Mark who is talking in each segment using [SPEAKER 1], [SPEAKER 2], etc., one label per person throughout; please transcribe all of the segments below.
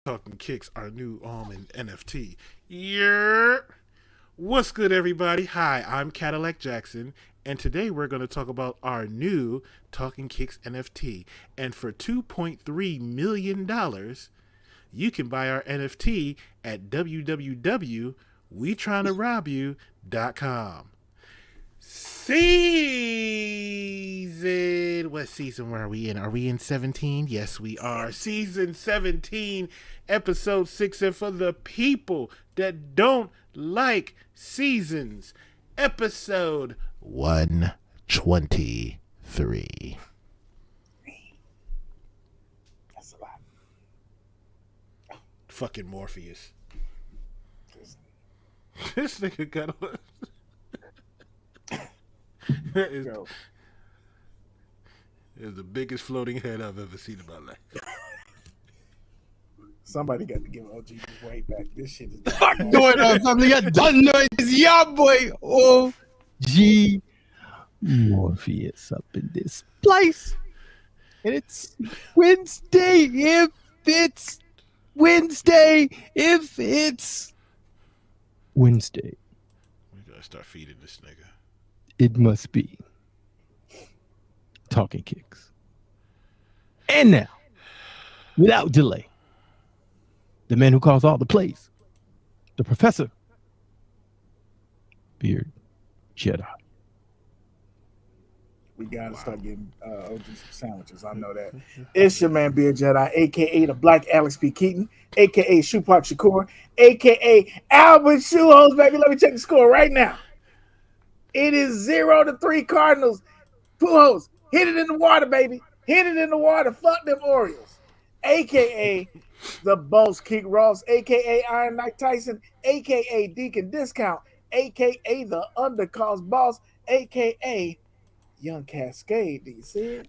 [SPEAKER 1] Talkin Kicks, our new and NFT. Yeah. What's good, everybody? Hi, I'm Cadillac Jackson, and today we're going to talk about our new Talkin Kicks NFT. And for $2.3 million, you can buy our NFT at www.WeTryingToRobYou.com. What season were we in? Are we in 17? Yes, we are. Season 17, episode 6. And for the people that don't like seasons, episode 123.
[SPEAKER 2] That's a lot.
[SPEAKER 1] Fucking Morpheus. This nigga got a... That is the biggest floating head I've ever seen in my life.
[SPEAKER 2] Somebody got to give OG his way back. This shit is
[SPEAKER 3] Fuck going on, family. I don't know. It's your boy OG Morpheus up in this place. And it's Wednesday if it's Wednesday. If it's Wednesday,
[SPEAKER 1] We gotta start feeding this nigga.
[SPEAKER 3] it must be Talkin Kicks. And now, without delay, the man who calls all the plays, the professor, Beard Jedi.
[SPEAKER 2] We gotta start getting OG some sandwiches. I know that. It's your man Beard Jedi, aka the Black Alex P. Keaton, aka Shupak Shakur, aka Albert Shoeholes, baby. Let me check the score right now. It is 0-3 Cardinals. Pujols, hit it in the water, baby. Hit it in the water. Fuck them Orioles. AKA the Boss Kick Ross, AKA Iron Mike Tyson, AKA Deacon Discount, AKA the Undercost Boss, AKA Young Cascade. Do you see it?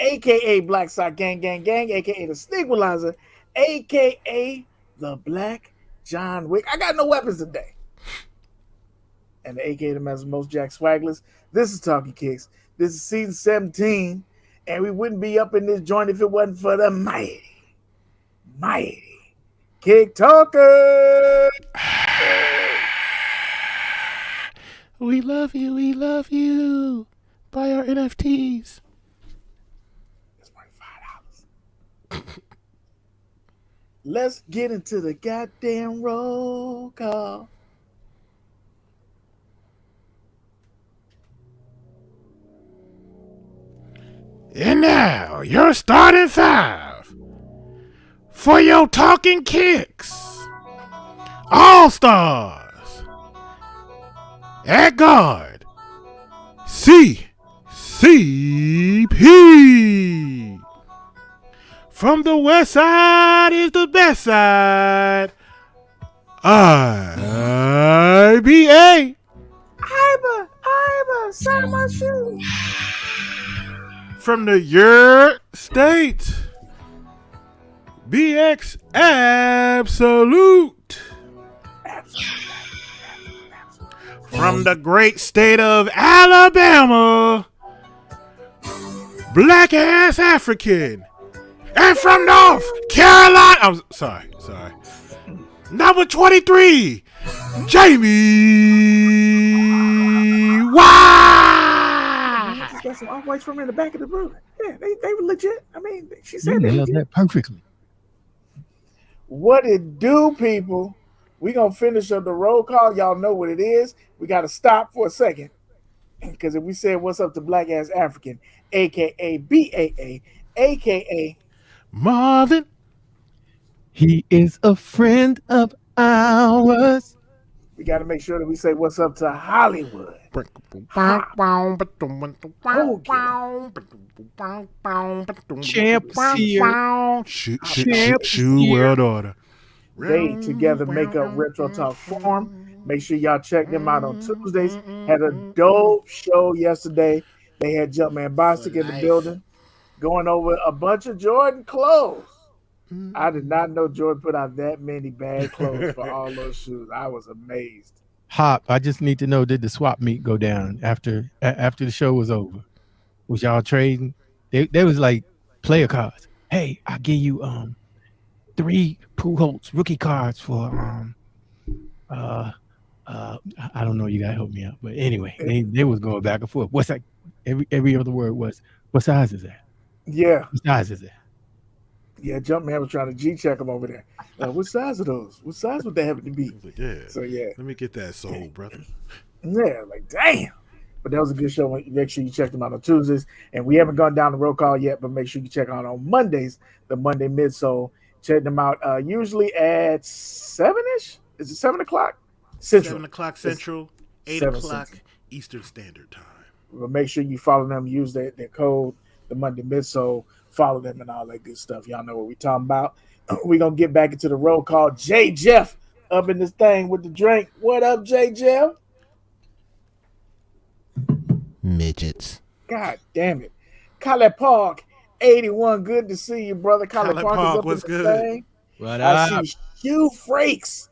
[SPEAKER 2] AKA Black Sock Gang Gang Gang, AKA the Sneakwalizer, AKA the Black John Wick. I got no weapons today. And the AKA the Master Most Jack Swagless. This is Talkin Kicks. This is season 17. And we wouldn't be up in this joint if it wasn't for the mighty Kick Talker.
[SPEAKER 1] We love you. We love you. Buy our NFTs.
[SPEAKER 2] It's $5. Let's get into the goddamn roll call.
[SPEAKER 1] And now, your starting five for your Talking Kicks. All Stars. At guard, CCP. From the west side is the best side. IBA.
[SPEAKER 2] Iba, sign my shoe.
[SPEAKER 1] From the Yer State, BX Absolute. From the great state of Alabama, Black Ass African. And from North Carolina, I'm sorry. Number 23, Jamie White.
[SPEAKER 2] Got some off-whites from in the back of the building. Yeah, they were legit. I mean, she said
[SPEAKER 3] You
[SPEAKER 2] they
[SPEAKER 3] nailed
[SPEAKER 2] legit.
[SPEAKER 3] that perfectly.
[SPEAKER 2] What it do, people? We gonna finish up the roll call. Y'all know what it is. We gotta stop for a second. Because if we said what's up to Black Ass African, aka BAA, aka
[SPEAKER 1] Marvin.
[SPEAKER 3] He is a friend of ours.
[SPEAKER 2] we gotta make sure that we say what's up to Hollywood.
[SPEAKER 3] Champs here.
[SPEAKER 1] Shoe World Order.
[SPEAKER 2] They together make up Retro Talk Forum. Make sure y'all check them out on Tuesdays. Had a dope show yesterday. They had Jumpman Bostic in the building going over a bunch of Jordan clothes. I did not know Jordan put out that many bad clothes for all those shoes. I was amazed.
[SPEAKER 3] Hop, I just need to know, did the swap meet go down after the show was over? Was y'all trading? They was like player cards. hey, I'll give you 3 Pujols rookie cards for I don't know. You gotta help me out. But anyway, they was going back and forth. What's that? Every other word was, what size is that?
[SPEAKER 2] Yeah,
[SPEAKER 3] What size is that?
[SPEAKER 2] yeah. Jumpman was trying to G check him over there. What size are those? What size would they happen to be?
[SPEAKER 1] Like, yeah.
[SPEAKER 2] So yeah,
[SPEAKER 1] Let me get that soul, brother.
[SPEAKER 2] yeah. Like damn. But that was a good show. Make sure you check them out on Tuesdays. And we haven't gone down the roll call yet, but make sure you check out on Mondays, the Monday Midsole. Check them out usually at 7-ish. Is it 7 o'clock? Central.
[SPEAKER 1] 7 o'clock Central,
[SPEAKER 2] 7
[SPEAKER 1] 8 o'clock
[SPEAKER 2] Central.
[SPEAKER 1] Eastern Standard Time.
[SPEAKER 2] But make sure you follow them, use their code, the Monday Midsole, follow them and all that good stuff. Y'all know what we talking about. We're going to get back into the roll call. J. Jeff up in this thing with the drink. What up, J. Jeff?
[SPEAKER 1] Midgets.
[SPEAKER 2] God damn it. Kadillac Park, 81. Good to see you, brother. Kadillac Park is up
[SPEAKER 1] what's
[SPEAKER 2] in this
[SPEAKER 1] good?
[SPEAKER 2] thing.
[SPEAKER 3] What
[SPEAKER 2] I
[SPEAKER 3] up?
[SPEAKER 2] see Hugh Frakes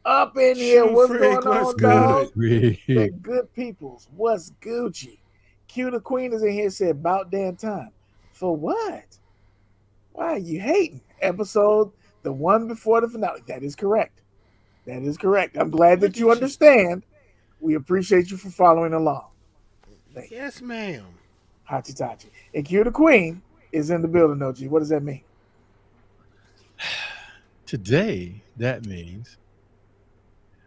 [SPEAKER 2] up in here.
[SPEAKER 1] Shoe
[SPEAKER 2] What's
[SPEAKER 1] Freak,
[SPEAKER 2] going on,
[SPEAKER 1] what's
[SPEAKER 2] dog?
[SPEAKER 1] good?
[SPEAKER 2] The good peoples. What's Gucci? Q the Queen is in here. Said about damn time. For what? Why are you hating? Episode the one before the finale. That is correct. That is correct. I'm glad that you understand. We appreciate you for following along. Thank you.
[SPEAKER 1] Yes, ma'am.
[SPEAKER 2] Hachitachi. And Q the Queen is in the building, OG. What does that mean?
[SPEAKER 3] Today, that means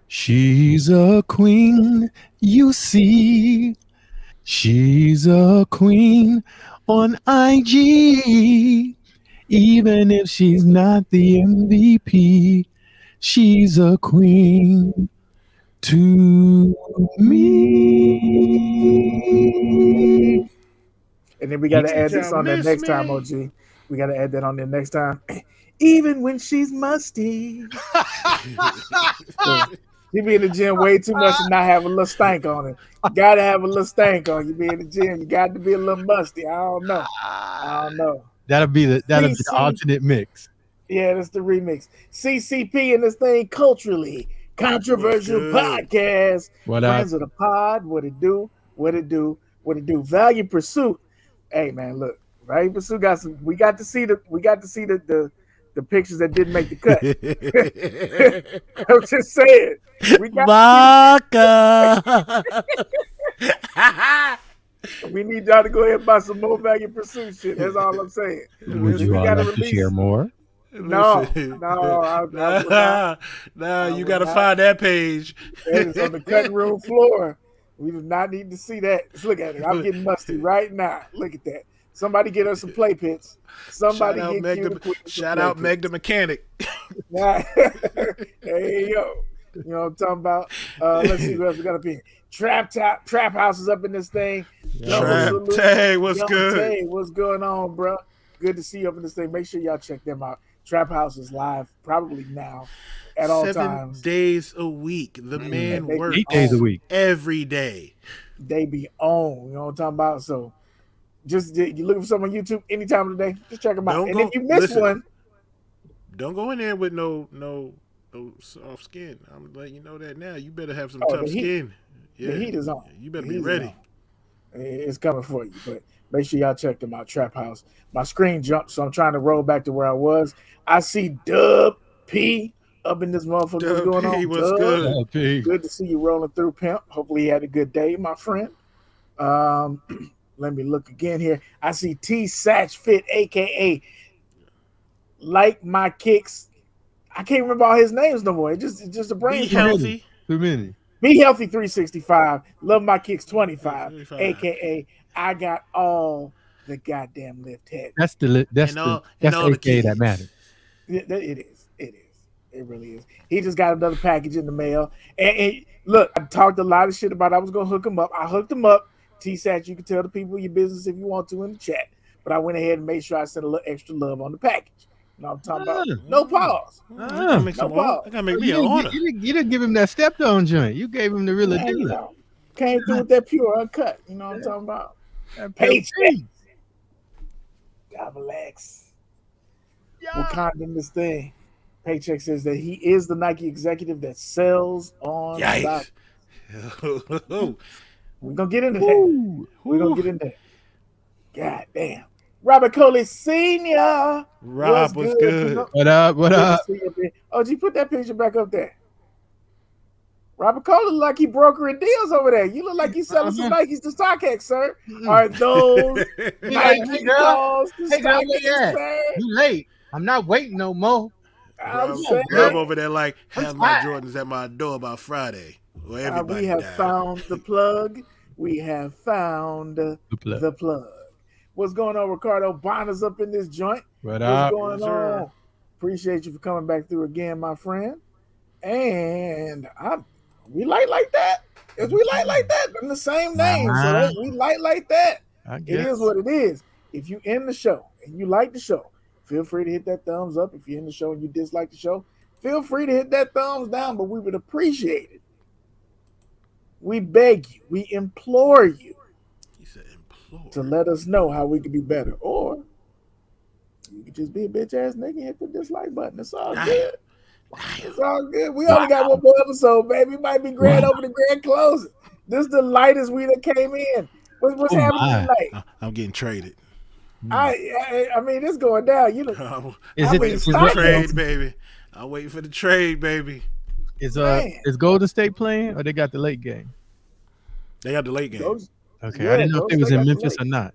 [SPEAKER 3] she's a queen, you see. She's a queen on IG. Even if she's not the MVP, she's a queen to me.
[SPEAKER 2] And then we got to
[SPEAKER 1] Did
[SPEAKER 2] add this
[SPEAKER 1] y'all
[SPEAKER 2] on that
[SPEAKER 1] miss
[SPEAKER 2] next time,
[SPEAKER 1] me?
[SPEAKER 2] OG. We got to add that on there next time. Even when she's musty. You be in the gym way too much and not have a little stank on it. Got to have a little stank on you. Be in the gym. You got to be a little musty. I don't know.
[SPEAKER 3] That'll be the
[SPEAKER 2] CC.
[SPEAKER 3] alternate mix.
[SPEAKER 2] Yeah, that's the remix. CCP in this thing, culturally controversial
[SPEAKER 1] What's good?
[SPEAKER 2] podcast.
[SPEAKER 3] What up?
[SPEAKER 2] Friends of the pod. What it do? What it do? What it do? Value Pursuit. Hey man, look, Value Pursuit got some. We got to see the pictures that didn't make the cut. I'm just saying. We need y'all to go ahead and buy some more Value Pursuit shit. That's all I'm saying.
[SPEAKER 3] Would you all like to share more?
[SPEAKER 2] No,
[SPEAKER 1] you got to find that page.
[SPEAKER 2] That is on the cutting room floor. We do not need to see that. Just look at it. I'm getting musty right now. Look at that. Somebody get us some play pits. Somebody
[SPEAKER 1] Shout out
[SPEAKER 2] get
[SPEAKER 1] Meg
[SPEAKER 2] you
[SPEAKER 1] the, shout out Meg the mechanic.
[SPEAKER 2] Hey yo, you know what I'm talking about? Let's see what else we got up here. Trap House is up in this thing.
[SPEAKER 1] Trap Tay, what's
[SPEAKER 2] Young
[SPEAKER 1] good?
[SPEAKER 2] Tay, what's going on, bro? Good to see you up in this thing. Make sure y'all check them out. Trap House is live probably now at all
[SPEAKER 1] 7
[SPEAKER 2] times.
[SPEAKER 1] days a week. The man works
[SPEAKER 3] 8 days a week.
[SPEAKER 1] every day.
[SPEAKER 2] They be on. You know what I'm talking about? So just you looking for something on YouTube any time of the day, just check them out. And if you miss one,
[SPEAKER 1] don't go in there with no soft skin. I'm letting you know that now. You better have some tough skin. Yeah,
[SPEAKER 2] the heat is on.
[SPEAKER 1] You better be ready.
[SPEAKER 2] It's coming for you. But make sure y'all check them out. Trap House. My screen jumped, so I'm trying to roll back to where I was. I see Dub P up in this motherfucker. What's going on?
[SPEAKER 1] What's good?
[SPEAKER 2] Good to see you rolling through, pimp. Hopefully you had a good day, my friend. Let me look again here. I see T Satch Fit, aka Like My Kicks. I can't remember all his names no more. It's just a brain.
[SPEAKER 1] Be healthy.
[SPEAKER 3] Too many.
[SPEAKER 2] Be Healthy 365. Love My Kicks 25. aka I got all the goddamn lift head.
[SPEAKER 3] That's the AKA that matters.
[SPEAKER 2] It is. It really is. He just got another package in the mail. And look, I talked a lot of shit about I was going to hook him up. I hooked him up. T-Sat, you can tell the people your business if you want to in the chat. But I went ahead and made sure I sent a little extra love on the package. You know what I'm talking about? No pause.
[SPEAKER 1] I gotta make me an order.
[SPEAKER 3] You didn't give him that stepped on joint. You gave him the real deal.
[SPEAKER 2] Came through with that pure uncut. You know what I'm talking about? Paycheck. God relax. Wakanda in this thing. Paycheck says that he is the Nike executive that sells on stock. We're gonna get into that. We're gonna get into that. God damn. Robert Coley Sr.
[SPEAKER 1] Rob, what's good?
[SPEAKER 3] What up? What
[SPEAKER 2] Good to
[SPEAKER 3] up?
[SPEAKER 2] see you, man. OG, put that picture back up there. Robert Cole look like he brokering deals over there. You look like you selling some Nikes to StockX, sir. Are those Nike calls to StockX, sir?
[SPEAKER 4] You late. I'm not waiting no more.
[SPEAKER 2] I'm saying,
[SPEAKER 1] Rob over there like, have my Jordans at my door by Friday. Well, everybody
[SPEAKER 2] we have
[SPEAKER 1] died.
[SPEAKER 2] found the plug. We have found the plug. What's going on, Ricardo? Bonner's up in this joint.
[SPEAKER 3] What
[SPEAKER 2] What's
[SPEAKER 3] up?
[SPEAKER 2] going
[SPEAKER 1] Yes, sir.
[SPEAKER 2] on? Appreciate you for coming back through again, my friend. And we light like that. If we light like that, then the same name. So we light like that. It is what it is. If you end the show and you like the show, feel free to hit that thumbs up. If you're in the show and you dislike the show, feel free to hit that thumbs down, but we would appreciate it. We beg you, we implore you to let us know how we can be better. Or you could just be a bitch ass nigga and hit the dislike button. It's all good. It's all good. We only got one more episode, baby. Might be grand over the grand closing. This is the lightest we that came in. What's happening tonight?
[SPEAKER 1] I'm getting traded.
[SPEAKER 2] I mean, it's going down. You know,
[SPEAKER 3] Is it
[SPEAKER 1] waiting for the trade, baby? I'm waiting for the trade, baby.
[SPEAKER 3] Is Golden State playing or they got the late game?
[SPEAKER 1] They got the late game.
[SPEAKER 3] Okay, I didn't know if it was in Memphis or not.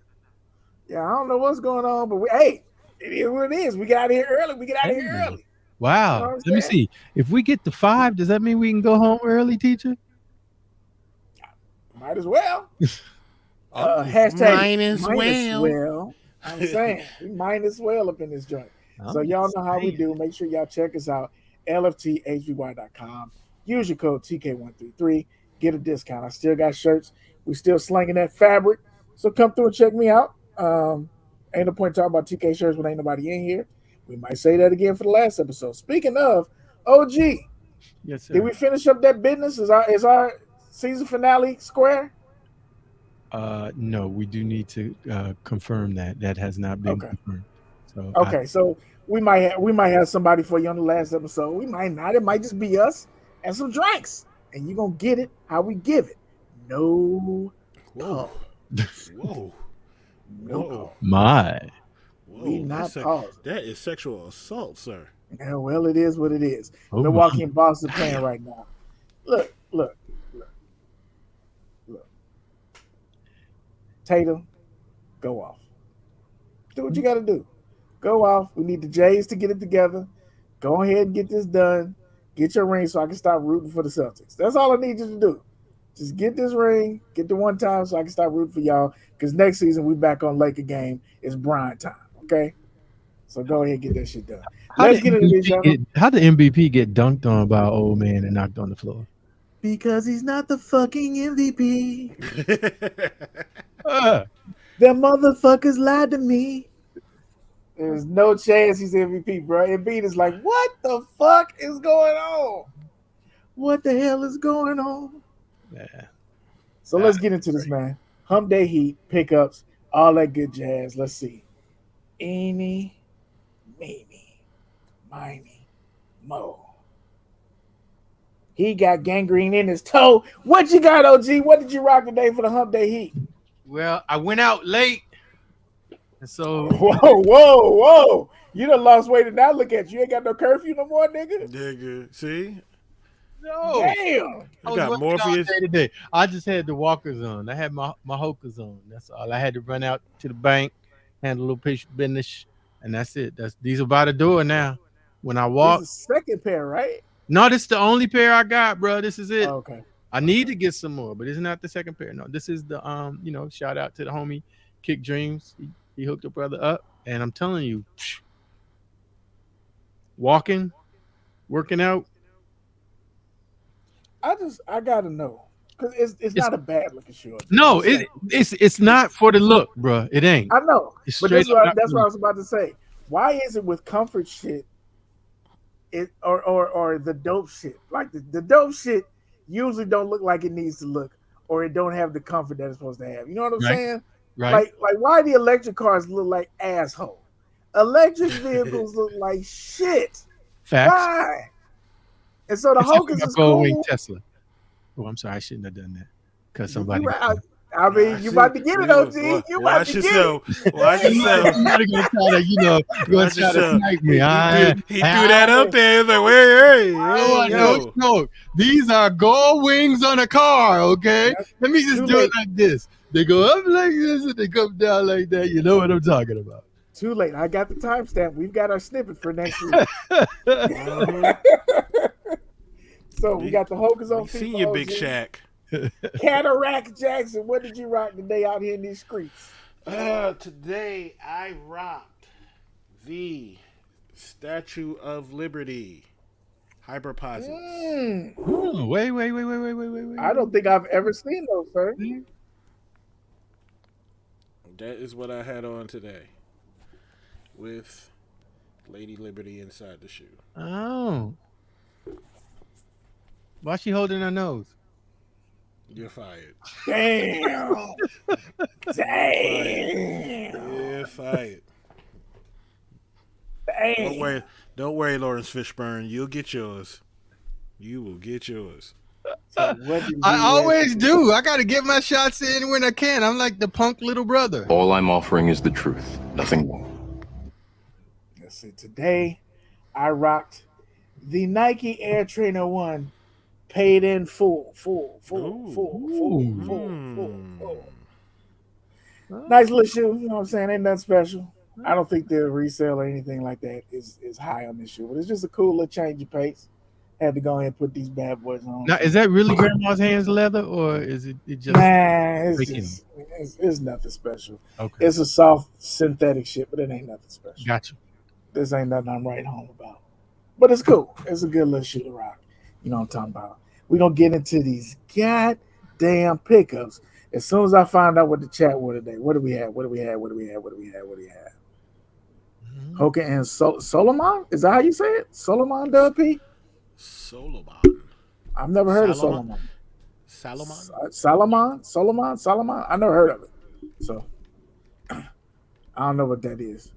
[SPEAKER 2] Yeah, I don't know what's going on, but it is what it is. We got out of here early.
[SPEAKER 3] Wow.
[SPEAKER 2] You know
[SPEAKER 3] Let me see. If we get to 5, does that mean we can go home early, teacher?
[SPEAKER 2] Might as well. Hashtag
[SPEAKER 1] might as well.
[SPEAKER 2] I'm saying we might as well up in this joint. So y'all know how we do. Make sure y'all check us out. LFTHVY.com. Use your code TK133. Get a discount. I still got shirts. We still slinging that fabric. So come through and check me out. Ain't no point talking about TK shirts when ain't nobody in here. We might say that again for the last episode. Speaking of, OG,
[SPEAKER 3] yes, sir.
[SPEAKER 2] Did we finish up that business? Is our season finale square?
[SPEAKER 3] No, we do need to confirm that. That has not been confirmed. So
[SPEAKER 2] so we might have somebody for you on the last episode. We might not. It might just be us and some drinks, and you're gonna get it how we give it. No.
[SPEAKER 1] Whoa. Whoa.
[SPEAKER 2] No.
[SPEAKER 3] My.
[SPEAKER 2] We not pausing.
[SPEAKER 1] That is sexual assault, sir.
[SPEAKER 2] Yeah, well, it is what it is. Milwaukee and Boston playing right now. Look. Tatum, go off. Do what you got to do. Go off. We need the Jays to get it together. Go ahead and get this done. Get your ring so I can stop rooting for the Celtics. That's all I need you to do. Just get this ring, get the one time so I can stop rooting for y'all. Because next season we back on Laker game. It's Brian time. Okay? So go ahead and get that shit done. Let's get into this, y'all.
[SPEAKER 3] How did MVP get dunked on by an old man and knocked on the floor?
[SPEAKER 2] Because he's not the fucking MVP. The motherfuckers lied to me. There's no chance he's MVP, bro. Embiid is like, what the fuck is going on? What the hell is going on?
[SPEAKER 3] Yeah.
[SPEAKER 2] So let's get into this, man. Hump Day Heat, pickups, all that good jazz. Let's see. Eeny, meeny, miny, mo. He got gangrene in his toe. What you got, OG? What did you rock today for the Hump Day Heat?
[SPEAKER 4] Well, I went out late. And so
[SPEAKER 2] Whoa. You done lost weight and now look at you. You ain't got no curfew no more, nigga.
[SPEAKER 1] Nigga, see?
[SPEAKER 4] No.
[SPEAKER 2] Damn.
[SPEAKER 3] I got Morpheus today. I just had the walkers on. I had my hokers on. That's all. I had to run out to the bank, handle a little patient business, and that's it. These are by the door now. When I walk,
[SPEAKER 2] this is the second pair, right?
[SPEAKER 3] No, this is the only pair I got, bro. This is it.
[SPEAKER 2] Oh, okay.
[SPEAKER 3] I need to get some more, but it's not the second pair. No, this is the shout out to the homie Kick Dreams. He hooked a brother up, and I'm telling you, walking, working out.
[SPEAKER 2] I gotta know because it's not a bad looking shoe.
[SPEAKER 3] No, it's not for the look, bro. It ain't.
[SPEAKER 2] I know, but that's what I was about to say. Why is it with comfort shit? Or the dope shit. Like the dope shit usually don't look like it needs to look, or it don't have the comfort that it's supposed to have. You know what I'm saying?
[SPEAKER 3] Right.
[SPEAKER 2] Like why the electric cars look like asshole? Electric vehicles look like shit.
[SPEAKER 3] Facts.
[SPEAKER 2] Why? And so the Hokers is cool.
[SPEAKER 3] Tesla. Oh, I'm sorry, I shouldn't have done that because somebody.
[SPEAKER 2] I mean, you about to get it, OG. You about
[SPEAKER 1] Watch
[SPEAKER 2] to get
[SPEAKER 1] yourself.
[SPEAKER 2] it.
[SPEAKER 1] Watch yourself.
[SPEAKER 3] Somebody gonna try to,
[SPEAKER 1] Watch
[SPEAKER 3] try to
[SPEAKER 1] yourself.
[SPEAKER 3] snipe me.
[SPEAKER 1] He threw that up there. He's like, hey, yo.
[SPEAKER 3] No. These are gold wings on a car, okay? Let me just do it like this. They go up like this and they come down like that. You know what I'm talking about.
[SPEAKER 2] Too late. I got the timestamp. We've got our snippet for next week. So we got the Hokers on feet.
[SPEAKER 1] Seen your Big Shaq.
[SPEAKER 2] Kadillac Jackson, what did you rock today out here in these streets?
[SPEAKER 1] Today I rocked the Statue of Liberty Hyperposits.
[SPEAKER 3] Wait.
[SPEAKER 2] I don't think I've ever seen those, sir.
[SPEAKER 1] That is what I had on today, with Lady Liberty inside the shoe.
[SPEAKER 3] Oh. Why is she holding her nose?
[SPEAKER 1] You're fired.
[SPEAKER 2] Damn.
[SPEAKER 1] You're fired.
[SPEAKER 2] Damn.
[SPEAKER 1] Don't worry, Lawrence Fishburne. You'll get yours. You will get yours.
[SPEAKER 2] So
[SPEAKER 3] I always do. I got to get my shots in when I can. I'm like the punk little brother.
[SPEAKER 5] All I'm offering is the truth, nothing more.
[SPEAKER 2] Let's see. Today, I rocked the Nike Air Trainer 1, paid in full. Nice little shoe. You know what I'm saying? Ain't nothing special. I don't think the resale or anything like that is high on this shoe, but it's just a cool little change of pace. Had to go ahead and put these bad boys on.
[SPEAKER 3] Now, is that really Grandma's hands leather, or is it just?
[SPEAKER 2] Nah, it's nothing special.
[SPEAKER 3] Okay,
[SPEAKER 2] it's a soft synthetic shit, but it ain't nothing special.
[SPEAKER 3] Gotcha.
[SPEAKER 2] This ain't nothing I'm writing home about, but it's cool. It's a good little shoe to rock. You know what I'm talking about. We're gonna get into these goddamn pickups as soon as I find out what the chat were today. What do we have? Hoka and Solomon? Is that how you say it? Solomon P?
[SPEAKER 1] Solomon.
[SPEAKER 2] I've never heard of Solomon. Solomon? I never heard of it. So I don't know what that is.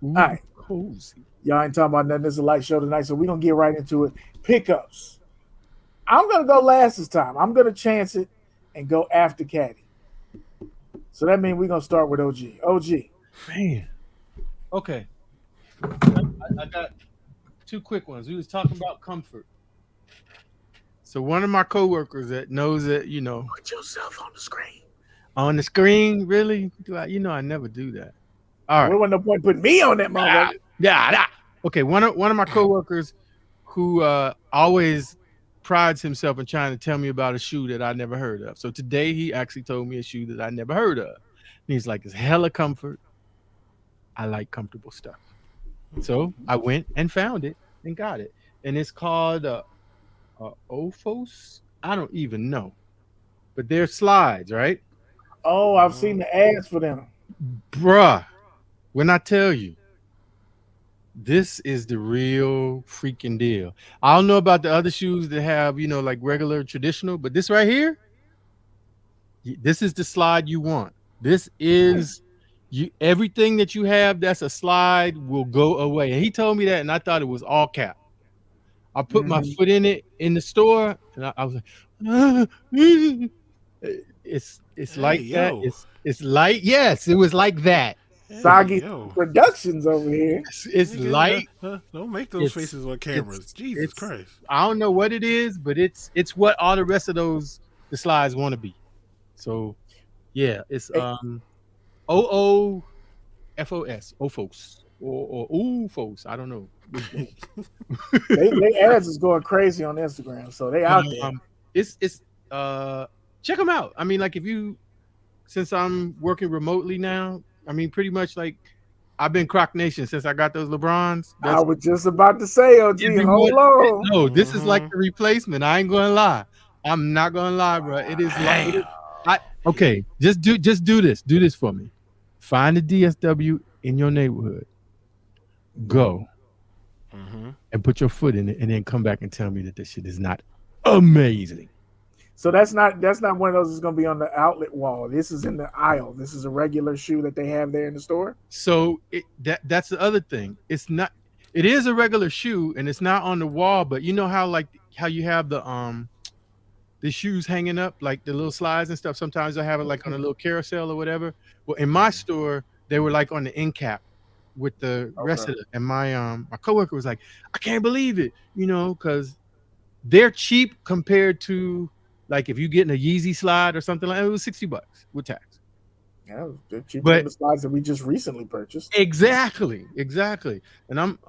[SPEAKER 2] All right.
[SPEAKER 3] Cozy.
[SPEAKER 2] Y'all ain't talking about nothing. This is a light show tonight, so we're gonna get right into it. Pickups. I'm gonna go last this time. I'm gonna chance it and go after Caddy. So that means we're gonna start with OG.
[SPEAKER 3] Man. Okay. I got two quick ones. We was talking about comfort. So one of my coworkers that knows that,
[SPEAKER 2] put yourself on the screen.
[SPEAKER 3] On the screen, really? Do I? I never do that. All right.
[SPEAKER 2] There wasn't no point putting me on that motherfucker.
[SPEAKER 3] Yeah. Okay. One of my coworkers who always prides himself in trying to tell me about a shoe that I never heard of. So today he actually told me a shoe that I never heard of. And he's like, it's hella comfort. I like comfortable stuff. So I went and found it and got it. And it's called Ophos. I don't even know. But they're slides, right?
[SPEAKER 2] Oh, I've seen the ads for them.
[SPEAKER 3] Bruh, when I tell you, this is the real freaking deal. I don't know about the other shoes that have, like regular traditional, but this right here, this is the slide you want. This is everything that you have that's a slide will go away. And he told me that, and I thought it was all cap. I put my foot in it in the store, and I was like, it's like that. It's light. Yes, it was like that.
[SPEAKER 2] Soggy Productions over here.
[SPEAKER 3] It's light.
[SPEAKER 1] Don't make those faces on cameras. Jesus Christ.
[SPEAKER 3] I don't know what it is, but it's what all the rest of the slides want to be. So yeah, it's OOFOS or OOFOS. I don't know.
[SPEAKER 2] they ads is going crazy on Instagram, so they out there.
[SPEAKER 3] It's check them out. I mean, like since I'm working remotely now, I mean, pretty much like I've been Croc Nation since I got those LeBrons.
[SPEAKER 2] I was just about to say, OG, hold on.
[SPEAKER 3] No, this is like the replacement. I ain't gonna lie. I'm not gonna lie, bro. It is like okay. Just do this. Do this for me. Find a DSW in your neighborhood. Go and put your foot in it, and then come back and tell me that this shit is not amazing.
[SPEAKER 2] So that's not one of those that's going to be on the outlet wall. This is in the aisle. This is a regular shoe that they have there in the store.
[SPEAKER 3] So that's the other thing. It's not. It is a regular shoe, and it's not on the wall. But you know how you have the the shoes hanging up, like the little slides and stuff. Sometimes I have it like on a little carousel or whatever. Well, in my store, they were like on the end cap with the rest of it. And my coworker was like, I can't believe it, because they're cheap compared to like if you getting a Yeezy slide or something like that, it was $60 with tax.
[SPEAKER 2] Yeah, they're cheaper
[SPEAKER 3] But-
[SPEAKER 2] than the slides that we just recently purchased.
[SPEAKER 3] Exactly. And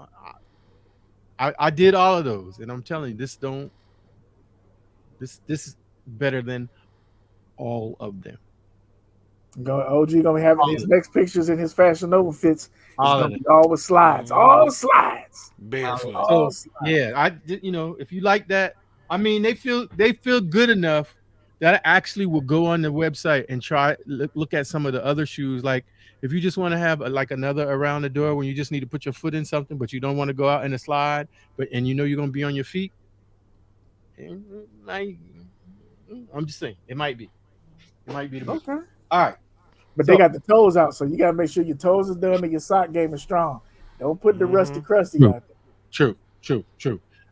[SPEAKER 3] I did all of those, and I'm telling you, this is better than all of them.
[SPEAKER 2] OG gonna be having his next pictures in his Fashion Nova fits. It's
[SPEAKER 3] All
[SPEAKER 2] gonna
[SPEAKER 3] of
[SPEAKER 2] be all with slides, all slides.
[SPEAKER 1] Barefoot.
[SPEAKER 2] All
[SPEAKER 3] So
[SPEAKER 2] slides.
[SPEAKER 3] yeah, I did. If you like that, I mean, they feel good enough that I actually will go on the website and try look at some of the other shoes. Like if you just want to have like another around the door when you just need to put your foot in something, but you don't want to go out in a slide, and you're gonna be on your feet. I'm just saying, it might be the
[SPEAKER 2] Okay.
[SPEAKER 3] All right.
[SPEAKER 2] But they got the toes out, so you gotta make sure your toes is done and your sock game is strong. Don't put the rusty crusty out there.
[SPEAKER 3] True.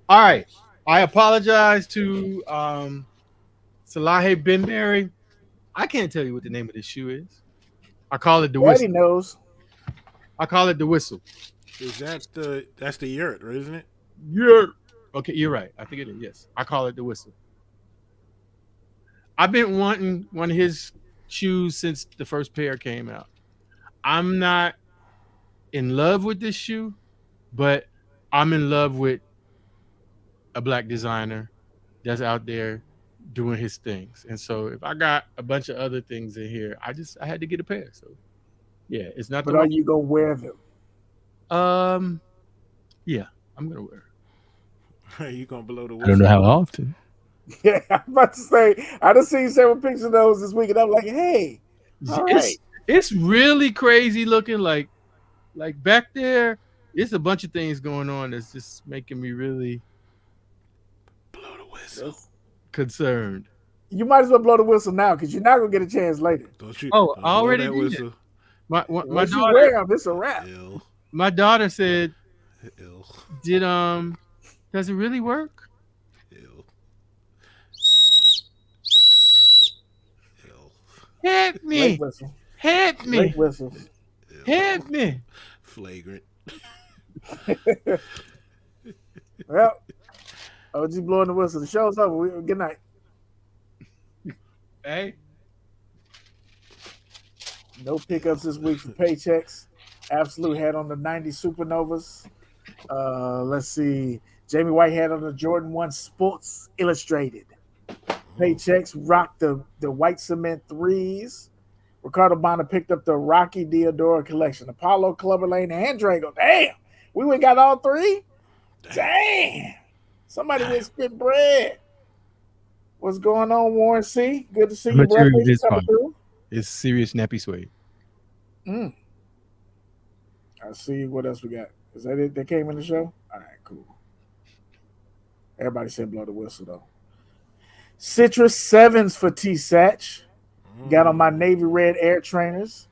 [SPEAKER 3] All right. I apologize to Salahi Benberry. I can't tell you what the name of this shoe is. I call it the
[SPEAKER 2] Daddy
[SPEAKER 3] whistle.
[SPEAKER 2] knows.
[SPEAKER 3] I call it the whistle.
[SPEAKER 1] Is that's the yurt, right, isn't it?
[SPEAKER 3] Yurt. Okay, you're right. I think it is. Yes. I call it the whistle. I've been wanting one of his shoes since the first pair came out. I'm not in love with this shoe, but I'm in love with a black designer that's out there doing his things. And so if I got a bunch of other things in here, I had to get a pair. So yeah, it's not.
[SPEAKER 2] But are you gonna wear them?
[SPEAKER 3] Yeah, I'm gonna wear
[SPEAKER 1] Are you gonna blow the whistle?
[SPEAKER 3] I don't know how often.
[SPEAKER 2] Yeah, I'm about to say I done seen several pictures of those this week, and I'm like, hey, all right.
[SPEAKER 3] It's really crazy looking. Like back there, it's a bunch of things going on that's just making me really
[SPEAKER 1] blow the whistle.
[SPEAKER 3] Concerned.
[SPEAKER 2] You might as well blow the whistle now because you're not gonna get a chance later.
[SPEAKER 1] Don't you?
[SPEAKER 3] Oh,
[SPEAKER 1] don't
[SPEAKER 3] I already
[SPEAKER 1] blow that
[SPEAKER 3] did.
[SPEAKER 1] whistle.
[SPEAKER 3] My
[SPEAKER 2] Once you
[SPEAKER 3] daughter,
[SPEAKER 2] wear them, it's a wrap.
[SPEAKER 1] Ill.
[SPEAKER 3] my daughter said,
[SPEAKER 1] Ill.
[SPEAKER 3] "Did does it really work?"
[SPEAKER 1] Ill. Ill.
[SPEAKER 3] Help me!
[SPEAKER 2] Late whistle.
[SPEAKER 3] Help me!
[SPEAKER 2] Late whistle.
[SPEAKER 3] Help me!
[SPEAKER 1] Flagrant.
[SPEAKER 2] Well, OG blowing the whistle. The show's over. Good night.
[SPEAKER 3] Hey,
[SPEAKER 2] No pickups this week for paychecks. Absolute had on the 90 Supernovas. Let's see. Jamie White had on the Jordan 1 Sports Illustrated. Paychecks rocked the white cement 3s. Ricardo Bonner picked up the Rocky Diodora collection. Apollo, Clubber Lane, and Drago. Damn. We went got all 3? Damn. Somebody went spit bread. What's going on, Warren C? Good to see you, bro.
[SPEAKER 3] It's serious nappy suede.
[SPEAKER 2] I see. What else we got? Is that it that came in the show? All right, cool. Everybody said blow the whistle, though. Citrus 7s for T-Satch. Got on my navy red Air Trainers.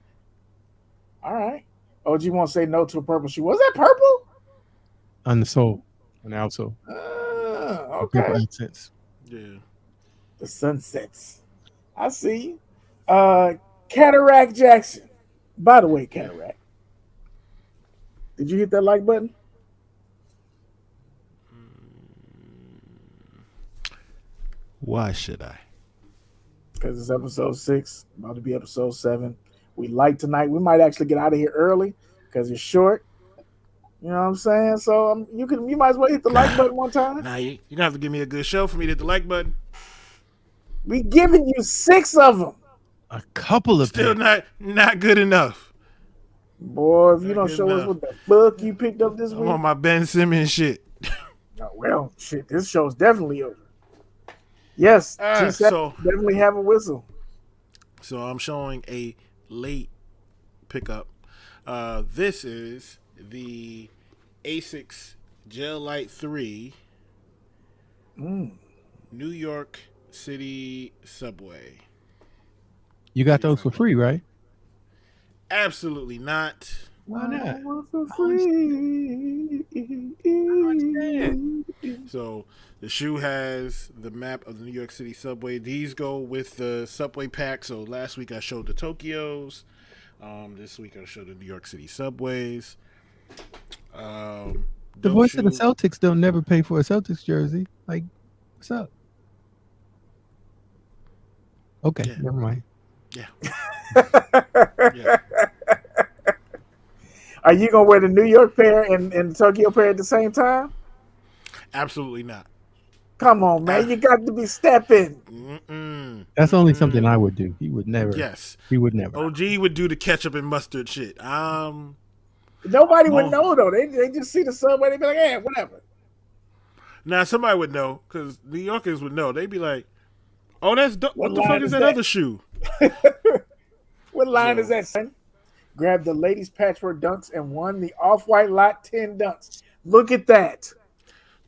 [SPEAKER 2] All right. OG won't say no to a purple shoe. Was that purple?
[SPEAKER 3] On the sole, on the outsole.
[SPEAKER 2] Okay.
[SPEAKER 3] Purple accents.
[SPEAKER 1] Yeah.
[SPEAKER 2] The sunsets. I see. Kadillac Jackson. By the way, Kadillac. Did you hit that like button?
[SPEAKER 1] Why should I?
[SPEAKER 2] Because it's episode 6, about to be episode 7. We like tonight. We might actually get out of here early because it's short. You know what I'm saying? So you might as well hit the like button one time.
[SPEAKER 1] Nah, you're gonna have to give me a good show for me to hit the like button.
[SPEAKER 2] We giving you 6 of them.
[SPEAKER 3] A couple of
[SPEAKER 1] Still
[SPEAKER 3] them.
[SPEAKER 1] not good enough.
[SPEAKER 2] Boy, if you don't show us what the fuck you picked up this
[SPEAKER 1] I'm
[SPEAKER 2] week.
[SPEAKER 1] on my Ben Simmons shit.
[SPEAKER 2] Oh, well, shit, this show's definitely over. Yes,
[SPEAKER 1] so
[SPEAKER 2] definitely have a whistle.
[SPEAKER 1] So I'm showing a late pickup. This is the Ep.6 Gel Light 3 New York City Subway.
[SPEAKER 3] You got those for free, right?
[SPEAKER 1] Absolutely not.
[SPEAKER 3] Why not?
[SPEAKER 2] For free.
[SPEAKER 1] So The shoe has the map of the New York City subway. These go with the subway pack. So last week I showed the Tokyos. This week I showed the New York City subways.
[SPEAKER 3] The
[SPEAKER 1] dope
[SPEAKER 3] voice of the
[SPEAKER 1] shoe.
[SPEAKER 3] Celtics don't never pay for a Celtics jersey. Like, what's up? Okay,
[SPEAKER 1] Yeah.
[SPEAKER 3] never mind.
[SPEAKER 1] Yeah. Yeah.
[SPEAKER 2] Are you gonna wear the New York pair and the Tokyo pair at the same time?
[SPEAKER 1] Absolutely not.
[SPEAKER 2] Come on, man. You got to be stepping.
[SPEAKER 1] Mm-mm.
[SPEAKER 3] That's only something I would do. He would never.
[SPEAKER 1] Yes.
[SPEAKER 3] He would never.
[SPEAKER 1] OG would do the ketchup and mustard shit.
[SPEAKER 2] Nobody would know though. They just see the subway. They be like, "Yeah, whatever."
[SPEAKER 1] Now somebody would know because New Yorkers would know. They'd be like, "Oh, that's dope. What the
[SPEAKER 2] line
[SPEAKER 1] fuck
[SPEAKER 2] is
[SPEAKER 1] is that
[SPEAKER 2] that?
[SPEAKER 1] other shoe?"
[SPEAKER 2] What line is that, son? Grabbed the ladies' patchwork dunks and won the off-white lot 10 dunks. Look at that.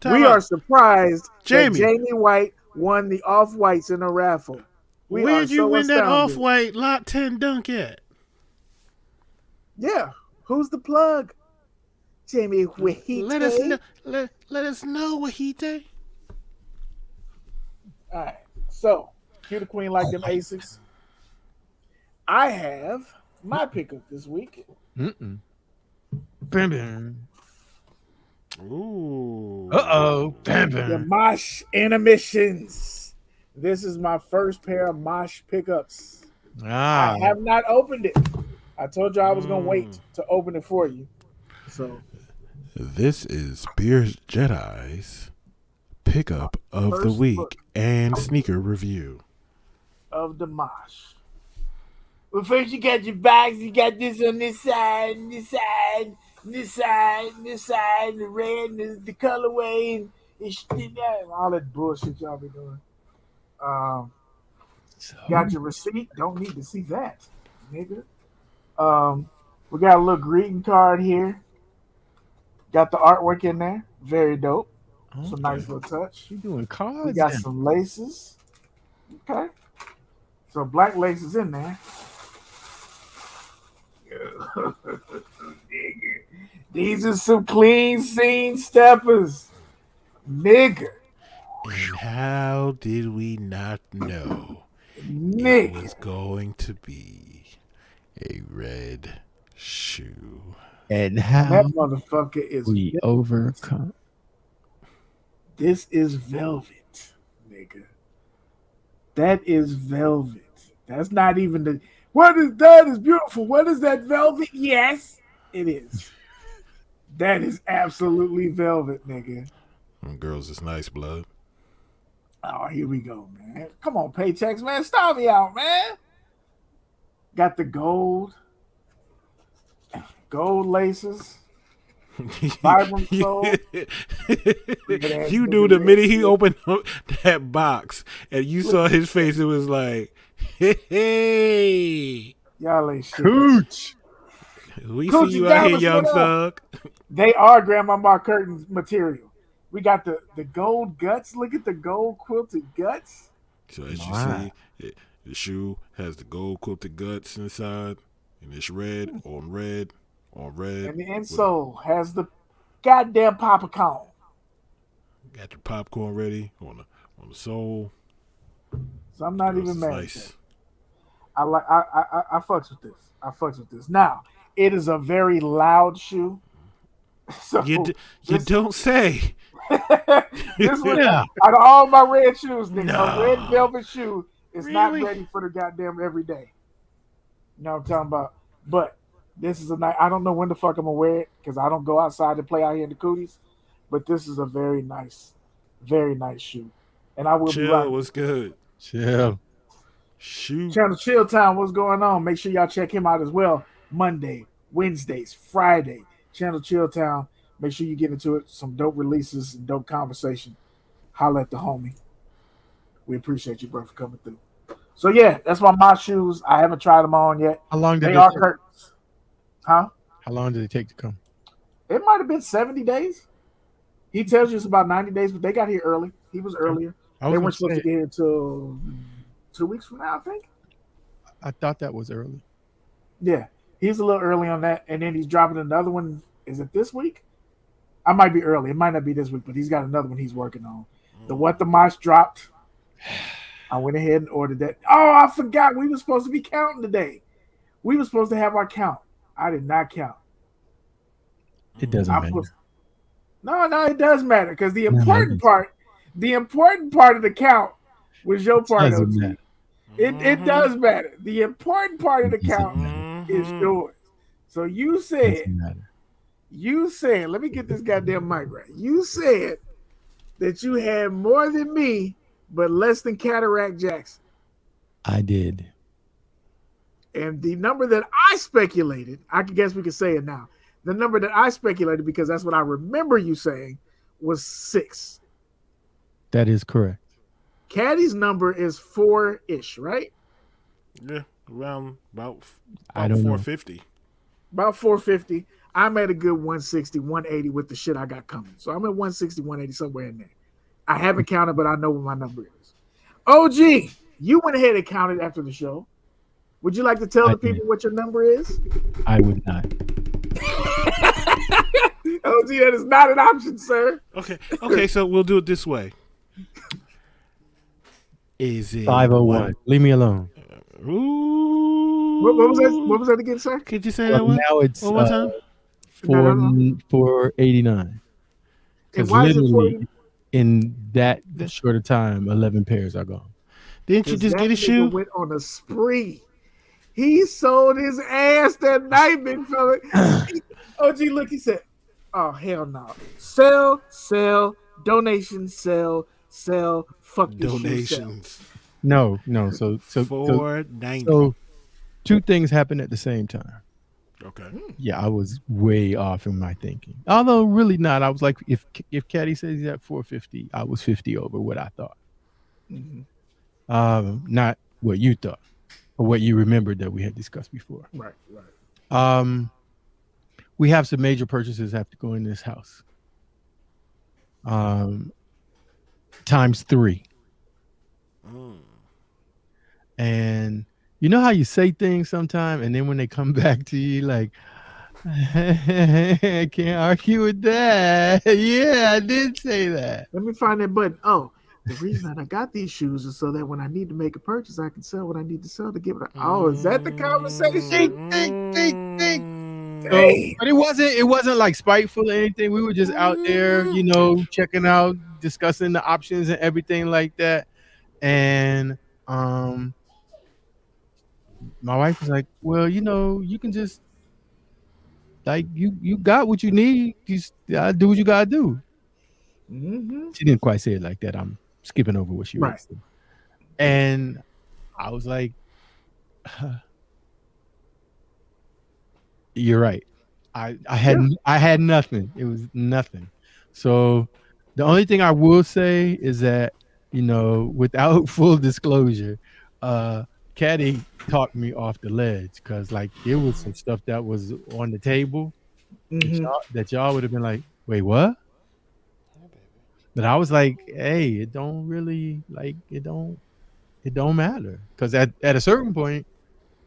[SPEAKER 2] We are surprised
[SPEAKER 1] Jamie.
[SPEAKER 2] that Jamie White won the off-whites in a raffle.
[SPEAKER 1] Where'd you win that off-white lot 10 dunk at?
[SPEAKER 2] Yeah. Who's the plug? Jamie Wahite.
[SPEAKER 1] Let us know, Wahite.
[SPEAKER 2] All right. So, cue the queen like them Asics. I have my pickup this week.
[SPEAKER 3] Mm-mm. Bam, bam.
[SPEAKER 1] Ooh.
[SPEAKER 3] Uh-oh. Bam,
[SPEAKER 2] The
[SPEAKER 3] bam.
[SPEAKER 2] Mosh Intermissions. This is my first pair of Mosh pickups.
[SPEAKER 3] Ah.
[SPEAKER 2] I have not opened it. I told you I was going to wait to open it for you. So,
[SPEAKER 1] this is Beard Jedi's pickup of the
[SPEAKER 2] First
[SPEAKER 1] week
[SPEAKER 2] book.
[SPEAKER 1] and sneaker review.
[SPEAKER 2] Of the Mosh. Well, first you got your bags. You got this on this side, and this side, and this side, and this side, the red, and the colorway, and all that bullshit y'all be doing. Got your receipt. Don't need to see that, nigga. We got a little greeting card here. Got the artwork in there. Very dope.
[SPEAKER 3] Okay.
[SPEAKER 2] Some nice little touch.
[SPEAKER 3] You doing cards?
[SPEAKER 2] We got
[SPEAKER 3] now?
[SPEAKER 2] some laces. Okay. So black laces in there. These are some clean scene steppers. Nigga.
[SPEAKER 1] And how did we not know it
[SPEAKER 2] Nigga.
[SPEAKER 1] was going to be a red shoe?
[SPEAKER 3] And
[SPEAKER 2] That
[SPEAKER 3] how
[SPEAKER 2] motherfucker is
[SPEAKER 3] we overcome.
[SPEAKER 2] This is velvet, nigga. That is velvet. That's not even the. What is that? Is beautiful. What is that velvet? Yes, it is. That is absolutely velvet, nigga.
[SPEAKER 1] Girls, it's nice, blood.
[SPEAKER 2] Oh, here we go, man. Come on, Paychecks, man. Stop me out, man. Got the gold laces. Vibram soul.
[SPEAKER 1] You knew the minute he opened up that box and you saw his face, it was like, hey,
[SPEAKER 2] Y'all ain't shit.
[SPEAKER 3] Cooch.
[SPEAKER 1] we
[SPEAKER 2] Coochie
[SPEAKER 1] see you out here,
[SPEAKER 2] Diamonds,
[SPEAKER 1] young
[SPEAKER 2] what up?
[SPEAKER 1] thug.
[SPEAKER 2] They are Grandma Mark Curtin's material. We got the gold guts. Look at the gold quilted guts.
[SPEAKER 1] So as
[SPEAKER 3] Wow.
[SPEAKER 1] you see, the shoe has the gold quilted guts inside, and it's red on red on red.
[SPEAKER 2] And the insole has the goddamn popcorn.
[SPEAKER 1] Got your popcorn ready on the sole.
[SPEAKER 2] So I'm not
[SPEAKER 1] Girls,
[SPEAKER 2] even
[SPEAKER 1] it's
[SPEAKER 2] mad at
[SPEAKER 1] nice.
[SPEAKER 2] that. I fucks with this. I fucks with this. Now, it is a very loud shoe. So
[SPEAKER 1] You
[SPEAKER 2] this-
[SPEAKER 1] don't say.
[SPEAKER 2] this one,
[SPEAKER 3] Yeah.
[SPEAKER 2] out of all my red shoes, nigga,
[SPEAKER 1] No.
[SPEAKER 2] a red velvet shoe is not
[SPEAKER 1] Really?
[SPEAKER 2] ready for the goddamn everyday. You know what I'm talking about? But this is a night. I don't know when the fuck I'm gonna wear it because I don't go outside to play out here in the cooties. But this is a very nice shoe, and I will be
[SPEAKER 1] Chill,
[SPEAKER 2] rocking.
[SPEAKER 1] what's good?
[SPEAKER 3] Chill.
[SPEAKER 1] Shoot.
[SPEAKER 2] Channel Chill Town, what's going on? Make sure y'all check him out as well. Monday, Wednesdays, Friday. Channel Chill Town. Make sure you get into it. Some dope releases and dope conversation. Holla at the homie. We appreciate you, bro, for coming through. So yeah, that's my shoes. I haven't tried them on yet.
[SPEAKER 3] How long did
[SPEAKER 2] They
[SPEAKER 3] it
[SPEAKER 2] are
[SPEAKER 3] take?
[SPEAKER 2] curtains. Huh?
[SPEAKER 3] How long did it take to come?
[SPEAKER 2] It might have been 70 days. He tells you it's about 90 days, but they got here early. He was earlier.
[SPEAKER 3] I
[SPEAKER 2] They
[SPEAKER 3] was
[SPEAKER 2] weren't supposed
[SPEAKER 3] gonna
[SPEAKER 2] to
[SPEAKER 3] say,
[SPEAKER 2] get here until 2 weeks from now, I think.
[SPEAKER 3] I thought that was early.
[SPEAKER 2] Yeah, he's a little early on that, and then he's dropping another one. Is it this week? I might be early. It might not be this week, but he's got another one he's working on. The What the Mosh dropped. I went ahead and ordered that. Oh, I forgot we were supposed to be counting today. We were supposed to have our count. I did not count.
[SPEAKER 3] It doesn't matter.
[SPEAKER 2] No, it does matter because the important part of the count was your part, OG. It does matter. The important part of the count is yours. So you said, let me get this goddamn mic right. You said that you had more than me, but less than Kadillac Jackson.
[SPEAKER 3] I did.
[SPEAKER 2] And the number that I speculated, I guess we could say it now. The number that I speculated, because that's what I remember you saying, was 6.
[SPEAKER 3] That is correct.
[SPEAKER 2] Caddy's number is 4-ish, right?
[SPEAKER 1] Yeah, around about
[SPEAKER 3] I don't
[SPEAKER 1] 450.
[SPEAKER 3] know.
[SPEAKER 2] About 450. I'm at a good 160, 180 with the shit I got coming. So I'm at 160, 180, somewhere in there. I haven't counted, but I know what my number is. OG, you went ahead and counted after the show. Would you like to tell the people what your number is?
[SPEAKER 3] I would not.
[SPEAKER 2] OG, that is not an option, sir.
[SPEAKER 1] Okay, so we'll do it this way. Is it
[SPEAKER 3] 501? Leave me alone.
[SPEAKER 1] Ooh.
[SPEAKER 2] What was that again, sir?
[SPEAKER 1] Could you say that one?
[SPEAKER 3] Now it's
[SPEAKER 1] one more time?
[SPEAKER 3] 489.
[SPEAKER 2] And why is it 489?
[SPEAKER 3] In that short of time, 11 pairs are gone.
[SPEAKER 1] Didn't you just get a shoe?
[SPEAKER 2] Went on a spree. He sold his ass that night, big fella. OG, look, he said, "Oh hell no! Sell, donations, sell. Fuck this
[SPEAKER 1] Donations.
[SPEAKER 3] No. So
[SPEAKER 1] $4.90.
[SPEAKER 3] So 2 things happened at the same time.
[SPEAKER 1] Okay.
[SPEAKER 3] Yeah, I was way off in my thinking. Although really not. I was like, if Caddy says he's at 450, I was 50 over what I thought.
[SPEAKER 2] Mm-hmm.
[SPEAKER 3] Not what you thought or what you remembered that we had discussed before.
[SPEAKER 2] Right.
[SPEAKER 3] We have some major purchases have to go in this house. Times 3. And you know how you say things sometime, and then when they come back to you, like, I can't argue with that. Yeah, I did say that.
[SPEAKER 2] Let me find that button. Oh, the reason that I got these shoes is so that when I need to make a purchase, I can sell what I need to sell to give it. Oh, is that the conversation?
[SPEAKER 3] So, but it wasn't like spiteful or anything. We were just out there, checking out, discussing the options and everything like that. And my wife was like, well, you can just like you got what you need. Just do what you gotta do.
[SPEAKER 2] Mm-hmm.
[SPEAKER 3] She didn't quite say it like that. I'm skipping over what she
[SPEAKER 2] right.
[SPEAKER 3] said. And I was like, you're right. I had nothing. It was nothing. So the only thing I will say is that, without full disclosure, Caddy talked me off the ledge because like there was some stuff that was on the table that y'all would have been like, wait, what? But I was like, hey, it don't matter. Because at a certain point,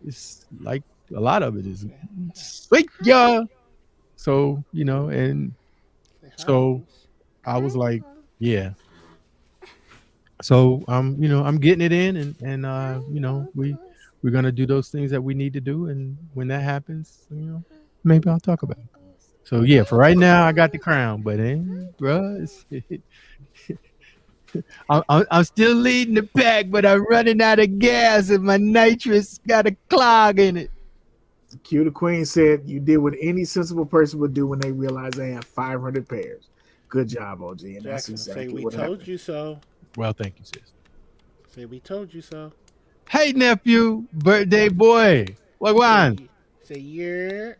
[SPEAKER 3] it's like a lot of it is sweet, yeah. So, and so I was like, yeah. So I'm getting it in and we're gonna do those things that we need to do, and when that happens, maybe I'll talk about it. So yeah, for right now I got the crown, but bruh, I'm still leading the pack, but I'm running out of gas and my nitrous got a clog in it.
[SPEAKER 2] Q the Queen said you did what any sensible person would do when they realize they have 500 pairs. Good job, OG. And that's exactly
[SPEAKER 1] say we
[SPEAKER 2] what
[SPEAKER 1] told
[SPEAKER 2] happened.
[SPEAKER 1] you so.
[SPEAKER 3] Well, thank you, sis.
[SPEAKER 1] Say we told you so.
[SPEAKER 3] Hey, nephew, birthday boy. What on?
[SPEAKER 1] Say yeah.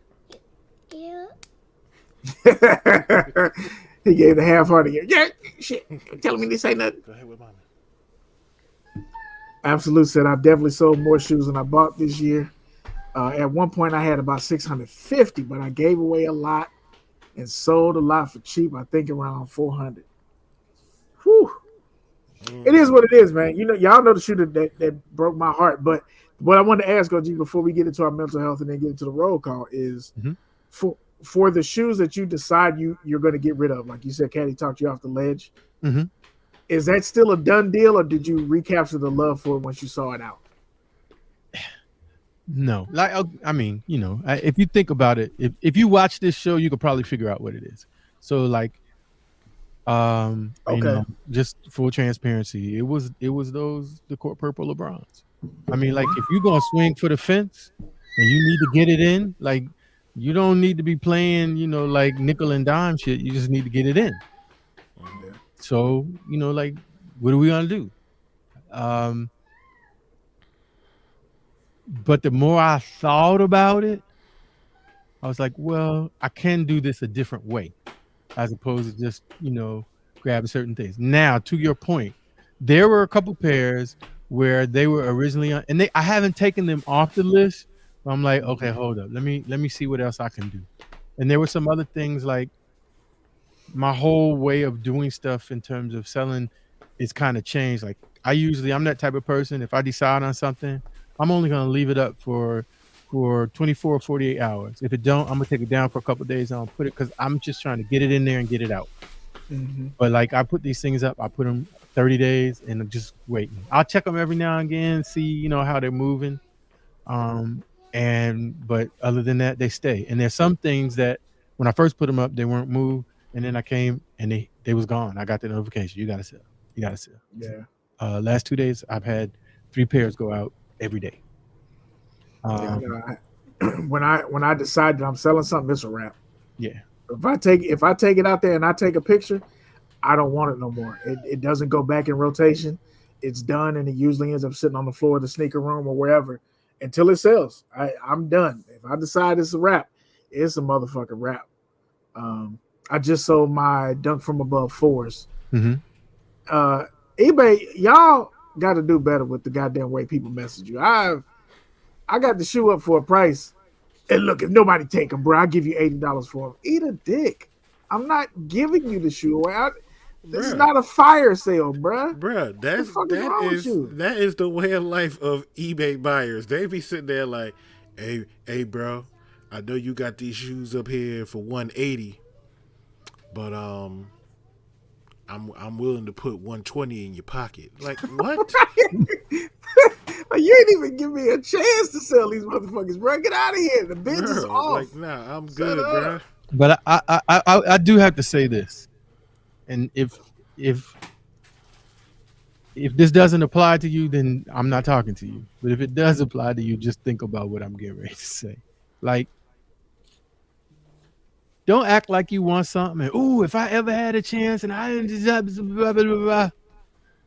[SPEAKER 2] He gave the half-hearted yeah. Shit, telling me this ain't nothing.
[SPEAKER 1] Go ahead with mama.
[SPEAKER 2] Absolute said I've definitely sold more shoes than I bought this year. At one point, I had about 650, but I gave away a lot and sold a lot for cheap. I think around 400. Whew. It is what it is, man. Y'all know the shoe that broke my heart. But what I want to ask, OG, before we get into our mental health and then get into the roll call is for the shoes that you decide you're going to get rid of, like you said, Caddy talked you off the ledge.
[SPEAKER 3] Mm-hmm.
[SPEAKER 2] Is that still a done deal, or did you recapture the love for it once you saw it out?
[SPEAKER 3] No, like I mean, if you think about it, if you watch this show, you could probably figure out what it is. So like,
[SPEAKER 2] Okay.
[SPEAKER 3] just full transparency, it was the court purple LeBrons. I mean, like if you're gonna swing for the fence and you need to get it in, like you don't need to be playing, like nickel and dime shit. You just need to get it in.
[SPEAKER 2] Yeah.
[SPEAKER 3] So like, what are we gonna do? But the more I thought about it, I was like, well, I can do this a different way, as opposed to just, grabbing certain things. Now, to your point, there were a couple pairs where they were originally on, and I haven't taken them off the list. But I'm like, okay, hold up. Let me see what else I can do. And there were some other things, like my whole way of doing stuff in terms of selling is kind of changed. Like I'm that type of person. If I decide on something, I'm only going to leave it up for 24 or 48 hours. If it don't, I'm going to take it down for a couple of days and I'll put it, because I'm just trying to get it in there and get it out.
[SPEAKER 2] Mm-hmm.
[SPEAKER 3] But like I put these things up, I put them 30 days and I'm just waiting. I'll check them every now and again, see, how they're moving. But other than that, they stay. And there's some things that when I first put them up, they weren't moved. And then I came and they was gone. I got the notification. You got to sell. You got to sell.
[SPEAKER 2] Yeah.
[SPEAKER 3] Last 2 days, I've had 3 pairs go out every day.
[SPEAKER 2] When I decide that I'm selling something, it's a wrap.
[SPEAKER 3] Yeah.
[SPEAKER 2] If I take it out there and I take a picture, I don't want it no more. It doesn't go back in rotation. It's done, and it usually ends up sitting on the floor of the sneaker room or wherever until it sells. I'm done. If I decide it's a wrap, it's a motherfucking wrap. I just sold my Dunk from Above 4s.
[SPEAKER 3] Mm-hmm.
[SPEAKER 2] eBay, y'all got to do better with the goddamn way people message you. I got the shoe up for a price, and look, if nobody take them, bro, I'll give you $80 for them. Eat a dick. I'm not giving you the shoe away. This is not a fire sale, bro.
[SPEAKER 1] Bro, that is the way of life of eBay buyers. They be sitting there like, hey, bro, I know you got these shoes up here for $180, but I'm willing to put $120 in your pocket. Like, what?
[SPEAKER 2] Like, you ain't even give me a chance to sell these motherfuckers, bro. Get out of here. The bid is off.
[SPEAKER 1] Like, nah, I'm good, bro.
[SPEAKER 3] But I do have to say this, and if this doesn't apply to you, then I'm not talking to you. But if it does apply to you, just think about what I'm getting ready to say. Like, don't act like you want something. And, ooh, if I ever had a chance, and I didn't blah, blah, blah, blah.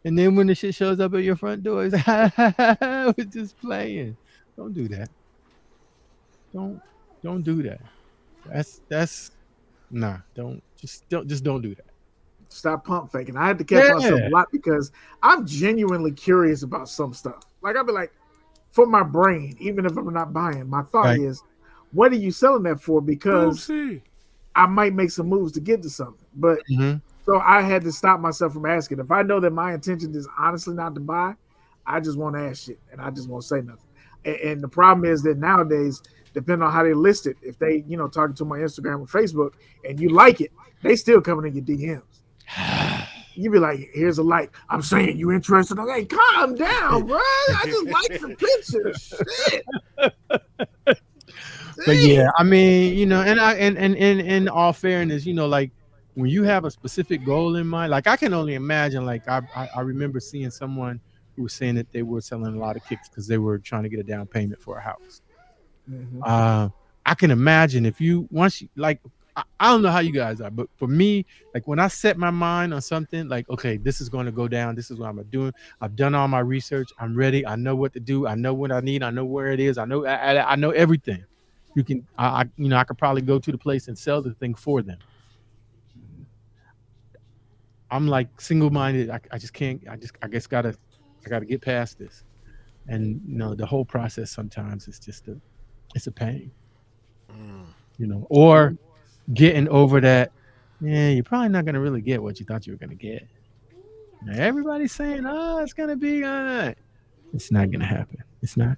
[SPEAKER 3] And then when the shit shows up at your front door, it's like, I was just playing. Don't do that. Don't do that. That's nah. Don't do that.
[SPEAKER 2] Stop pump faking. I had to catch myself a lot because I'm genuinely curious about some stuff. Like, I'll be like, for my brain, even if I'm not buying, my thought is, what are you selling that for? Because I might make some moves to get to something. But so I had to stop myself from asking. If I know that my intention is honestly not to buy, I just won't ask shit and I just won't say nothing. And the problem is that nowadays, depending on how they list it, if they, talking to my Instagram or Facebook and you like it, they still coming in your DMs. You be like, here's a like. I'm saying you interested. I'm like, calm down, bro. I just like the picture. Shit.
[SPEAKER 3] But yeah, I mean, and in all fairness, like when you have a specific goal in mind, like I can only imagine, like I remember seeing someone who was saying that they were selling a lot of kicks because they were trying to get a down payment for a house. I can imagine if you I don't know how you guys are, but for me, like when I set my mind on something, like, okay, this is going to go down. This is what I'm doing. I've done all my research. I'm ready. I know what to do. I know what I need. I know where it is. I know everything. I could probably go to the place and sell the thing for them. I'm like single-minded. I just can't. I gotta get past this. And the whole process sometimes is just it's a pain. Or getting over that, you're probably not gonna really get what you thought you were gonna get. Now, everybody's saying, it's gonna be it's not gonna happen. It's not.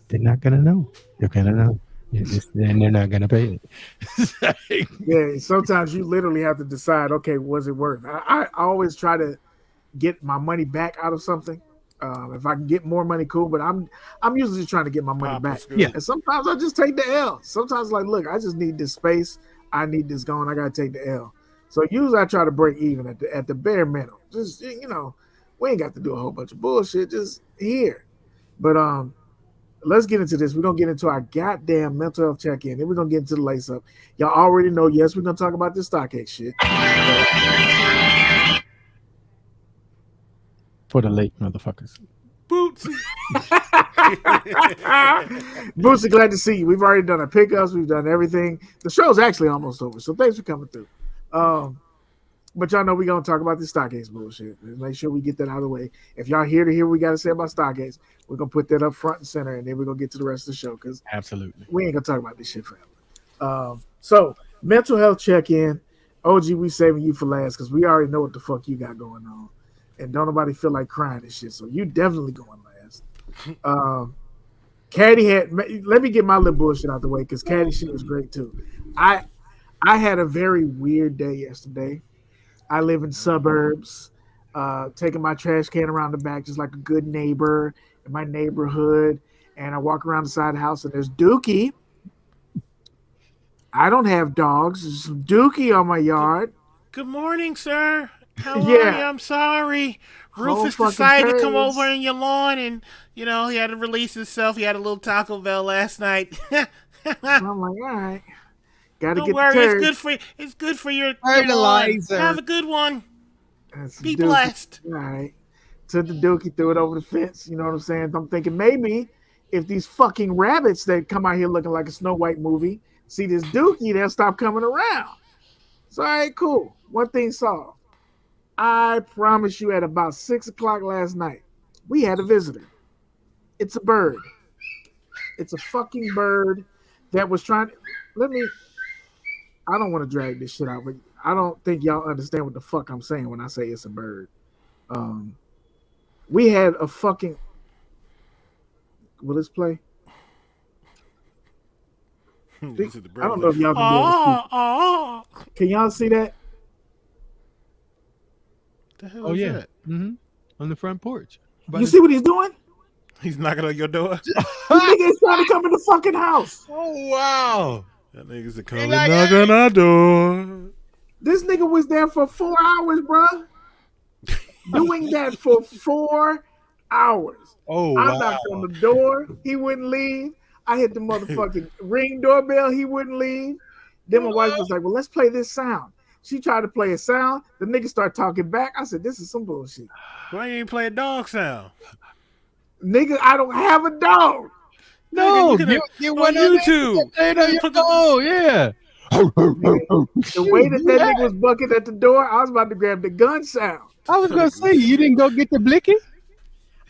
[SPEAKER 3] They're not gonna know. They're gonna know. And they're not gonna pay it.
[SPEAKER 2] Yeah, sometimes you literally have to decide, okay, was it worth? I always try to get my money back out of something. If I can get more money, cool. But I'm usually just trying to get my money back.
[SPEAKER 3] Yeah.
[SPEAKER 2] And sometimes I just take the L. Sometimes like, look, I just need this space. I need this going. I gotta take the L. So usually I try to break even at the bare minimum. Just we ain't got to do a whole bunch of bullshit. Just here. But let's get into this. We're gonna get into our goddamn mental health check-in. Then we're gonna get into the lace up. Y'all already know, yes, we're gonna talk about this StockX shit.
[SPEAKER 3] For the late motherfuckers.
[SPEAKER 1] Bootsy.
[SPEAKER 2] Bootsy, glad to see you. We've already done our pickups, we've done everything. The show's actually almost over, so thanks for coming through. But y'all know we're gonna talk about this StockX bullshit. Let's make sure we get that out of the way. If y'all here to hear what we gotta say about StockX, we're gonna put that up front and center, and then we're gonna get to the rest of the show because
[SPEAKER 3] Absolutely.
[SPEAKER 2] we ain't gonna talk about this shit forever. So mental health check-in. OG, we saving you for last because we already know what the fuck you got going on. And don't nobody feel like crying and shit. So you definitely going last. Caddy let me get my little bullshit out the way because Caddy shit was great too. I had a very weird day yesterday. I live in suburbs, taking my trash can around the back just like a good neighbor in my neighborhood. And I walk around the side of the house and there's Dookie. I don't have dogs. There's some Dookie on my yard.
[SPEAKER 1] Good morning, sir. How
[SPEAKER 2] Yeah.
[SPEAKER 1] are you? I'm sorry. Rufus
[SPEAKER 2] fucking
[SPEAKER 1] decided to come
[SPEAKER 2] turds.
[SPEAKER 1] over in your lawn and, he had to release himself. He had a little Taco Bell last night.
[SPEAKER 2] I'm like, all right. Gotta
[SPEAKER 1] Don't
[SPEAKER 2] get
[SPEAKER 1] worry,
[SPEAKER 2] the
[SPEAKER 1] it's
[SPEAKER 2] turds.
[SPEAKER 1] good for it's good for your
[SPEAKER 3] Fertilizer.
[SPEAKER 1] lawn. Have a good one.
[SPEAKER 2] That's
[SPEAKER 1] Be
[SPEAKER 2] Dookie.
[SPEAKER 1] blessed.
[SPEAKER 2] All right. Took the Dookie, threw it over the fence. You know what I'm saying? I'm thinking maybe if these fucking rabbits that come out here looking like a Snow White movie see this Dookie, they'll stop coming around. So, all right, cool. One thing solved. I promise you at about 6 o'clock last night, we had a visitor. It's a bird. It's a fucking bird that was trying to... I don't want to drag this shit out, but I don't think y'all understand what the fuck I'm saying when I say it's a bird. We had a fucking... Will this play?
[SPEAKER 1] This is the
[SPEAKER 2] I don't know if y'all can be able to see.
[SPEAKER 1] Oh,
[SPEAKER 2] Can y'all see that?
[SPEAKER 1] the hell
[SPEAKER 3] Oh
[SPEAKER 1] is
[SPEAKER 3] yeah.
[SPEAKER 1] that?
[SPEAKER 3] Mm-hmm. On the front porch.
[SPEAKER 2] You see what he's doing?
[SPEAKER 1] He's knocking on your door.
[SPEAKER 2] This nigga is trying to come in the fucking house.
[SPEAKER 3] Oh wow.
[SPEAKER 1] That nigga's coming
[SPEAKER 3] like,
[SPEAKER 1] knocking on our door.
[SPEAKER 2] This nigga was there for 4 hours, bro. Doing that for 4 hours.
[SPEAKER 3] Oh
[SPEAKER 2] I
[SPEAKER 3] wow.
[SPEAKER 2] knocked on the door. He wouldn't leave. I hit the motherfucking ring doorbell. He wouldn't leave. Then my wife was like, well, let's play this sound. She tried to play a sound. The nigga started talking back. I said, this is some bullshit.
[SPEAKER 1] Why you ain't play a dog sound?
[SPEAKER 2] Nigga, I don't have a dog.
[SPEAKER 3] No,
[SPEAKER 1] Nigga,
[SPEAKER 3] you
[SPEAKER 1] on
[SPEAKER 3] went on
[SPEAKER 1] YouTube.
[SPEAKER 3] Oh yeah.
[SPEAKER 2] The way that nigga was bucking at the door, I was about to grab the gun sound.
[SPEAKER 3] I was gonna say you didn't go get the blicky.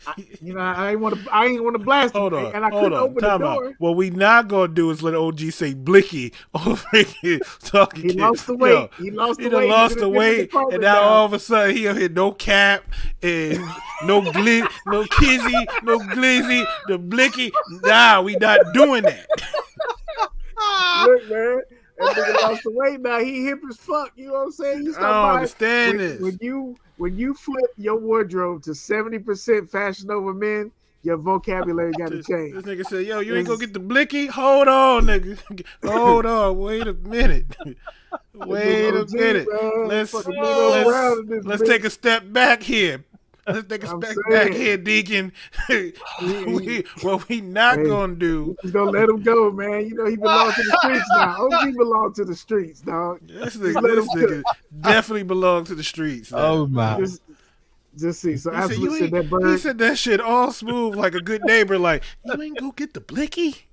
[SPEAKER 2] I ain't want to blast him,
[SPEAKER 1] Hold on,
[SPEAKER 2] and I couldn't open the
[SPEAKER 1] time
[SPEAKER 2] door.
[SPEAKER 1] out. What we not gonna do is let OG say blicky over here talking.
[SPEAKER 2] He
[SPEAKER 1] kids.
[SPEAKER 2] lost the weight.
[SPEAKER 1] Yo,
[SPEAKER 2] He lost
[SPEAKER 1] he
[SPEAKER 2] the
[SPEAKER 1] done
[SPEAKER 2] weight.
[SPEAKER 1] lost
[SPEAKER 2] He
[SPEAKER 1] the
[SPEAKER 2] done
[SPEAKER 1] weight,
[SPEAKER 2] the carpet
[SPEAKER 1] and now
[SPEAKER 2] down.
[SPEAKER 1] all of a sudden he don't hit no cap and no no kizzy, no glizzy, the blicky. Nah, we not doing that.
[SPEAKER 2] Look, man, that nigga lost the weight now. He hip as fuck. You know what I'm saying? You
[SPEAKER 1] I don't understand this.
[SPEAKER 2] When you flip your wardrobe to 70% Fashion Over Men, your vocabulary got to change.
[SPEAKER 1] This nigga said, yo, you ain't gonna get the blicky? Hold on, nigga. Hold on. Wait a minute. Wait a minute. Let's take a step back here. Let's take a step back here, Deacon. What we not gonna do.
[SPEAKER 2] He's gonna let him go, man. You know he belongs to the streets now. OG belongs to the streets, dog.
[SPEAKER 1] This nigga definitely belongs to the streets. Now.
[SPEAKER 3] Oh my.
[SPEAKER 2] Just see. So
[SPEAKER 1] He said,
[SPEAKER 2] absolutely said that
[SPEAKER 1] he
[SPEAKER 2] bird.
[SPEAKER 1] said that shit all smooth like a good neighbor. Like, you ain't go get the blicky?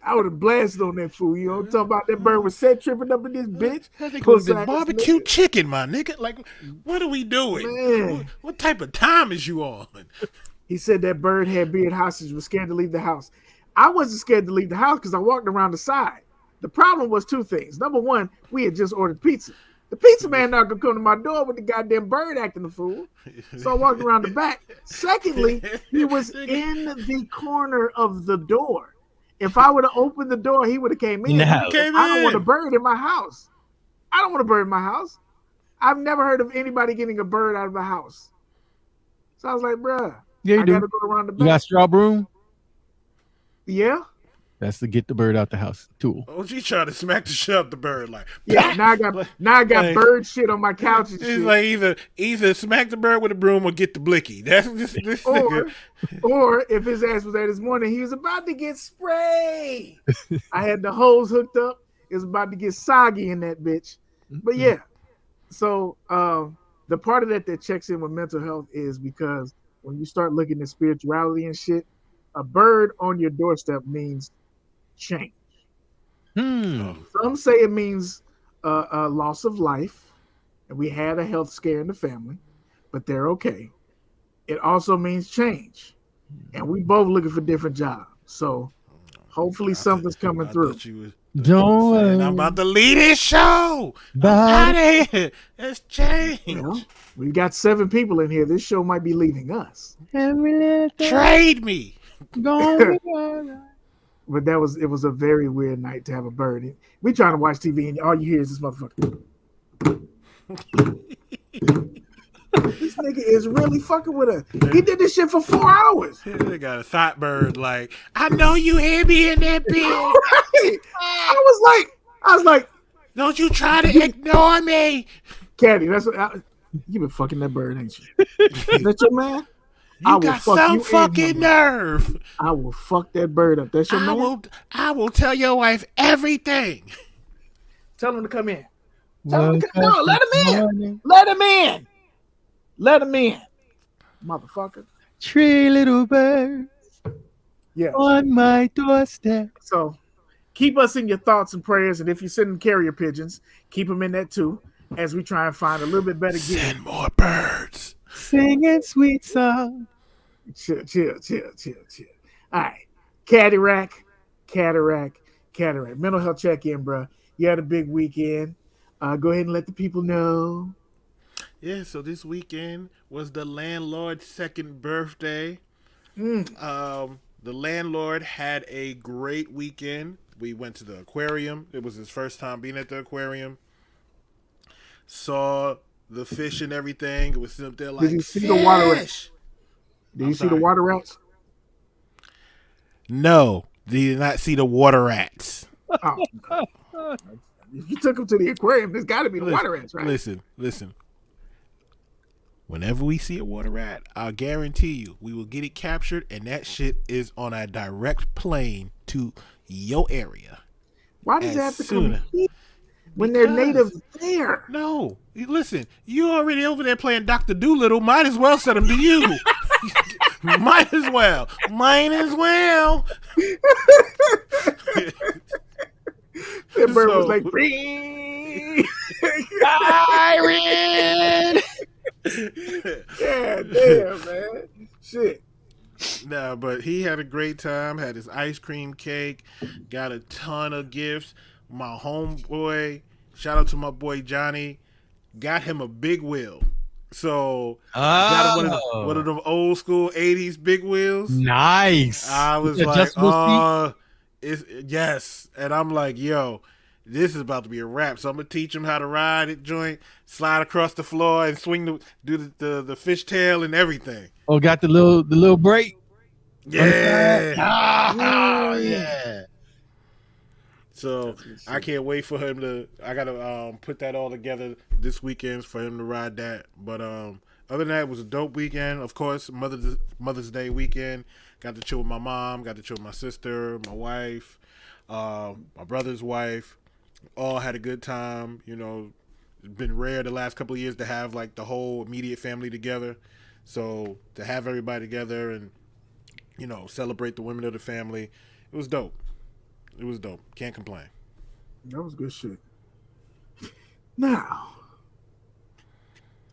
[SPEAKER 2] I would have blasted on that fool. You know what I'm talking about? That bird was set tripping up in this bitch.
[SPEAKER 1] That nigga would have been
[SPEAKER 2] Puss-ass
[SPEAKER 1] barbecue
[SPEAKER 2] nigga.
[SPEAKER 1] chicken, my nigga. Like, what are we doing?
[SPEAKER 2] Man.
[SPEAKER 1] What type of time is you on?
[SPEAKER 2] He said that bird had beard hostage, was scared to leave the house. I wasn't scared to leave the house because I walked around the side. The problem was two things. Number one, we had just ordered pizza. The pizza man not gonna come to my door with the goddamn bird acting the fool. So I walked around the back. Secondly, he was in the corner of the door. If I would have opened the door, he would have came in.
[SPEAKER 3] No.
[SPEAKER 2] I don't want a bird in my house. I don't want a bird in my house. I've never heard of anybody getting a bird out of the house. So I was like, bruh,
[SPEAKER 3] Yeah, you
[SPEAKER 2] I
[SPEAKER 3] do.
[SPEAKER 2] gotta go around the
[SPEAKER 3] You
[SPEAKER 2] back.
[SPEAKER 3] got straw broom?
[SPEAKER 2] Yeah.
[SPEAKER 3] That's to get the bird out the house tool.
[SPEAKER 1] OG tried to smack the shit out the bird like.
[SPEAKER 2] Yeah. Now I got
[SPEAKER 1] like-
[SPEAKER 2] bird shit on my couch and
[SPEAKER 1] It's
[SPEAKER 2] shit.
[SPEAKER 1] like either smack the bird with a broom or get the blicky. That's this nigga.
[SPEAKER 2] Or if his ass was there this morning, he was about to get sprayed. I had the hose hooked up. It was about to get soggy in that bitch. But yeah. So the part of that checks in with mental health is because when you start looking at spirituality and shit, a bird on your doorstep means change. Some say it means a loss of life, and we had a health scare in the family, but they're okay. It also means change, and we both looking for different jobs. So hopefully something's coming through.
[SPEAKER 3] Don't
[SPEAKER 1] I'm
[SPEAKER 3] worry.
[SPEAKER 1] about to lead this show.
[SPEAKER 3] Bye.
[SPEAKER 1] Out of here. It's change.
[SPEAKER 2] Well, we've got 7 people in here. This show might be leaving us.
[SPEAKER 1] Trade me.
[SPEAKER 2] But it was a very weird night to have a bird. We trying to watch TV and all you hear is this motherfucker. This nigga is really fucking with us. He did this shit for 4 hours.
[SPEAKER 1] They got a thought bird like, I know you hear me in that bed.
[SPEAKER 2] I was like,
[SPEAKER 1] Don't you try to ignore me.
[SPEAKER 2] Caddy, that's what you been fucking that bird, ain't you? Is that your man?
[SPEAKER 1] You got some fucking nerve.
[SPEAKER 2] I will fuck that bird up. That's your man?
[SPEAKER 1] I will tell your wife everything.
[SPEAKER 2] Tell him to come in. Tell him to come in. No, let him in. Let him in. Let him in. Motherfucker.
[SPEAKER 3] 3 little birds
[SPEAKER 2] Yeah.
[SPEAKER 3] on my doorstep.
[SPEAKER 2] So keep us in your thoughts and prayers. And if you're sending carrier pigeons, keep them in that too, as we try and find a little bit better gear.
[SPEAKER 1] Send more birds.
[SPEAKER 3] Singing sweet song.
[SPEAKER 2] Chill. All right. Cataract. Mental health check-in, bro. You had a big weekend. Go ahead and let the people know.
[SPEAKER 1] Yeah, so this weekend was the landlord's 2nd birthday. The landlord had a great weekend. We went to the aquarium. It was his first time being at the aquarium. Saw the fish and everything. It was up there like,
[SPEAKER 2] Did you see the water rats?
[SPEAKER 1] fish.
[SPEAKER 2] Did you see the water rats?
[SPEAKER 1] No, did not see the water rats.
[SPEAKER 2] Oh, okay. You took them to the aquarium. There's got to be the water rats, right?
[SPEAKER 1] Listen. Whenever we see a water rat, I'll guarantee you we will get it captured, and that shit is on a direct plane to your area.
[SPEAKER 2] Why does it have to come
[SPEAKER 1] As
[SPEAKER 2] here when they're native there?
[SPEAKER 1] No, listen, you already over there playing Dr. Doolittle. Might as well send them to you. Might as well.
[SPEAKER 2] That bird was
[SPEAKER 1] So-
[SPEAKER 2] like, "Bing."
[SPEAKER 3] Siren!
[SPEAKER 2] Yeah, damn, man. Shit.
[SPEAKER 1] Nah, but he had a great time. Had his ice cream cake. Got a ton of gifts. My homeboy, shout out to my boy Johnny, got him a big wheel. So got him one of them old school 80s big wheels.
[SPEAKER 3] Nice.
[SPEAKER 1] I was like,
[SPEAKER 3] Adjustable seat?
[SPEAKER 1] yes. And I'm like, yo, this is about to be a wrap. So I'm gonna teach him how to ride it joint, slide across the floor and swing do the fishtail and everything.
[SPEAKER 3] Oh, got the little break.
[SPEAKER 1] Yeah.
[SPEAKER 3] Yeah.
[SPEAKER 1] So I can't wait for him to. I gotta put that all together this weekend for him to ride that. But other than that, it was a dope weekend. Of course, Mother's Day weekend. Got to chill with my mom. Got to chill with my sister, my wife, my brother's wife. All had a good time. You know, it's been rare the last couple of years to have like the whole immediate family together. So to have everybody together and celebrate the women of the family, it was dope. It was dope. Can't complain.
[SPEAKER 2] That was good shit. Now,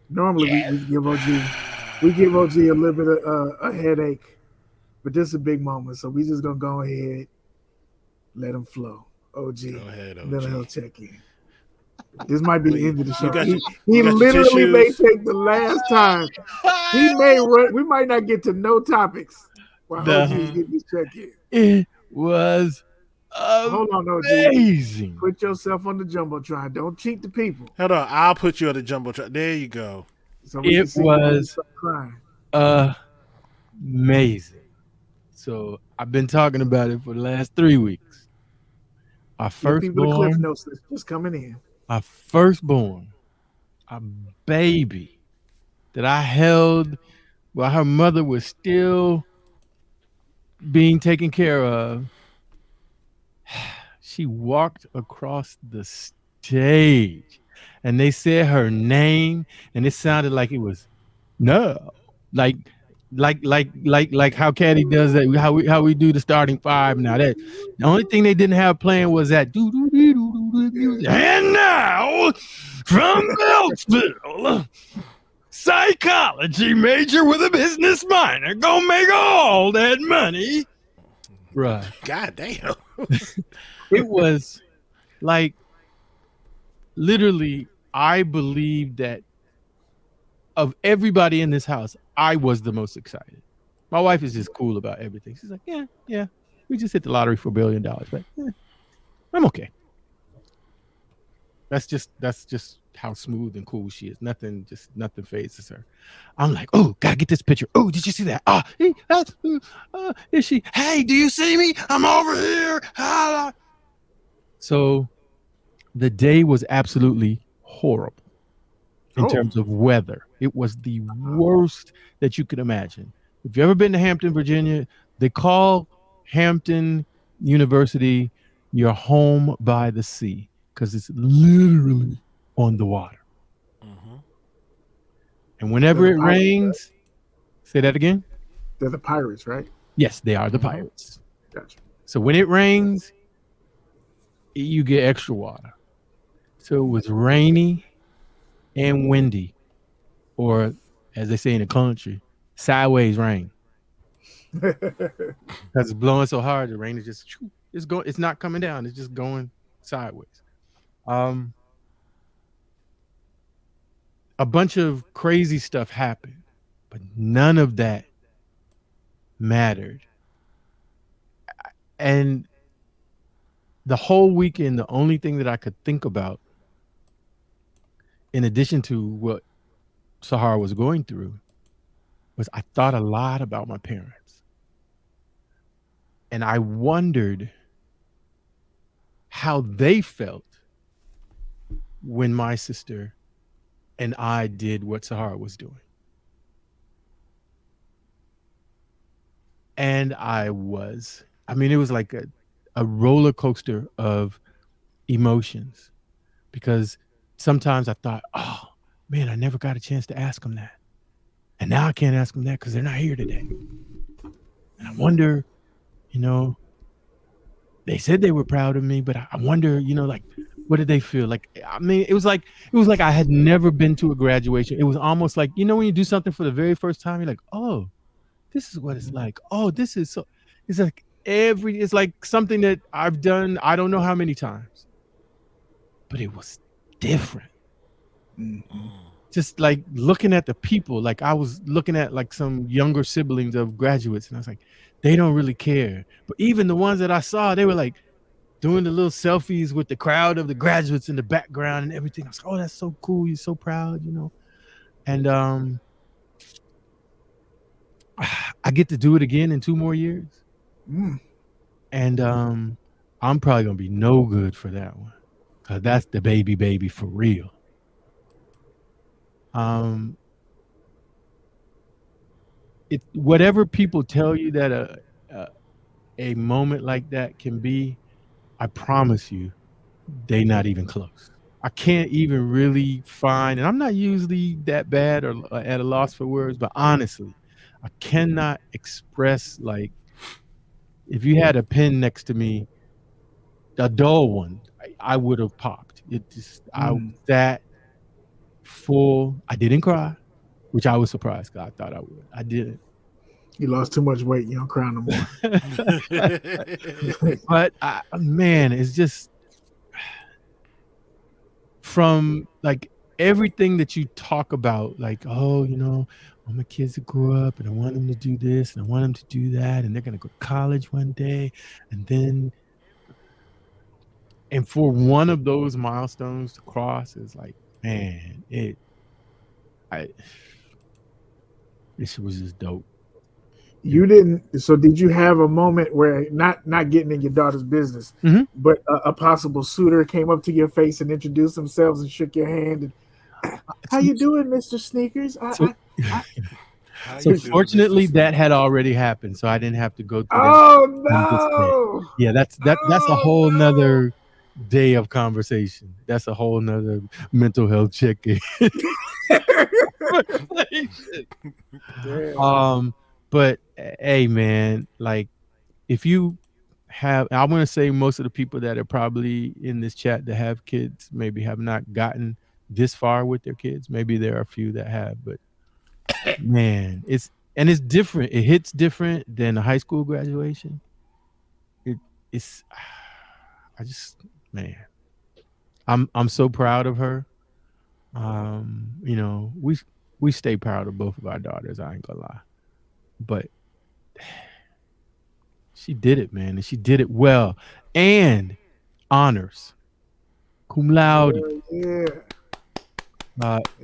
[SPEAKER 2] normally we give OG a little bit of a headache, but this is a big moment, so we just gonna go ahead, let him flow. OG,
[SPEAKER 1] Go ahead, OG.
[SPEAKER 2] then he'll check in. This might be the end of the show.
[SPEAKER 1] got
[SPEAKER 2] He
[SPEAKER 1] your
[SPEAKER 2] literally may
[SPEAKER 1] tissues?
[SPEAKER 2] take the last time. He may run. We might not get to no topics while OG is getting his check in.
[SPEAKER 3] was
[SPEAKER 2] Hold on, OG.
[SPEAKER 3] amazing.
[SPEAKER 2] Put yourself on the jumbotron. Don't cheat the people.
[SPEAKER 1] Hold on, I'll put you on the jumbotron. There you go.
[SPEAKER 2] So we can
[SPEAKER 3] It
[SPEAKER 2] see you when you
[SPEAKER 3] was
[SPEAKER 2] start crying.
[SPEAKER 3] amazing. So I've been talking about it for the last 3 weeks. Our
[SPEAKER 2] Give people the cliff
[SPEAKER 3] firstborn,
[SPEAKER 2] notes that's just coming in.
[SPEAKER 3] a baby that I held while her mother was still being taken care of. She walked across the stage and they said her name and it sounded like it was no, like how Caddy does that, how we do the starting five. Now that the only thing they didn't have playing was that do do do do do music. And now from Beltsville, psychology major with a business minor, gonna make all that money. Right.
[SPEAKER 1] God damn.
[SPEAKER 3] It was like literally, I believe that of everybody in this house, I was the most excited. My wife is just cool about everything. She's like, yeah, we just hit the lottery for $1 billion, but I'm okay. That's just how smooth and cool she is. Nothing phases her. I'm like, oh, gotta get this picture. Oh, did you see that? Is she? Hey, do you see me? I'm over here. So the day was absolutely horrible in terms of weather. It was the worst that you could imagine. If you've ever been to Hampton, Virginia, they call Hampton University your home by the sea because it's literally on the water.
[SPEAKER 1] Mm-hmm.
[SPEAKER 3] And whenever it rains, say that again?
[SPEAKER 2] They're the pirates, right?
[SPEAKER 3] Yes, they are the pirates.
[SPEAKER 2] Gotcha.
[SPEAKER 3] So when it rains, you get extra water. So it was rainy and windy, or as they say in the country, sideways rain. Because it's blowing so hard, the rain is just it's not coming down, it's just going sideways. A bunch of crazy stuff happened, but none of that mattered. And the whole weekend, the only thing that I could think about, in addition to what Sahara was going through, was I thought a lot about my parents. And I wondered how they felt when my sister and I did what Sahara was doing. And it was like a roller coaster of emotions, because sometimes I thought, oh man, I never got a chance to ask them that. And now I can't ask them that because they're not here today. And I wonder, they said they were proud of me, but I wonder, like, what did they feel? Like, I mean, it was like I had never been to a graduation. It was almost like, when you do something for the very first time, you're like, oh, this is what it's like. Oh, this is so, it's like it's like something that I've done, I don't know how many times, but it was different. Mm-hmm. Just like looking at the people, like I was looking at like some younger siblings of graduates, and I was like, they don't really care. But even the ones that I saw, they were like doing the little selfies with the crowd of the graduates in the background and everything. I was like, oh, that's so cool. You're so proud, And I get to do it again in 2 more years. And I'm probably gonna be no good for that one, because that's the baby for real. Whatever people tell you that a moment like that can be, I promise you, they not even close. I can't even really find, and I'm not usually that bad or at a loss for words, but honestly, I cannot express, like, if you had a pen next to me, a dull one, I would have popped. I was that full. I didn't cry, which I was surprised, because I thought I would. I didn't.
[SPEAKER 2] You lost too much weight. You don't cry no more.
[SPEAKER 3] But man, it's just from like everything that you talk about, like, oh, you know, all my kids that grew up and I want them to do this and I want them to do that and they're going to go to college one day. And for one of those milestones to cross is like, man, this was just dope.
[SPEAKER 2] You didn't. So did you have a moment where not getting in your daughter's business, but a possible suitor came up to your face and introduced themselves and shook your hand? And, how you doing, Mr. Sneekers?
[SPEAKER 3] So fortunately, that had already happened, so I didn't have to go through that.
[SPEAKER 2] Oh no!
[SPEAKER 3] Yeah, that's a whole nother day of conversation. That's a whole nother mental health check-in. But hey, man, like if you have, I want to say most of the people that are probably in this chat that have kids maybe have not gotten this far with their kids. Maybe there are a few that have, but man, it's different. It hits different than a high school graduation. Man, I'm so proud of her. You know, we stay proud of both of our daughters. I ain't gonna lie. But she did it, man, and she did it well. And honors, cum laude.
[SPEAKER 2] Yeah.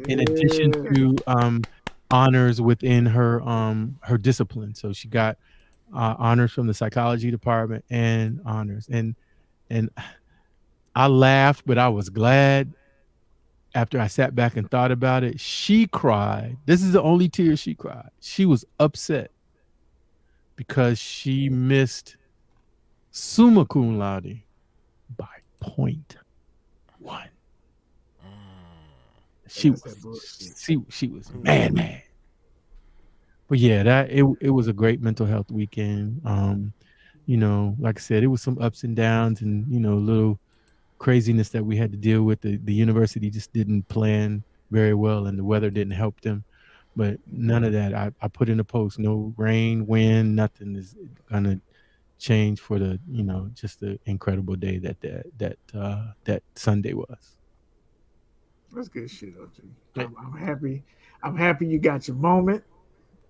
[SPEAKER 3] In addition to honors within her discipline, so she got honors from the psychology department and honors. And I laughed, but I was glad. After I sat back and thought about it, she cried. This is the only tear she cried. She was upset because she missed summa cum laude by 0.1. She was mad. But yeah, it was a great mental health weekend. You know, like I said, it was some ups and downs and, you know, little craziness that we had to deal with. The university just didn't plan very well and the weather didn't help them, but none of that. I put in a post, no rain, wind, nothing is gonna change for the, you know, just the incredible day that Sunday was.
[SPEAKER 2] That's good shit, OG. I'm happy you got your moment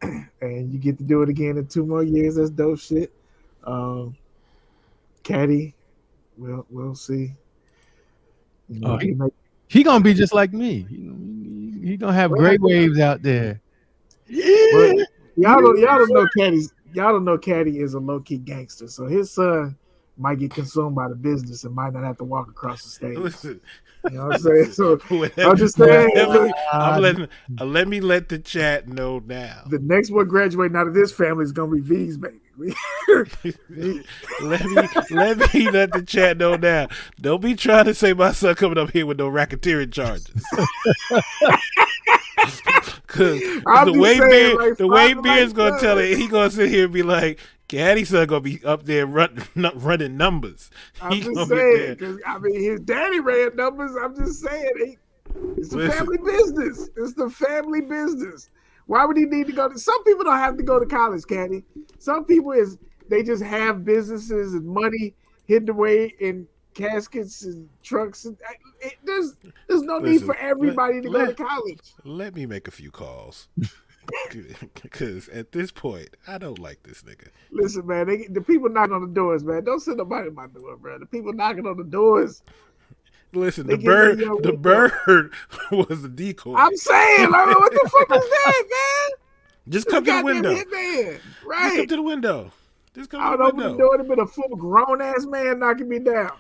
[SPEAKER 2] and you get to do it again in 2 more years. That's dope shit. Caddy, we'll see. You know,
[SPEAKER 3] he gonna be just like me. He gonna have great waves out there.
[SPEAKER 2] But y'all don't know Caddy's. Y'all don't know Caddy is a low key gangster. So his son might get consumed by the business and might not have to walk across the stage.
[SPEAKER 1] Listen,
[SPEAKER 2] you know what I'm saying? So I'm just saying.
[SPEAKER 1] Let me let the chat know now.
[SPEAKER 2] The next one graduating out of this family is gonna be V's baby.
[SPEAKER 1] let me let the chat know now. Don't be trying to say my son coming up here with no racketeering charges. Because the way Beard's gonna tell it, he gonna sit here and be like, Caddy's son gonna be up there running numbers.
[SPEAKER 2] I'm just saying, because I mean his daddy ran numbers. I'm just saying, it's a family business. It's the family business. Why would he need to go to? Some people don't have to go to college, Caddy. Some people they just have businesses and money hidden away in caskets and trucks. There's no need for everybody to go to college.
[SPEAKER 1] Let me make a few calls. Because at this point, I don't like this nigga.
[SPEAKER 2] Listen, man, the people knocking on the doors, man. Don't send nobody at my door, bro. The people knocking on the doors.
[SPEAKER 1] Listen, the bird was a decoy.
[SPEAKER 2] I'm saying, like, what the fuck is that, man?
[SPEAKER 1] Just come to the window.
[SPEAKER 2] Hitman. Right.
[SPEAKER 1] Just come to the window.
[SPEAKER 2] I would open the door and been a full grown ass man knocking me down.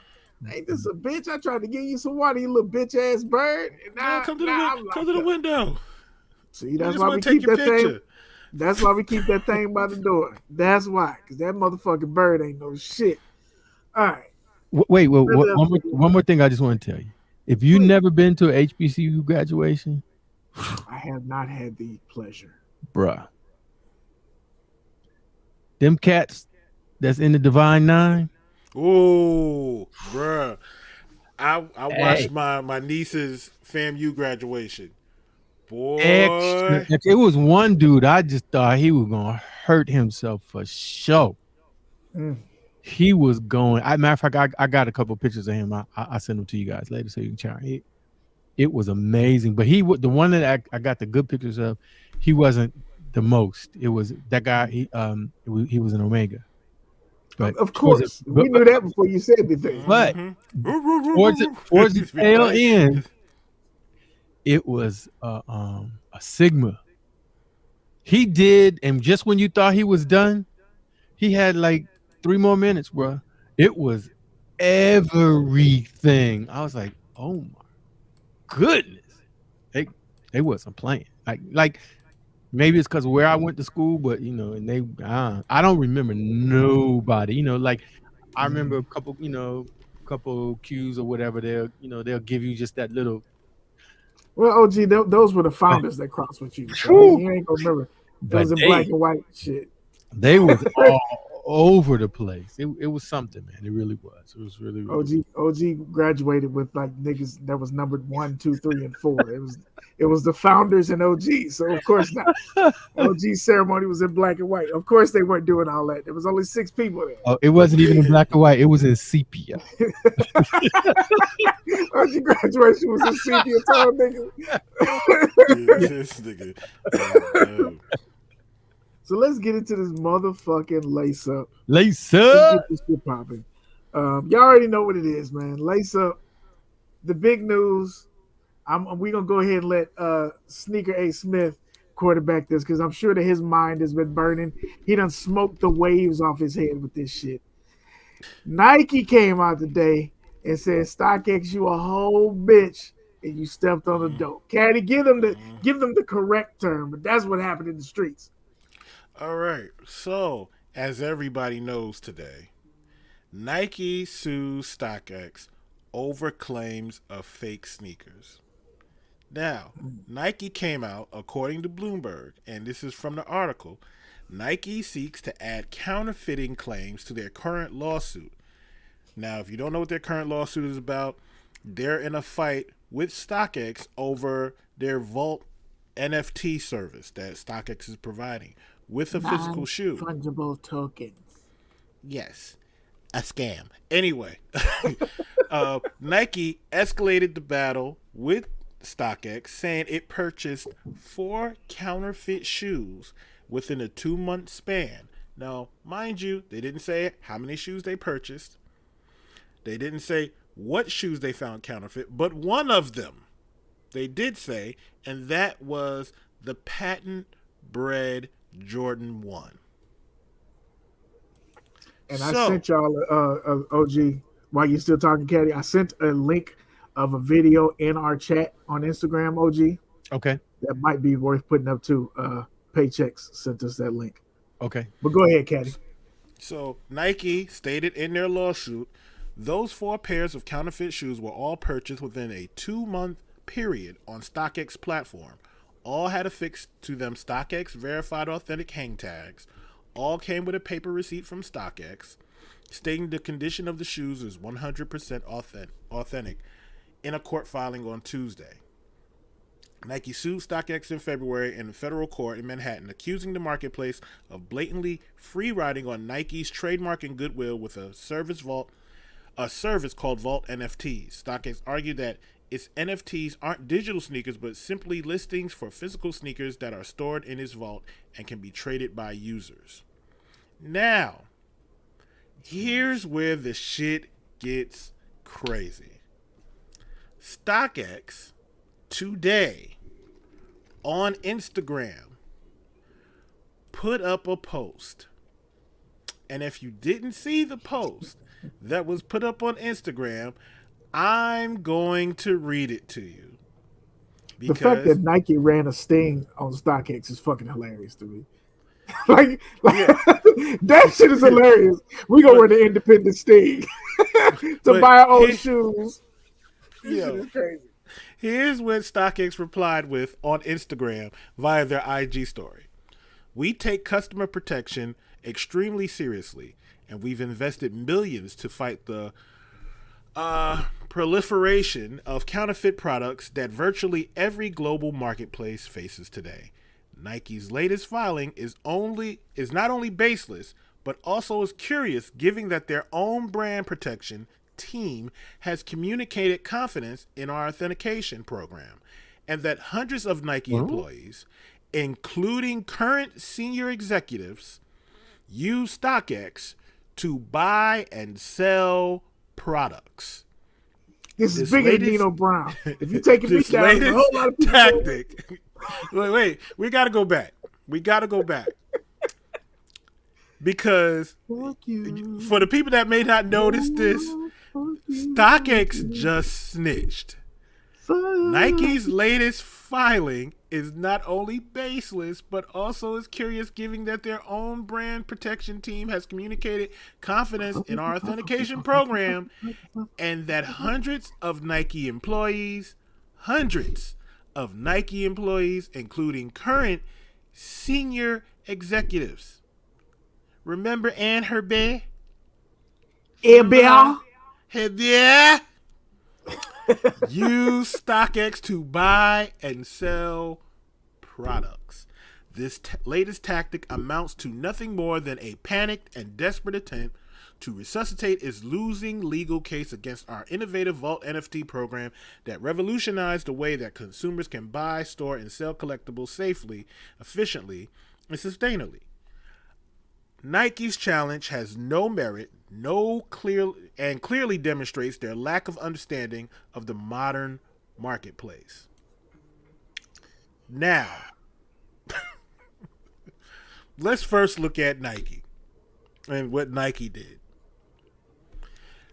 [SPEAKER 2] Ain't this a bitch? I tried to give you some water, you little bitch ass bird. And now,
[SPEAKER 1] come to the window.
[SPEAKER 2] See, that's why we keep that thing. That's why we keep that thing by the door. That's why, because that motherfucking bird ain't no shit. All right.
[SPEAKER 3] Wait, one more thing I just want to tell you. If you've never been to a HBCU graduation,
[SPEAKER 2] I have not had the pleasure.
[SPEAKER 3] Bruh. Them cats that's in the Divine Nine.
[SPEAKER 1] Oh, bruh. I watched my niece's FAMU graduation. Boy.
[SPEAKER 3] It was one dude, I just thought he was going to hurt himself for sure. He was going. Matter of fact, I got a couple of pictures of him. I send them to you guys later so you can try. It was amazing. But the one that I got the good pictures of, he wasn't the most. It was that guy. He was an Omega. But
[SPEAKER 2] Of course, we knew that before you said anything.
[SPEAKER 3] But towards the tail end, it was a Sigma. He did, and just when you thought he was done, he had like 3 more minutes, bro. It was everything. I was like, oh my goodness, they wasn't playing. Like maybe it's because where I went to school, but and I don't remember nobody. Like I remember a couple cues or whatever. They'll give you just that little.
[SPEAKER 2] Well, OG, those were the founders that crossed with you. So
[SPEAKER 3] True.
[SPEAKER 2] you ain't gonna remember. It was in black and white shit.
[SPEAKER 3] They was all over the place. It was something, man. It really was. It was really, really
[SPEAKER 2] OG graduated with like niggas that was numbered 1, 2, 3, and 4. It was the founders and OG. So of course not. OG's ceremony was in black and white. Of course they weren't doing all that. There was only 6 people there.
[SPEAKER 3] Oh, it wasn't even in black and white. It was in sepia.
[SPEAKER 2] OG graduation was in sepia tone, nigga.
[SPEAKER 1] This nigga.
[SPEAKER 2] So let's get into this motherfucking lace up.
[SPEAKER 3] Lace
[SPEAKER 2] Let's
[SPEAKER 3] up.
[SPEAKER 2] get this shit popping. Y'all already know what it is, man. Lace up. The big news. We gonna go ahead and let Sneaker A. Smith quarterback this because I'm sure that his mind has been burning. He done smoked the waves off his head with this shit. Nike came out today and said, "StockX, you a whole bitch, and you stepped on the dope." Caddy, give them the correct term, but that's what happened in the streets.
[SPEAKER 1] All right. So, as everybody knows today, Nike sues StockX over claims of fake sneakers. Now, Nike came out, according to Bloomberg, and this is from the article, Nike seeks to add counterfeiting claims to their current lawsuit. Now, if you don't know what their current lawsuit is about, they're in a fight with StockX over their Vault NFT service that StockX is providing with a physical shoe.
[SPEAKER 2] Fungible tokens.
[SPEAKER 1] Yes. A scam. Anyway, Nike escalated the battle with StockX, saying it purchased 4 counterfeit shoes within a 2-month span. Now, mind you, they didn't say how many shoes they purchased. They didn't say what shoes they found counterfeit, but one of them they did say, and that was the patent-bred Jordan 1.
[SPEAKER 2] And I sent y'all, OG, while you're still talking, Caddy, I sent a link of a video in our chat on Instagram, OG.
[SPEAKER 3] Okay.
[SPEAKER 2] That might be worth putting up too. Paychecks sent us that link.
[SPEAKER 3] Okay.
[SPEAKER 2] But go ahead, Caddy.
[SPEAKER 1] So Nike stated in their lawsuit, those 4 pairs of counterfeit shoes were all purchased within a 2-month period on StockX platform. All had affixed to them StockX verified authentic hang tags. All came with a paper receipt from StockX, stating the condition of the shoes is 100% authentic in a court filing on Tuesday. Nike sued StockX in February in a federal court in Manhattan, accusing the marketplace of blatantly free riding on Nike's trademark and goodwill with a service called Vault NFTs. StockX argued that its NFTs aren't digital sneakers, but simply listings for physical sneakers that are stored in its vault and can be traded by users. Now, here's where the shit gets crazy. StockX today on Instagram put up a post. And if you didn't see the post that was put up on Instagram, I'm going to read it to you.
[SPEAKER 2] The fact that Nike ran a sting on StockX is fucking hilarious to me. like that shit is hilarious. We gonna run an independent sting to buy our own shoes. This shit is crazy.
[SPEAKER 1] Here's what StockX replied with on Instagram via their IG story. We take customer protection extremely seriously, and we've invested millions to fight the proliferation of counterfeit products that virtually every global marketplace faces today. Nike's latest filing is not only baseless, but also is curious, given that their own brand protection team has communicated confidence in our authentication program, and that hundreds of Nike employees, including current senior executives, use StockX to buy and sell products.
[SPEAKER 2] This is bigger than Nino Brown. If you take me down, there's a whole lot of people.
[SPEAKER 1] Tactic. Wait. We got to go back. Because for the people that may not notice this, StockX just snitched. Nike's latest filing is not only baseless, but also is curious, given that their own brand protection team has communicated confidence in our authentication program, and that hundreds of Nike employees, including current senior executives. Remember Anne Herbert?
[SPEAKER 2] Herbert?
[SPEAKER 1] Use StockX to buy and sell products. This latest tactic amounts to nothing more than a panicked and desperate attempt to resuscitate its losing legal case against our innovative Vault NFT program that revolutionized the way that consumers can buy, store, and sell collectibles safely, efficiently, and sustainably. Nike's challenge has no merit, clearly demonstrates their lack of understanding of the modern marketplace. Now, let's first look at Nike and what Nike did.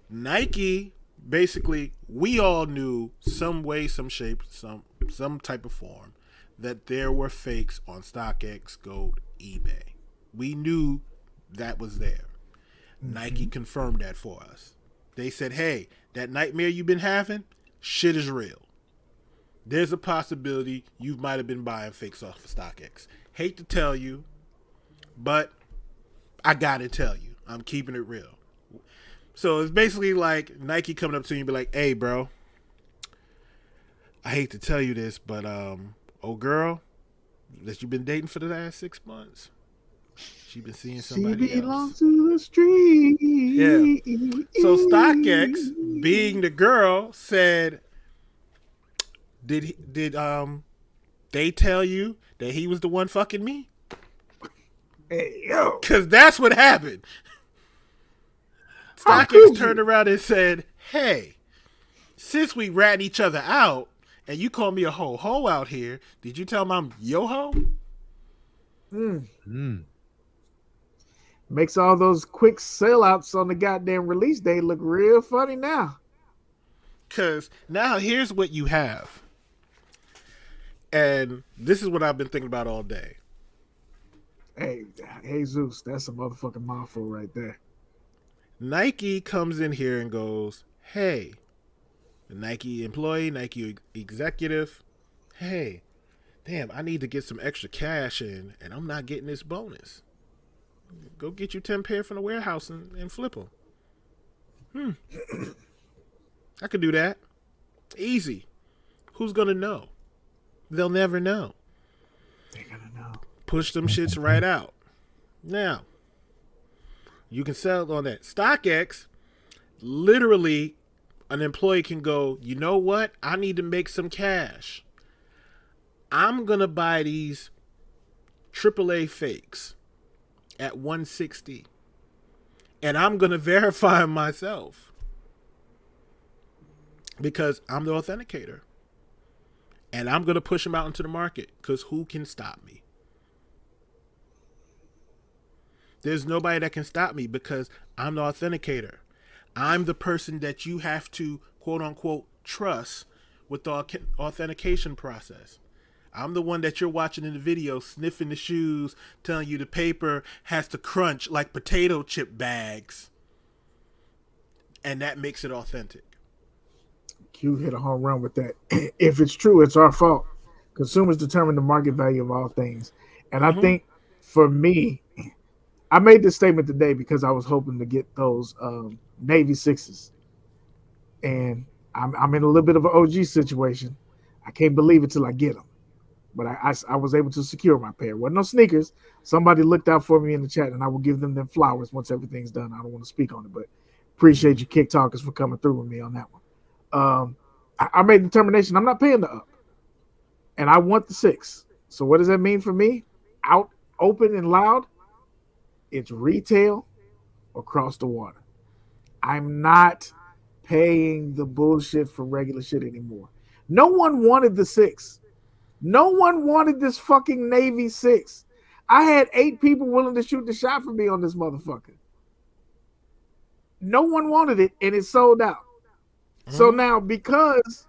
[SPEAKER 1] Nike, basically, we all knew some way, some shape, some type of form that there were fakes on StockX, Gold, eBay. We knew that was there. Nike confirmed that for us. They said, hey, that nightmare you've been having, shit is real. There's a possibility you might have been buying fakes off of StockX. Hate to tell you, but I gotta tell you, I'm keeping it real. So it's basically like Nike coming up to you and be like, hey, bro, I hate to tell you this, but old girl that you've been dating for the last 6 months, she been seeing somebody
[SPEAKER 2] she belongs
[SPEAKER 1] else.
[SPEAKER 2] To the street.
[SPEAKER 1] Yeah. So StockX, being the girl, said, did they tell you that he was the one fucking me?
[SPEAKER 2] Hey, yo.
[SPEAKER 1] Because that's what happened. StockX turned around and said, hey, since we ratting each other out and you call me a ho out here, did you tell him I'm yo ho?
[SPEAKER 2] Makes all those quick sellouts on the goddamn release day look real funny now.
[SPEAKER 1] Because now here's what you have. And this is what I've been thinking about all day.
[SPEAKER 2] Hey, Jesus, that's a motherfucking mouthful right there.
[SPEAKER 1] Nike comes in here and goes, hey, the Nike employee, Nike executive, hey, damn, I need to get some extra cash in, and I'm not getting this bonus. Go get you 10 pair from the warehouse and flip them. I could do that. Easy. Who's going to know? They'll never know.
[SPEAKER 2] They're going to know.
[SPEAKER 1] Push them shits right out. Now, you can sell on that. StockX, literally, an employee can go, you know what? I need to make some cash. I'm going to buy these AAA fakes at $160. And I'm going to verify them myself. Because I'm the authenticator. And I'm going to push them out into the market. Because who can stop me? There's nobody that can stop me because I'm the authenticator. I'm the person that you have to, quote unquote, trust with the authentication process. I'm the one that you're watching in the video, sniffing the shoes, telling you the paper has to crunch like potato chip bags. And that makes it authentic.
[SPEAKER 2] Q hit a home run with that. If it's true, it's our fault. Consumers determine the market value of all things. And I think for me, I made this statement today because I was hoping to get those Navy 6s. And I'm in a little bit of an OG situation. I can't believe it till I get them. But I was able to secure my pair. Wasn't no sneakers. Somebody looked out for me in the chat, and I will give them flowers once everything's done. I don't want to speak on it, but Appreciate you kick talkers for coming through with me on that one. I made the determination I'm not paying the up, and I want the 6. So what does that mean for me? Out, open, and loud. It's retail or cross the water. I'm not paying the bullshit for regular shit anymore. No one wanted the 6. No one wanted this fucking Navy 6. I had 8 people willing to shoot the shot for me on this motherfucker. No one wanted it, and it sold out. So now, because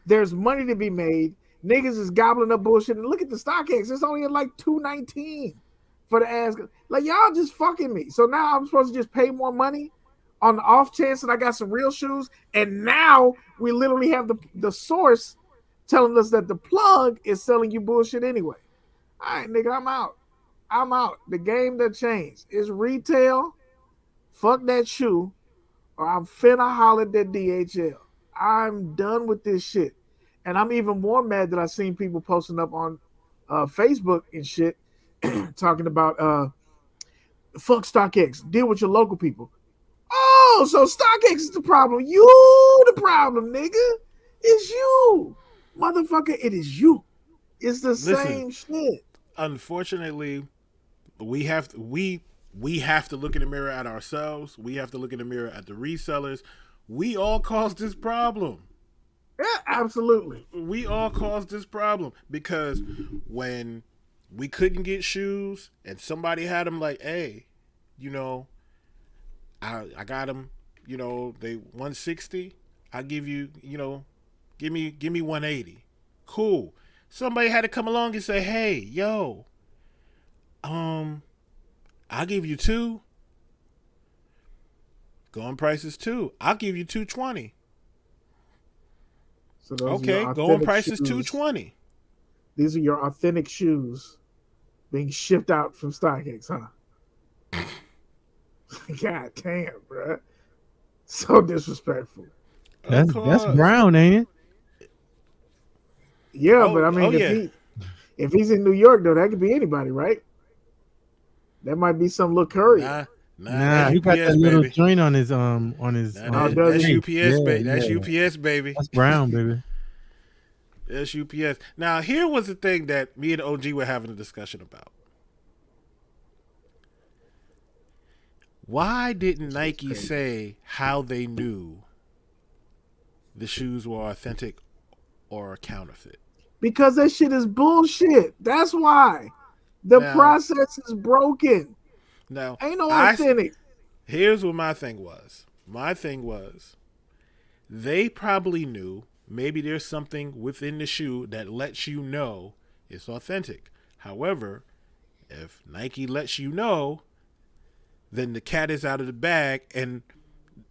[SPEAKER 2] there's money to be made, niggas is gobbling up bullshit. And look at the StockX. It's only at like $219 for the ass. Like, y'all just fucking me. So now I'm supposed to just pay more money on the off chance that I got some real shoes. And now we literally have the source telling us that the plug is selling you bullshit anyway. All right, nigga, I'm out. I'm out. The game that changed. It's retail. Fuck that shoe. Or I'm finna holler at that DHL. I'm done with this shit. And I'm even more mad that I seen people posting up on Facebook and shit talking about fuck StockX. Deal with your local people. Oh, so StockX is the problem. You the problem, nigga. It's you. Motherfucker, it is you. It's the same shit.
[SPEAKER 1] Unfortunately, we have to look in the mirror at ourselves. We have to look in the mirror at the resellers. We all caused this problem.
[SPEAKER 2] Yeah, absolutely.
[SPEAKER 1] We all caused this problem because when we couldn't get shoes and somebody had them like, hey, you know, I got them, you know, they 160. I give you, you know, give me 180. Cool. Somebody had to come along and say, hey, yo, I'll give you 2. Going prices 2. I'll give you 220.
[SPEAKER 2] So those
[SPEAKER 1] okay, going prices 220.
[SPEAKER 2] These are your authentic shoes being shipped out from StockX, huh? God damn, bro. So disrespectful.
[SPEAKER 3] That's brown, ain't it?
[SPEAKER 2] Yeah, but I mean, if he's in New York, though, that could be anybody, right? That might be some little courier.
[SPEAKER 3] Nah, he got that little joint on his
[SPEAKER 1] That's UPS, baby. That's UPS, baby.
[SPEAKER 3] That's brown, baby.
[SPEAKER 1] That's UPS. Now, here was the thing that me and OG were having a discussion about. Why didn't Nike say how they knew the shoes were authentic or counterfeit?
[SPEAKER 2] Because that shit is bullshit. That's why. The process is broken.
[SPEAKER 1] No,
[SPEAKER 2] ain't no authentic.
[SPEAKER 1] Here's what my thing was. My thing was they probably knew maybe there's something within the shoe that lets you know it's authentic. However, if Nike lets you know, then the cat is out of the bag and,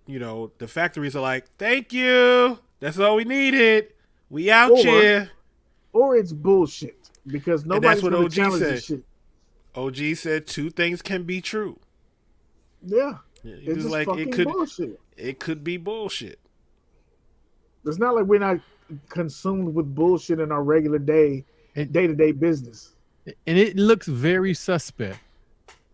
[SPEAKER 1] you know, the factories are like, thank you. That's all we needed. We out here.
[SPEAKER 2] Or it's bullshit because nobody's going to challenge this shit.
[SPEAKER 1] OG said 2 things can be true.
[SPEAKER 2] Yeah.
[SPEAKER 1] It's just like
[SPEAKER 2] bullshit.
[SPEAKER 1] It could be bullshit.
[SPEAKER 2] It's not like we're not consumed with bullshit in our regular day-to-day business.
[SPEAKER 3] And it looks very suspect.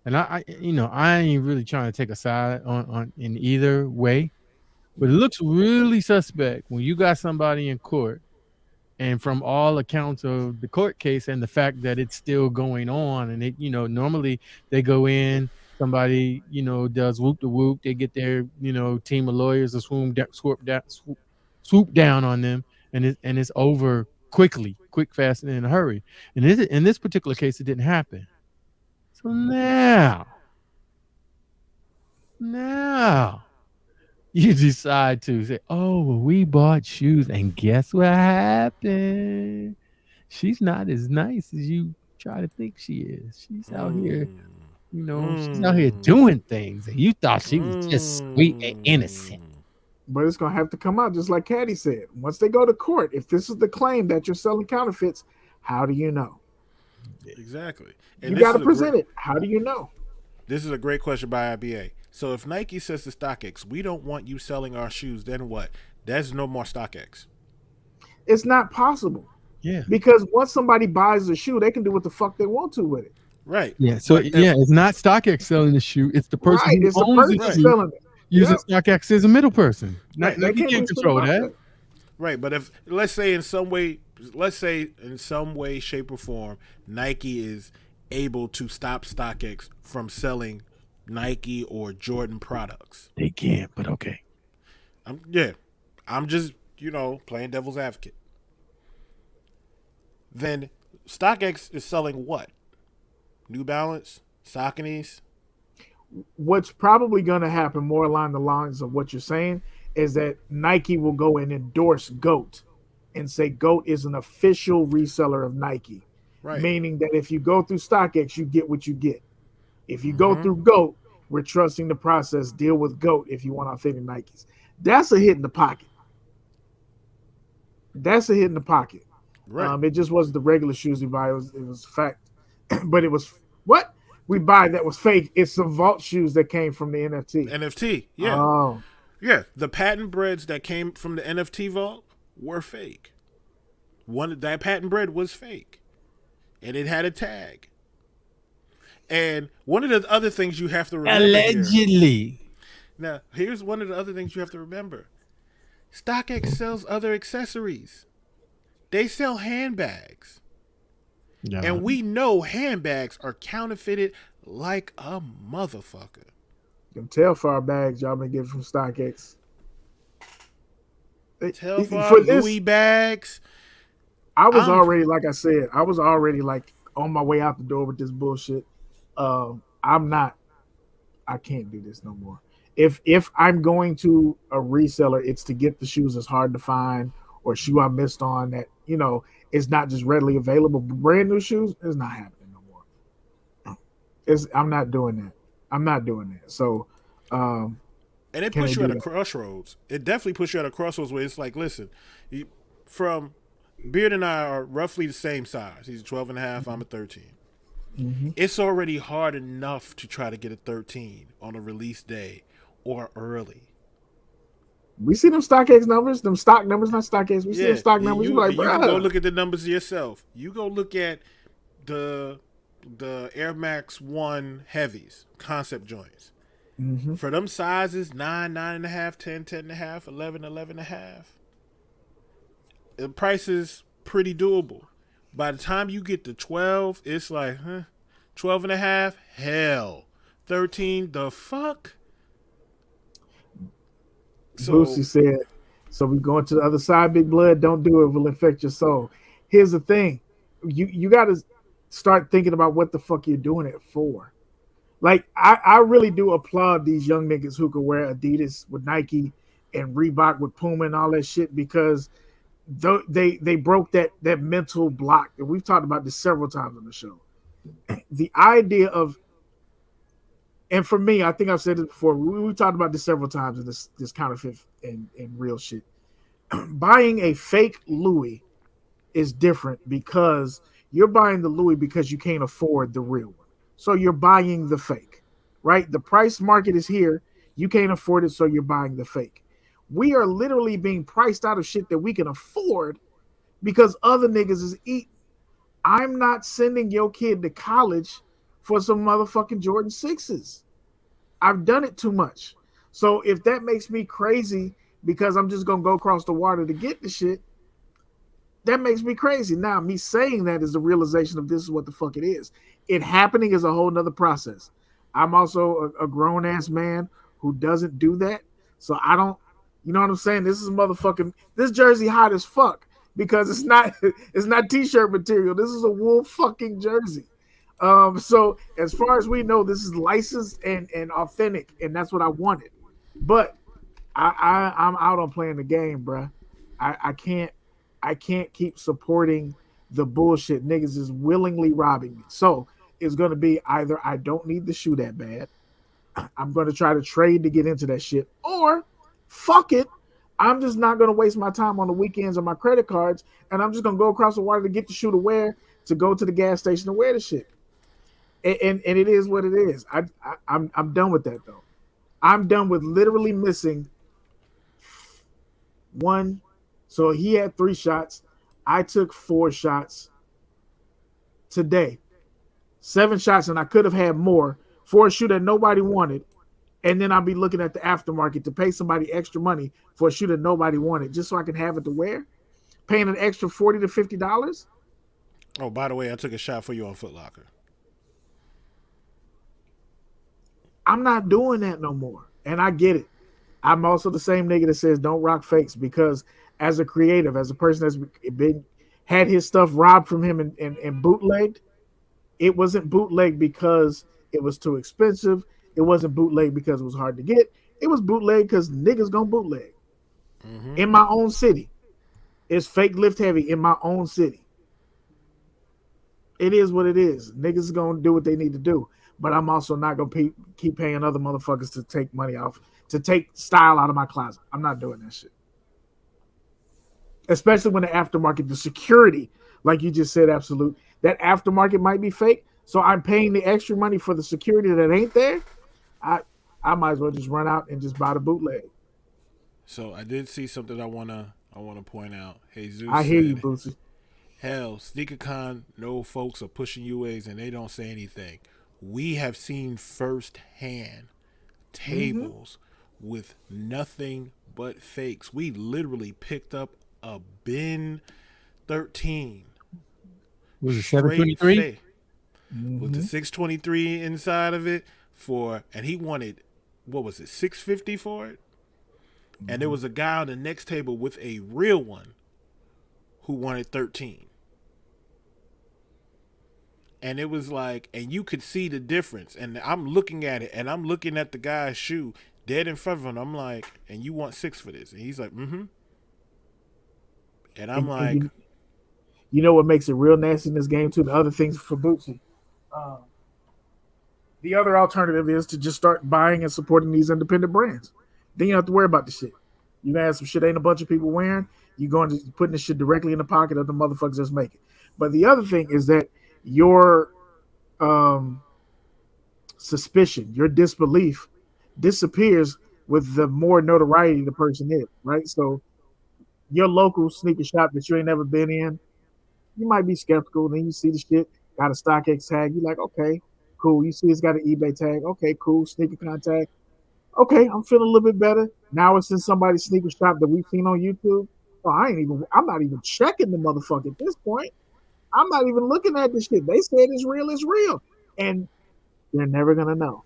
[SPEAKER 3] And I ain't really trying to take a side on in either way, but it looks really suspect when you got somebody in court. And from all accounts of the court case and the fact that it's still going on, and it, you know, normally they go in, somebody, you know, does whoop the whoop, they get their, you know, team of lawyers to swoop down on them, and it's over quick, fast, and in a hurry. And in this particular case, it didn't happen. So now you decide to say, oh, well, we bought shoes, and guess what happened? She's not as nice as you try to think she is. She's out here, you know, she's out here doing things, and you thought she was just sweet and innocent.
[SPEAKER 2] But it's going to have to come out, just like Caddy said. Once they go to court, if this is the claim that you're selling counterfeits, how do you know?
[SPEAKER 1] Exactly. And
[SPEAKER 2] you got to present it. How do you know?
[SPEAKER 1] This is a great question by IBA. So if Nike says to StockX, we don't want you selling our shoes, then what? There's no more StockX.
[SPEAKER 2] It's not possible.
[SPEAKER 3] Yeah.
[SPEAKER 2] Because once somebody buys a shoe, they can do what the fuck they want to with it.
[SPEAKER 1] Right.
[SPEAKER 3] Yeah. So it's not StockX selling the shoe. It's the person who owns the shoe.
[SPEAKER 2] Selling it.
[SPEAKER 3] using StockX as a middle person.
[SPEAKER 1] Right.
[SPEAKER 3] Nike can't control that.
[SPEAKER 1] Right, but if let's say in some way, shape, or form, Nike is able to stop StockX from selling Nike or Jordan products.
[SPEAKER 3] They can't, but okay.
[SPEAKER 1] I'm just playing devil's advocate. Then StockX is selling what? New Balance, Sauconys.
[SPEAKER 2] What's probably going to happen more along the lines of what you're saying is that Nike will go and endorse GOAT and say GOAT is an official reseller of Nike.
[SPEAKER 1] Right.
[SPEAKER 2] Meaning that if you go through StockX, you get what you get. If you go through GOAT, we're trusting the process. Deal with GOAT if you want authentic Nikes. That's a hit in the pocket. Right. It just wasn't the regular shoes we buy. It was fact. But it was what we buy that was fake. It's the vault shoes that came from the NFT.
[SPEAKER 1] Yeah.
[SPEAKER 2] Oh.
[SPEAKER 1] Yeah. The patent breads that came from the NFT vault were fake. That patent bread was fake. And it had a tag. And one of the other things you have to remember.
[SPEAKER 3] Allegedly.
[SPEAKER 1] Now, here's one of the other things you have to remember. StockX sells other accessories. They sell handbags. Yeah. And we know handbags are counterfeited like a motherfucker.
[SPEAKER 2] Them Telfar bags y'all been getting from StockX.
[SPEAKER 1] Telfar, Louis bags.
[SPEAKER 2] I was already, like I said, like on my way out the door with this bullshit. I can't do this no more. If I'm going to a reseller, it's to get the shoes that's hard to find or shoe I missed on that, it's not just readily available. Brand new shoes, it's not happening no more. I'm not doing that. So,
[SPEAKER 1] and it puts you at a crossroads. It definitely puts you at a crossroads where it's like, listen, from Beard and I are roughly the same size. He's a 12 and a half. I'm a 13. Mm-hmm. It's already hard enough to try to get a 13 on a release day or early.
[SPEAKER 2] We see them StockX numbers, them stock numbers, not StockX. We see them stock numbers.
[SPEAKER 1] You can go look at the numbers yourself. You go look at the Air Max 1 heavies, concept joints. Mm-hmm. For them sizes, 9, 9.5, 10, 10.5, 11, 11.5. The price is pretty doable. By the time you get to 12, it's like, 12.5, hell. 13, the fuck?
[SPEAKER 2] Boosie said, so we going to the other side, Big Blood. Don't do it. Will infect your soul. Here's the thing. You got to start thinking about what the fuck you're doing it for. Like, I really do applaud these young niggas who could wear Adidas with Nike and Reebok with Puma and all that shit because they broke that mental block. And we've talked about this several times on the show. The idea of, and for me, I think I've said it before. We talked about this several times in this counterfeit and real shit. Buying a fake Louis is different because you're buying the Louis because you can't afford the real one. So you're buying the fake, right? The price market is here. You can't afford it, so you're buying the fake. We are literally being priced out of shit that we can afford because other niggas is eating. I'm not sending your kid to college for some motherfucking Jordan 6s. I've done it too much. So if that makes me crazy because I'm just going to go across the water to get the shit, that makes me crazy. Now, me saying that is the realization of this is what the fuck it is. It happening is a whole nother process. I'm also a grown-ass man who doesn't do that. So I don't, you know what I'm saying? This jersey hot as fuck because it's not t-shirt material. This is a wool fucking jersey. So as far as we know, this is licensed and authentic, and that's what I wanted. But I'm out on playing the game, bruh. I can't keep supporting the bullshit. Niggas is willingly robbing me. So it's gonna be either I don't need the shoe that bad, I'm gonna try to trade to get into that shit, or fuck it. I'm just not gonna waste my time on the weekends on my credit cards, and I'm just gonna go across the water to get the shoe to wear, to go to the gas station to wear the shit. And it is what it is. I'm done with that though. I'm done with literally missing one. So he had 3 shots. I took 4 shots today. 7 shots, and I could have had more for a shoe that nobody wanted. And then I'll be looking at the aftermarket to pay somebody extra money for a shoe that nobody wanted, just so I can have it to wear. Paying an extra $40 to $50.
[SPEAKER 1] Oh, by the way, I took a shot for you on Foot Locker.
[SPEAKER 2] I'm not doing that no more. And I get it. I'm also the same nigga that says don't rock fakes, because as a creative, as a person that's had his stuff robbed from him and bootlegged, it wasn't bootleg because it was too expensive. It wasn't bootleg because it was hard to get. It was bootleg because niggas gonna bootleg. Mm-hmm. In my own city. It's fake lift heavy in my own city. It is what it is. Niggas is gonna do what they need to do. But I'm also not gonna keep paying other motherfuckers to take money off, to take style out of my closet. I'm not doing that shit. Especially when the aftermarket, the security, like you just said, absolute, that aftermarket might be fake. So I'm paying the extra money for the security that ain't there. I might as well just run out and just buy the bootleg.
[SPEAKER 1] So I did see something I wanna point out. Hey Zeus,
[SPEAKER 2] I hear you, Bootsy.
[SPEAKER 1] Hell, SneakerCon, no folks are pushing UAs and they don't say anything. We have seen firsthand tables with nothing but fakes. We literally picked up a bin 13.
[SPEAKER 3] Was it 723?
[SPEAKER 1] With the 623 inside of it and he wanted, what was it, $650 for it? And there was a guy on the next table with a real one who wanted 13. And it was like, and you could see the difference. And I'm looking at it, and I'm looking at the guy's shoe dead in front of him. I'm like, and you want $6 for this? And he's like, mm-hmm. And I'm like,
[SPEAKER 2] you know what makes it real nasty in this game too? The other things for Bootsy. The other alternative is to just start buying and supporting these independent brands. Then you don't have to worry about the shit. You gonna have some shit ain't a bunch of people wearing. You going to putting the shit directly in the pocket of the motherfuckers that's making. But the other thing is that your suspicion, your disbelief disappears with the more notoriety the person is, right? So your local sneaker shop that you ain't never been in, you might be skeptical. Then you see the shit, got a StockX tag. You're like, okay, cool. You see it's got an eBay tag. Okay, cool. Sneaker contact. Okay, I'm feeling a little bit better. Now it's in somebody's sneaker shop that we've seen on YouTube. Oh, I'm not even checking the motherfucker at this point. I'm not even looking at this shit. They said it's real. And they're never gonna know.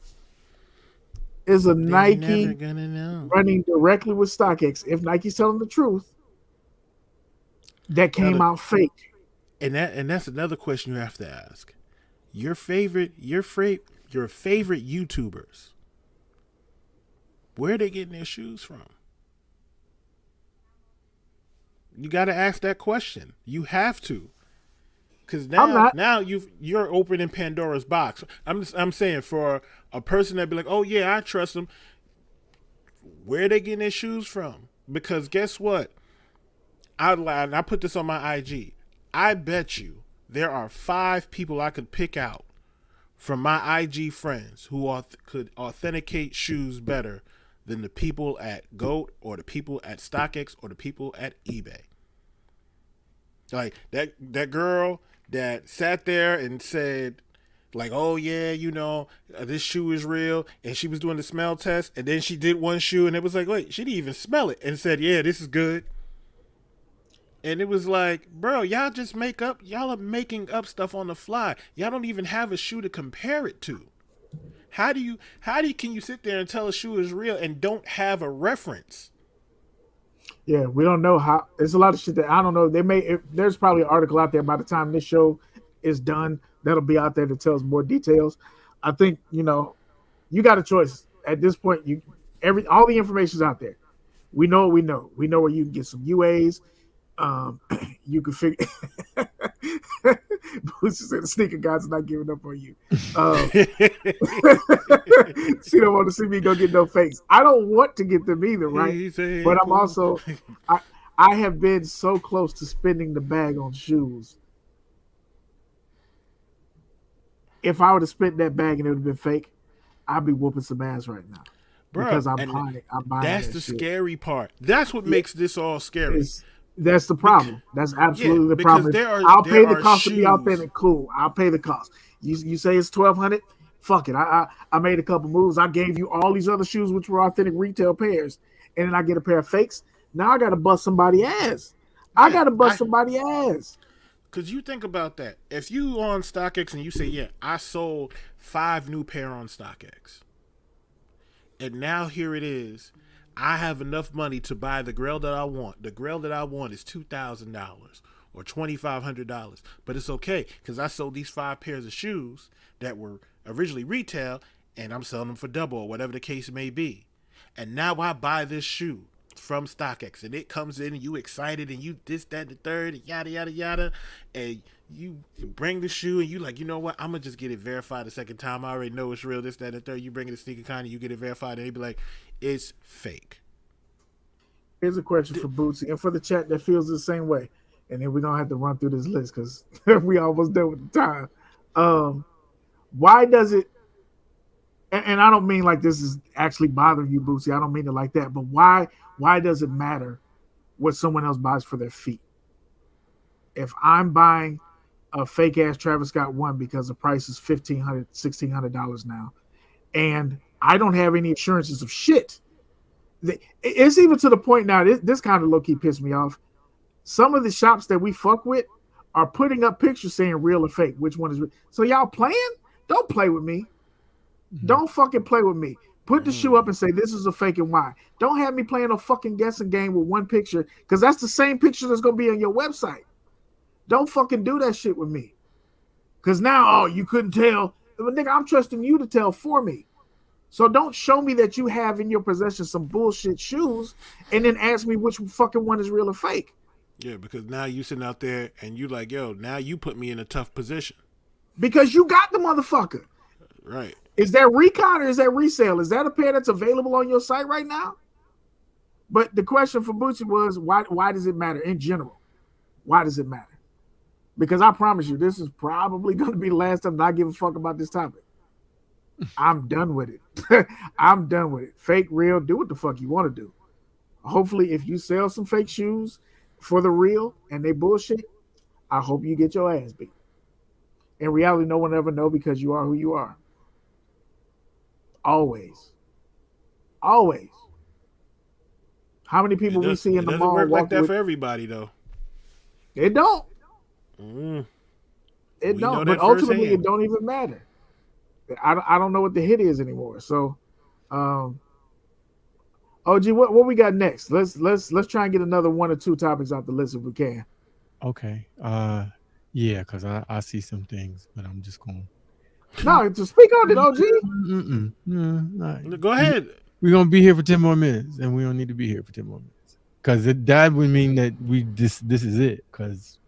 [SPEAKER 2] Is a Nike running directly with StockX? If Nike's telling the truth, that came out fake.
[SPEAKER 1] And that's another question you have to ask. Your favorite YouTubers, where are they getting their shoes from? You got to ask that question. You have to, because now you're opening Pandora's box. I'm saying for a person that be like, oh yeah, I trust them. Where are they getting their shoes from? Because guess what? I put this on my IG. I bet you there are 5 people I could pick out from my IG friends who could authenticate shoes better than the people at GOAT or the people at StockX or the people at eBay. Like that girl that sat there and said, like, oh yeah, this shoe is real, and she was doing the smell test, and then she did one shoe, and it was like, wait, she didn't even smell it, and said, yeah, this is good. And it was like, bro, y'all are making up stuff on the fly. Y'all don't even have a shoe to compare it to. Can you sit there and tell a shoe is real and don't have a reference?
[SPEAKER 2] Yeah, we don't know how. There's a lot of shit that I don't know. There's probably an article out there by the time this show is done that'll be out there that tells more details. I think you got a choice at this point. All the information's out there. We know what we know. We know where you can get some UAs. You can figure. Boots said the sneaker guys are not giving up on you. She don't want to see me go get no fakes. I don't want to get them either, right? But I'm also, I have been so close to spending the bag on shoes. If I would have spent that bag and it would have been fake, I'd be whooping some ass right now. Bro, because I'm buying
[SPEAKER 1] that's the shit. Scary part. That's what makes this all scary.
[SPEAKER 2] That's the problem. That's absolutely the problem. I'll pay the cost to be authentic. Cool. I'll pay the cost. You say it's $1,200. Fuck it. I made a couple moves. I gave you all these other shoes, which were authentic retail pairs, and then I get a pair of fakes. Now I got to bust somebody's ass. I got to bust somebody's ass.
[SPEAKER 1] Because you think about that. If you on StockX and you say, yeah, I sold 5 new pair on StockX, and now here it is, I have enough money to buy the grill that I want. The grill that I want is $2,000 or $2,500, but it's okay because I sold these 5 pairs of shoes that were originally retail, and I'm selling them for double or whatever the case may be. And now I buy this shoe from StockX, and it comes in, and you excited, and you this, that, and the third, and yada, yada, yada, and you bring the shoe, and you like, you know what, I'm going to just get it verified a second time. I already know it's real, this, that, and the third. You bring it to SneakerCon, and you get it verified, and they be like, it's fake.
[SPEAKER 2] Here's a question for Bootsy, and for the chat that feels the same way, and then we're going to have to run through this list, because we almost done with the time. Why does it, and I don't mean like this is actually bothering you, Bootsy, I don't mean it like that, but why does it matter what someone else buys for their feet? If I'm buying a fake ass Travis Scott 1 because the price is $1,500, $1,600 now, and I don't have any assurances of shit, it's even to the point now, this kind of low-key pissed me off. Some of the shops that we fuck with are putting up pictures saying real or fake. Which one is real? So y'all playing? Don't play with me. Don't fucking play with me. Put the shoe up and say, this is a fake and why. Don't have me playing a fucking guessing game with one picture, because that's the same picture that's going to be on your website. Don't fucking do that shit with me. Because now, you couldn't tell. But nigga, I'm trusting you to tell for me. So don't show me that you have in your possession some bullshit shoes and then ask me which fucking one is real or fake.
[SPEAKER 1] Yeah, because now you sitting out there and you like, yo, now you put me in a tough position.
[SPEAKER 2] Because you got the motherfucker.
[SPEAKER 1] Right.
[SPEAKER 2] Is that recon or is that resale? Is that a pair that's available on your site right now? But the question for Bootsy was, why does it matter in general? Why does it matter? Because I promise you, this is probably going to be the last time I give a fuck about this topic. I'm done with it. I'm done with it. Fake, real, do what the fuck you want to do. Hopefully, if you sell some fake shoes for the real and they bullshit, I hope you get your ass beat. In reality, no one ever know because you are who you are. Always. Always. How many people we see in the mall?
[SPEAKER 1] It doesn't work like that for everybody, though.
[SPEAKER 2] It don't. It
[SPEAKER 1] We
[SPEAKER 2] don't.
[SPEAKER 1] know
[SPEAKER 2] But
[SPEAKER 1] that
[SPEAKER 2] ultimately,
[SPEAKER 1] firsthand.
[SPEAKER 2] it don't even matter. I don't know what the hit is anymore. So, OG, what we got next? Let's try and get another 1 or 2 topics off the list if we can.
[SPEAKER 3] Okay. Yeah, because I see some things, but I'm just going.
[SPEAKER 2] No, to speak on it, OG.
[SPEAKER 3] No.
[SPEAKER 1] Go ahead.
[SPEAKER 3] We're gonna be here for 10 more minutes, and we don't need to be here for 10 more minutes. Because that would mean that this is it. Because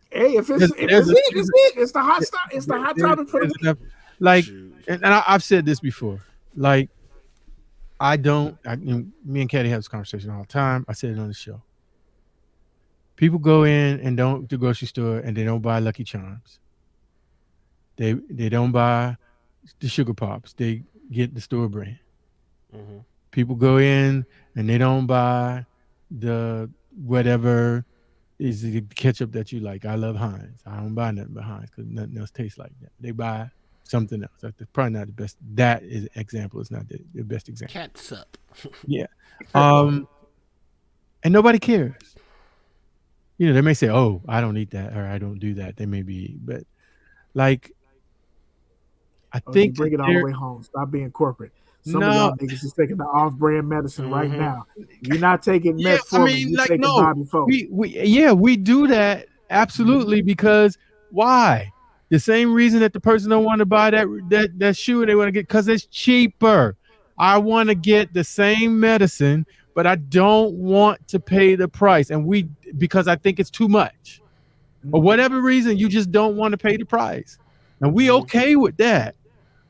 [SPEAKER 2] hey, if it's it. It's the hot stuff. It's the hot topic for the week.
[SPEAKER 3] Like, and I've said this before. Like, me and Caddy have this conversation all the time. I said it on the show. People go in and to the grocery store and they don't buy Lucky Charms. They don't buy the Sugar Pops. They get the store brand.
[SPEAKER 1] Mm-hmm.
[SPEAKER 3] People go in and they don't buy the whatever is the ketchup that you like. I love Heinz. I don't buy nothing but Heinz because nothing else tastes like that. They buy something else. That's probably not the best. That is example. It's not the best example.
[SPEAKER 1] Catsup.
[SPEAKER 3] Yeah. And nobody cares. You know, they may say, "Oh, I don't eat that," or "I don't do that." They may be, but like, I think
[SPEAKER 2] bring it all the way home. Stop being corporate. Some of y'all niggas is taking the off-brand medicine right now. You're not taking metformin. You're taking ibuprofen.
[SPEAKER 3] We do that absolutely because why? The same reason that the person don't want to buy that shoe they want to get because it's cheaper. I want to get the same medicine, but I don't want to pay the price, and because I think it's too much, or whatever reason you just don't want to pay the price, and we okay with that,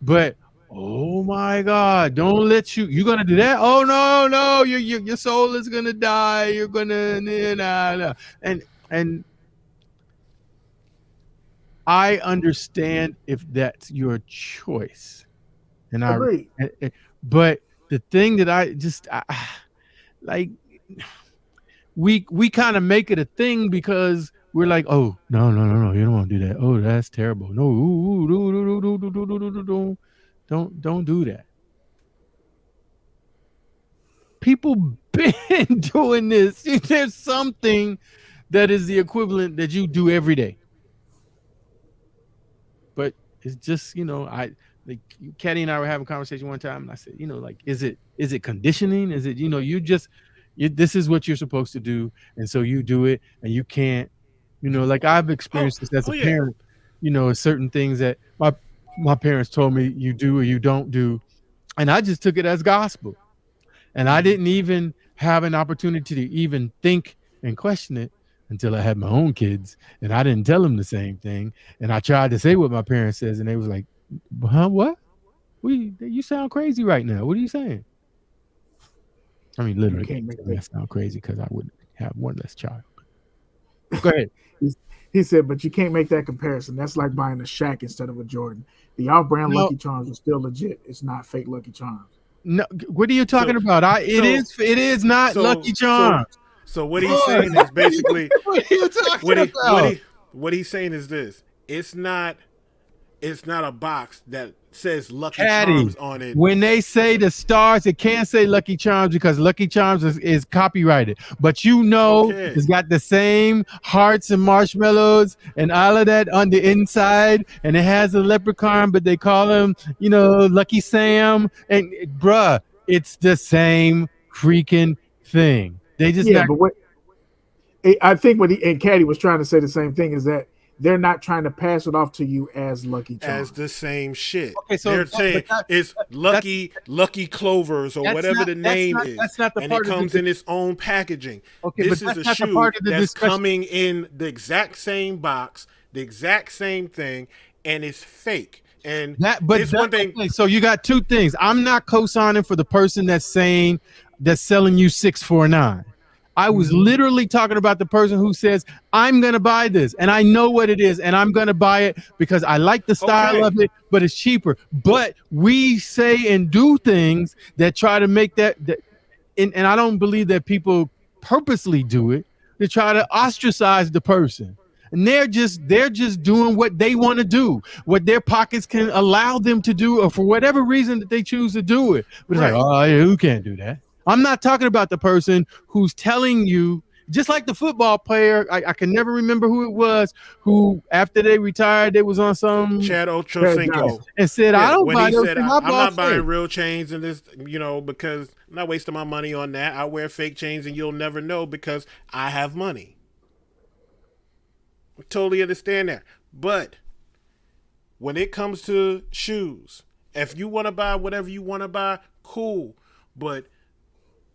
[SPEAKER 3] but. Oh my God! You're gonna do that? Oh no! Your soul is gonna die. You're gonna nah. And I understand if that's your choice, and I
[SPEAKER 2] agree.
[SPEAKER 3] But the thing that I like, we kind of make it a thing because we're like, oh no, you don't want to do that. Oh, that's terrible. No, don't do that. People been doing this. There's something that is the equivalent that you do every day. But it's just, like Caddy and I were having a conversation one time, and I said, like, is it conditioning? Is it, this is what you're supposed to do, and so you do it, and you can't, like I've experienced this as a parent, certain things that my parents told me you do or you don't do, and I just took it as gospel, and I didn't even have an opportunity to even think and question it until I had my own kids, and I didn't tell them the same thing, and I tried to say what my parents says, and they was like, huh, what? You sound crazy right now. What are you saying? I mean, literally, that sound crazy because I wouldn't have one less child. Go ahead.
[SPEAKER 2] He said, but you can't make that comparison. That's like buying a Shaq instead of a Jordan. The off-brand Lucky Charms are still legit. It's not fake Lucky Charms.
[SPEAKER 3] No, what are you talking about? It is not Lucky Charms.
[SPEAKER 1] So what he's saying is basically
[SPEAKER 3] what are you talking about?
[SPEAKER 1] What he's saying is this: it's not a box that says Lucky
[SPEAKER 3] Caddy,
[SPEAKER 1] Charms on it.
[SPEAKER 3] When they say the stars, it can't say Lucky Charms because Lucky Charms is copyrighted. But it's got the same hearts and marshmallows and all of that on the inside, and it has a leprechaun, but they call him, Lucky Sam. And bruh, it's the same freaking thing. They just
[SPEAKER 2] but what I think and Caddy was trying to say the same thing is that they're not trying to pass it off to you as Lucky Charms.
[SPEAKER 1] As the same shit.
[SPEAKER 3] Okay, so
[SPEAKER 1] they're saying it's Lucky Clovers or whatever the name is.
[SPEAKER 3] That's not the
[SPEAKER 1] and
[SPEAKER 3] part
[SPEAKER 1] it comes in its own packaging.
[SPEAKER 3] Okay,
[SPEAKER 1] this
[SPEAKER 3] but
[SPEAKER 1] is
[SPEAKER 3] that's
[SPEAKER 1] a
[SPEAKER 3] not the
[SPEAKER 1] shoe
[SPEAKER 3] part of the
[SPEAKER 1] that's
[SPEAKER 3] discussion.
[SPEAKER 1] coming in the exact same box, the exact same thing, and it's fake. And one thing.
[SPEAKER 3] Okay, so you got two things. I'm not co-signing for the person that's selling you 6 for a 9. I was literally talking about the person who says, I'm going to buy this and I know what it is and I'm going to buy it because I like the style of it, but it's cheaper. But we say and do things that try to make that and I don't believe that people purposely do it. They try to ostracize the person. And they're just doing what they want to do, what their pockets can allow them to do, or for whatever reason that they choose to do it. But it's like, oh, yeah, who can't do that? I'm not talking about the person who's telling you, just like the football player, I can never remember who it was, who after they retired, they was on some
[SPEAKER 1] Chad Ochocinco
[SPEAKER 3] and said, I don't buy those
[SPEAKER 1] things. I'm not buying real chains in this, because I'm not wasting my money on that. I wear fake chains and you'll never know because I have money. I totally understand that. But when it comes to shoes, if you want to buy whatever you want to buy, cool. But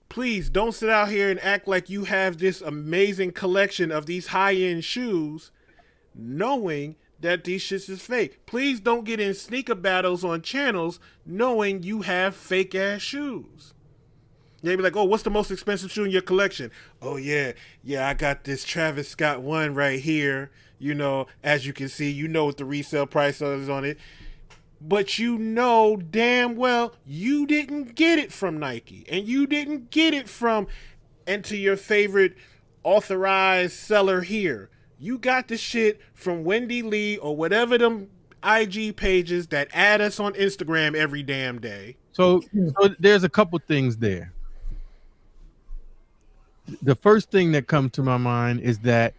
[SPEAKER 1] please don't sit out here and act like you have this amazing collection of these high-end shoes knowing that these shits is fake. Please don't get in sneaker battles on channels knowing you have fake-ass shoes. They be like, oh, what's the most expensive shoe in your collection? Oh, yeah, I got this Travis Scott one right here. As you can see, what the resale price is on it. But damn well you didn't get it from Nike and you didn't get it from enter your favorite authorized seller here. You got the shit from Wendy Lee or whatever them IG pages that add us on Instagram every damn day.
[SPEAKER 3] So there's a couple things there. The first thing that comes to my mind is that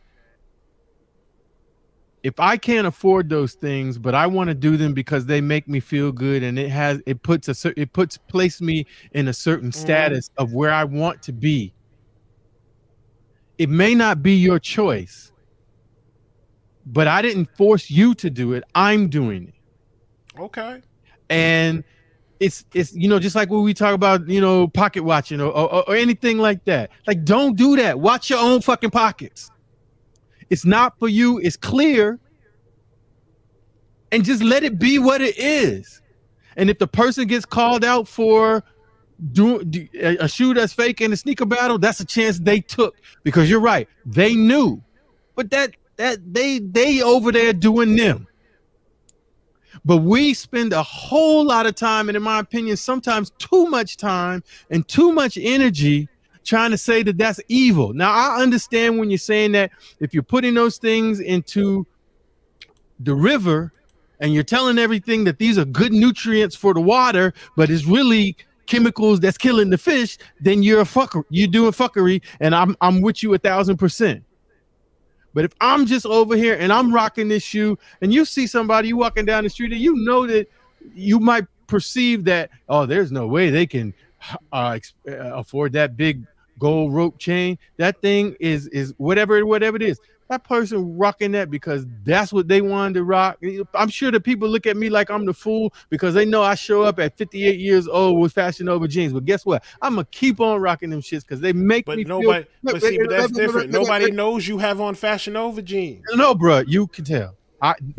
[SPEAKER 3] if I can't afford those things, but I want to do them because they make me feel good and it places me in a certain status of where I want to be. It may not be your choice, but I didn't force you to do it. I'm doing it.
[SPEAKER 1] Okay.
[SPEAKER 3] And it's just like when we talk about, pocket watching or anything like that. Like, don't do that. Watch your own fucking pockets. It's not for you. It's clear. And just let it be what it is. And if the person gets called out for a shoe that's fake in a sneaker battle, that's a chance they took. Because you're right. They knew. But that they over there doing them. But we spend a whole lot of time, and in my opinion, sometimes too much time and too much energy trying to say that that's evil. Now, I understand when you're saying that if you're putting those things into the river and you're telling everything that these are good nutrients for the water, but it's really chemicals that's killing the fish, then you're a fucker. You're doing fuckery, and I'm with you 1,000%. But if I'm just over here and I'm rocking this shoe, and you see somebody you walking down the street, and you know that you might perceive that, oh, there's no way they can afford that big gold rope chain. That thing is whatever it is. That person rocking that because that's what they wanted to rock. I'm sure that people look at me like I'm the fool because they know I show up at 58 years old with Fashion Over jeans. But guess what? I'm gonna keep on rocking them shits because they make me
[SPEAKER 1] nobody.
[SPEAKER 3] Feel.
[SPEAKER 1] But that's different. Nobody knows you have on Fashion Over jeans.
[SPEAKER 3] No, bro, you can tell.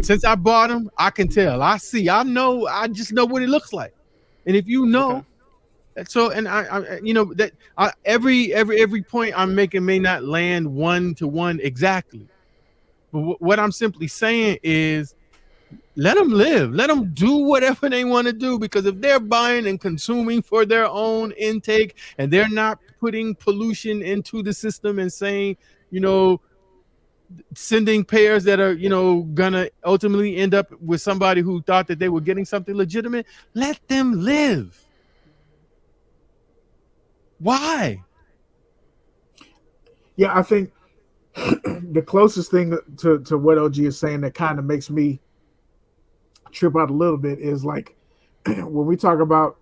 [SPEAKER 3] Since I bought them, I can tell. I see. I know. I just know what it looks like. And if you know.
[SPEAKER 1] Okay.
[SPEAKER 3] So, and I you know that every point I'm making may not land 1-to-1 exactly, but what I'm simply saying is, let them live, let them do whatever they want to do, because if they're buying and consuming for their own intake and they're not putting pollution into the system and saying, you know, sending pairs that are, you know, gonna ultimately end up with somebody who thought that they were getting something legitimate, let them live. Why?
[SPEAKER 2] Yeah, I think the closest thing to what OG is saying that kind of makes me trip out a little bit is like when we talk about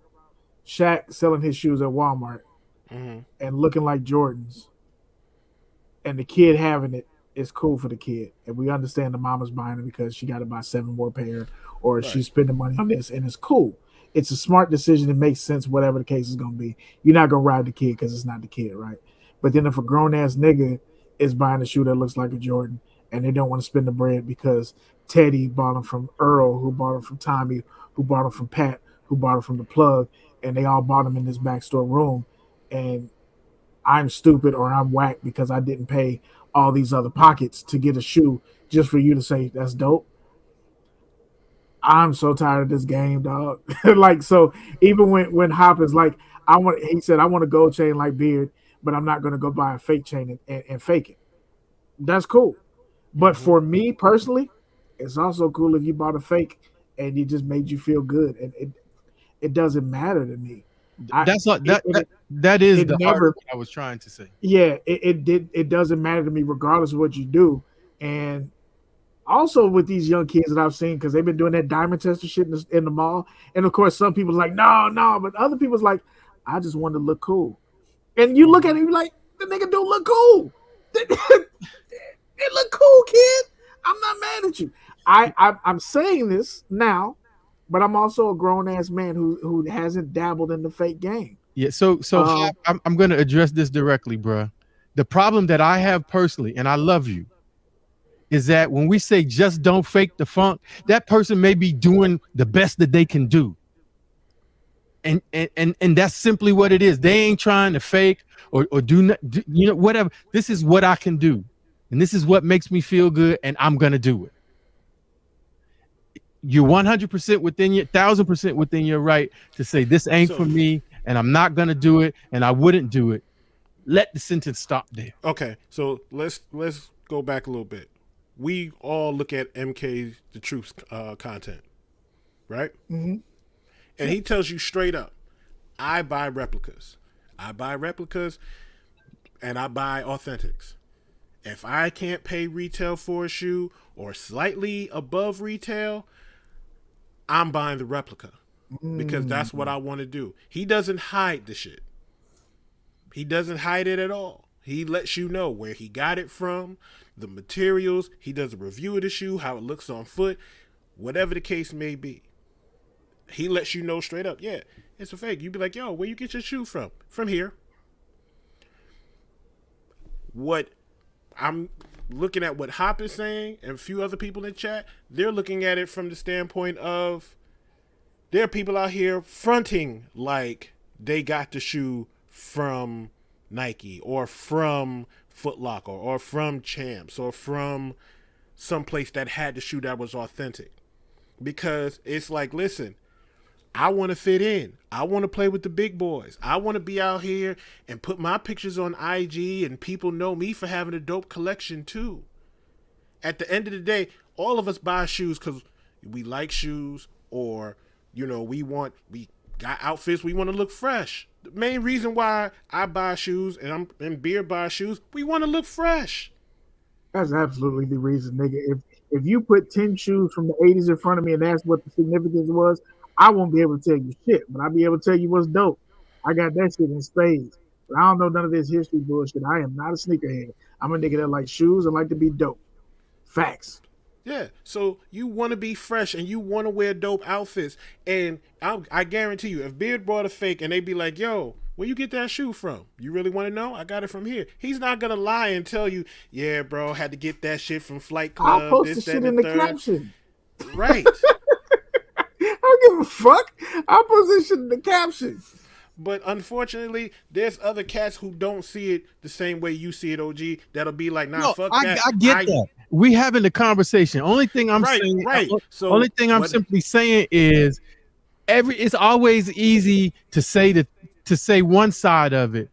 [SPEAKER 2] Shaq selling his shoes at Walmart and looking like Jordans, and the kid having it is cool for the kid, and we understand the mama's buying it because she got to buy 7 more pair, or she's spending money on this, and it's cool. It's a smart decision. It makes sense, whatever the case is going to be. You're not going to ride the kid because it's not the kid, right? But then if a grown-ass nigga is buying a shoe that looks like a Jordan and they don't want to spend the bread because Teddy bought them from Earl, who bought them from Tommy, who bought them from Pat, who bought them from the Plug, and they all bought them in this backstore room, and I'm stupid or I'm whack because I didn't pay all these other pockets to get a shoe just for you to say that's dope. I'm so tired of this game, dog. Like, so even when Hop is like, he said, I want a gold chain like Beard, but I'm not going to go buy a fake chain and fake it. That's cool. But for me personally, it's also cool if you bought a fake and it just made you feel good. And it doesn't matter to me.
[SPEAKER 3] That is the heart of what I was trying to say.
[SPEAKER 2] Yeah, it doesn't matter to me regardless of what you do. And also with these young kids that I've seen, because they've been doing that diamond tester shit in the mall. And of course, some people's like, no, but other people's like, I just want to look cool. And you look at it, you're like, the nigga don't look cool. It look cool, kid. I'm not mad at you. I'm saying this now, but I'm also a grown ass man who hasn't dabbled in the fake game.
[SPEAKER 3] Yeah, so I'm going to address this directly, bro. The problem that I have personally, and I love you, is that when we say just don't fake the funk, that person may be doing the best that they can do. And that's simply what it is. They ain't trying to fake or do you know, whatever. This is what I can do. And this is what makes me feel good, and I'm going to do it. You're 100% within your 1,000% within your right to say this ain't for me, and I'm not going to do it, and I wouldn't do it. Let the sentence stop there.
[SPEAKER 1] Okay, so let's go back a little bit. We all look at MK the Truth's content, right? Mm-hmm. And he tells you straight up, I buy replicas. I buy replicas, and I buy authentics. If I can't pay retail for a shoe or slightly above retail, I'm buying the replica because that's what I want to do. He doesn't hide the shit. He doesn't hide it at all. He lets you know where he got it from, the materials. He does a review of the shoe, how it looks on foot, whatever the case may be. He lets you know straight up, yeah, it's a fake. You be like, yo, where you get your shoe from? From here. What I'm looking at what Hop is saying and a few other people in chat, they're looking at it from the standpoint of there are people out here fronting like they got the shoe from Nike or from Foot Locker or from Champs or from someplace that had the shoe that was authentic. Because it's like, listen, I want to fit in. I want to play with the big boys. I want to be out here and put my pictures on IG and people know me for having a dope collection too. At the end of the day, all of us buy shoes because we like shoes, or we got outfits, we want to look fresh. The main reason why I buy shoes and Beard buys shoes, we want to look fresh.
[SPEAKER 2] That's absolutely the reason, nigga. If you put 10 shoes from the 80s in front of me and ask what the significance was, I won't be able to tell you shit, but I'll be able to tell you what's dope. I got that shit in spades. But I don't know none of this history bullshit. I am not a sneakerhead. I'm a nigga that like shoes and like to be dope. Facts.
[SPEAKER 1] Yeah, so you want to be fresh and you want to wear dope outfits. And I guarantee you, if Beard bought a fake and they be like, yo, where you get that shoe from? You really want to know? I got it from here. He's not going to lie and tell you, yeah, bro, had to get that shit from Flight Club.
[SPEAKER 2] I'll post the shit in the caption.
[SPEAKER 1] Right.
[SPEAKER 2] I don't give a fuck. I'll post this shit in the caption.
[SPEAKER 1] But unfortunately, there's other cats who don't see it the same way you see it, OG. That'll be like, nah, fuck that.
[SPEAKER 3] I get that. We having the conversation. Only thing I'm saying,
[SPEAKER 1] So
[SPEAKER 3] only thing I'm simply saying is, it's always easy to say one side of it,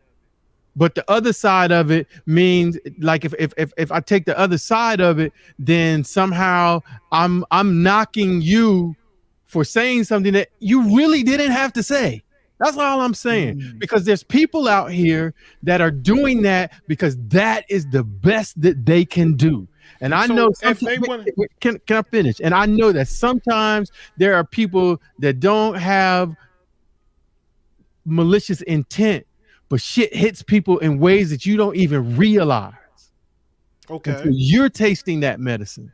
[SPEAKER 3] but the other side of it means, like, if I take the other side of it, then somehow I'm knocking you for saying something that you really didn't have to say. That's all I'm saying. Because there's people out here that are doing that because that is the best that they can do. And I know if they want, can I finish? And I know that sometimes there are people that don't have malicious intent, but shit hits people in ways that you don't even realize.
[SPEAKER 1] Okay.
[SPEAKER 3] So you're tasting that medicine.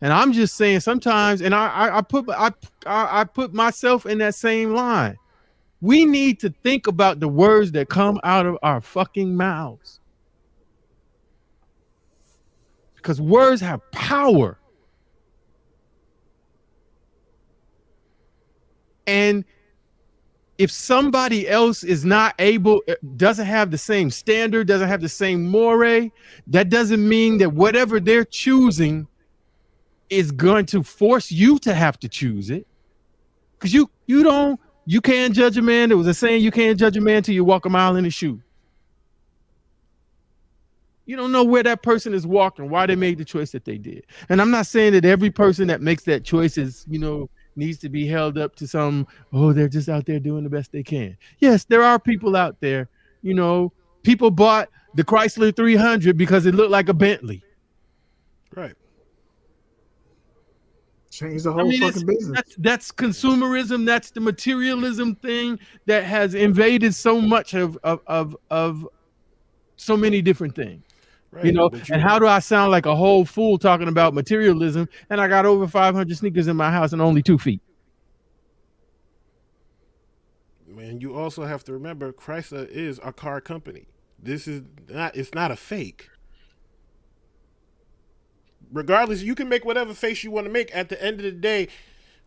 [SPEAKER 3] And I'm just saying sometimes, and I put myself in that same line. We need to think about the words that come out of our fucking mouths. Because words have power. And if somebody else is not able, doesn't have the same standard, doesn't have the same moray, that doesn't mean that whatever they're choosing is going to force you to have to choose it. Because you can't judge a man. There was a saying, you can't judge a man till you walk a mile in his shoe. You don't know where that person is walking, why they made the choice that they did. And I'm not saying that every person that makes that choice is, needs to be held up to some, they're just out there doing the best they can. Yes, there are people out there, people bought the Chrysler 300 because it looked like a Bentley.
[SPEAKER 1] Right.
[SPEAKER 2] Change the whole fucking business.
[SPEAKER 3] That's consumerism. That's the materialism thing that has invaded so much of so many different things. Right. And how do I sound like a whole fool talking about materialism? And I got over 500 sneakers in my house and only 2 feet.
[SPEAKER 1] Man, you also have to remember Chrysler is a car company. It's not a fake. Regardless, you can make whatever face you want to make. At the end of the day,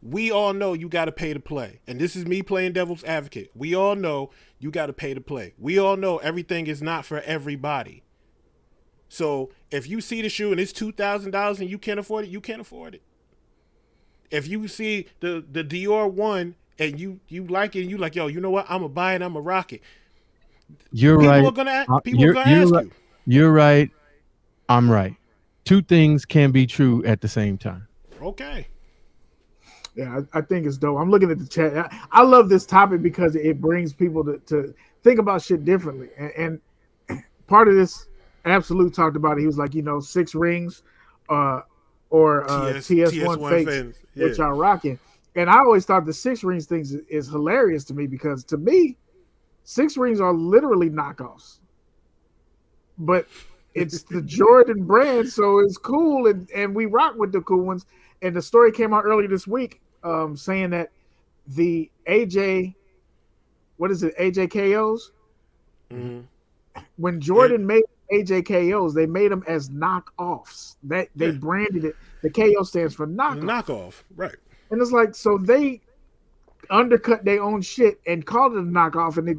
[SPEAKER 1] we all know you got to pay to play. And this is me playing devil's advocate. We all know you got to pay to play. We all know everything is not for everybody. So if you see the shoe and it's $2,000 and you can't afford it, you can't afford it. If you see the Dior one and you like it and you like, yo, you know what? I'm going to buy it. I'm going to rock it.
[SPEAKER 3] People are
[SPEAKER 1] going to ask you.
[SPEAKER 3] You're right. I'm right. 2 things can be true at the same time.
[SPEAKER 1] Okay.
[SPEAKER 2] Yeah, I think it's dope. I'm looking at the chat. I love this topic because it brings people to think about shit differently. And part of this, Absolute talked about it. He was like, 6 rings or TS1 fakes, which are rocking. And I always thought the 6 rings things is hilarious to me because to me, 6 rings are literally knockoffs. But it's the Jordan brand, so it's cool, and we rock with the cool ones. And the story came out earlier this week saying that the AJ KOs?
[SPEAKER 1] Mm-hmm.
[SPEAKER 2] When Jordan made AJ KOs, they made them as knockoffs. They branded it. The KO stands for knockoff.
[SPEAKER 1] Knockoff, right.
[SPEAKER 2] And it's like, so they undercut their own shit and called it a knockoff, and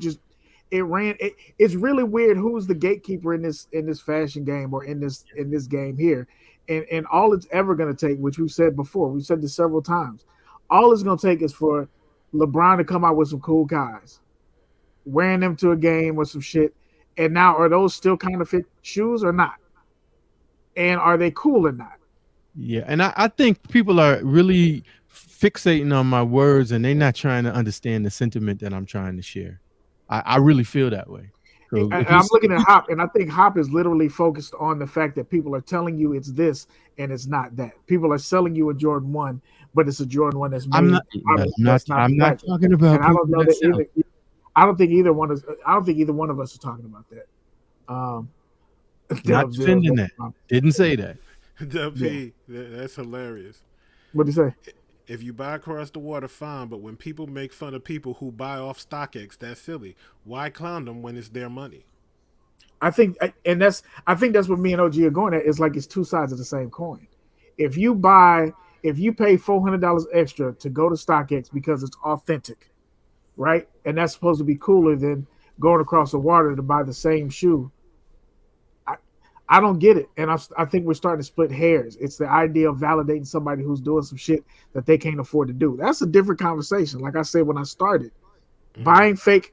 [SPEAKER 2] it's really weird who's the gatekeeper in this fashion game or in this game here. And all it's ever going to take, which we've said before, we've said this several times, all it's going to take is for LeBron to come out with some cool guys, wearing them to a game or some shit. And now, are those still counterfeit shoes or not? And are they cool or not?
[SPEAKER 3] Yeah, and I think people are really fixating on my words, and they're not trying to understand the sentiment that I'm trying to share. I really feel that way. So
[SPEAKER 2] And I'm looking at Hop, and I think Hop is literally focused on the fact that people are telling you it's this and it's not that. People are selling you a Jordan 1, but it's a Jordan 1 that's made.
[SPEAKER 3] I'm not talking about.
[SPEAKER 2] And I don't know that either. I don't think either one of us are talking about that.
[SPEAKER 3] Not defending that. Didn't say that.
[SPEAKER 1] WP, that's hilarious.
[SPEAKER 2] What do you say?
[SPEAKER 1] If you buy across the water, fine, but when people make fun of people who buy off StockX, that's silly. Why clown them when it's their money?
[SPEAKER 2] I think that's what me and OG are going at. It's like it's two sides of the same coin. If you pay $400 extra to go to StockX because it's authentic, right? And that's supposed to be cooler than going across the water to buy the same shoe. I don't get it. And I think we're starting to split hairs. It's the idea of validating somebody who's doing some shit that they can't afford to do. That's a different conversation. Like I said when I started, buying fake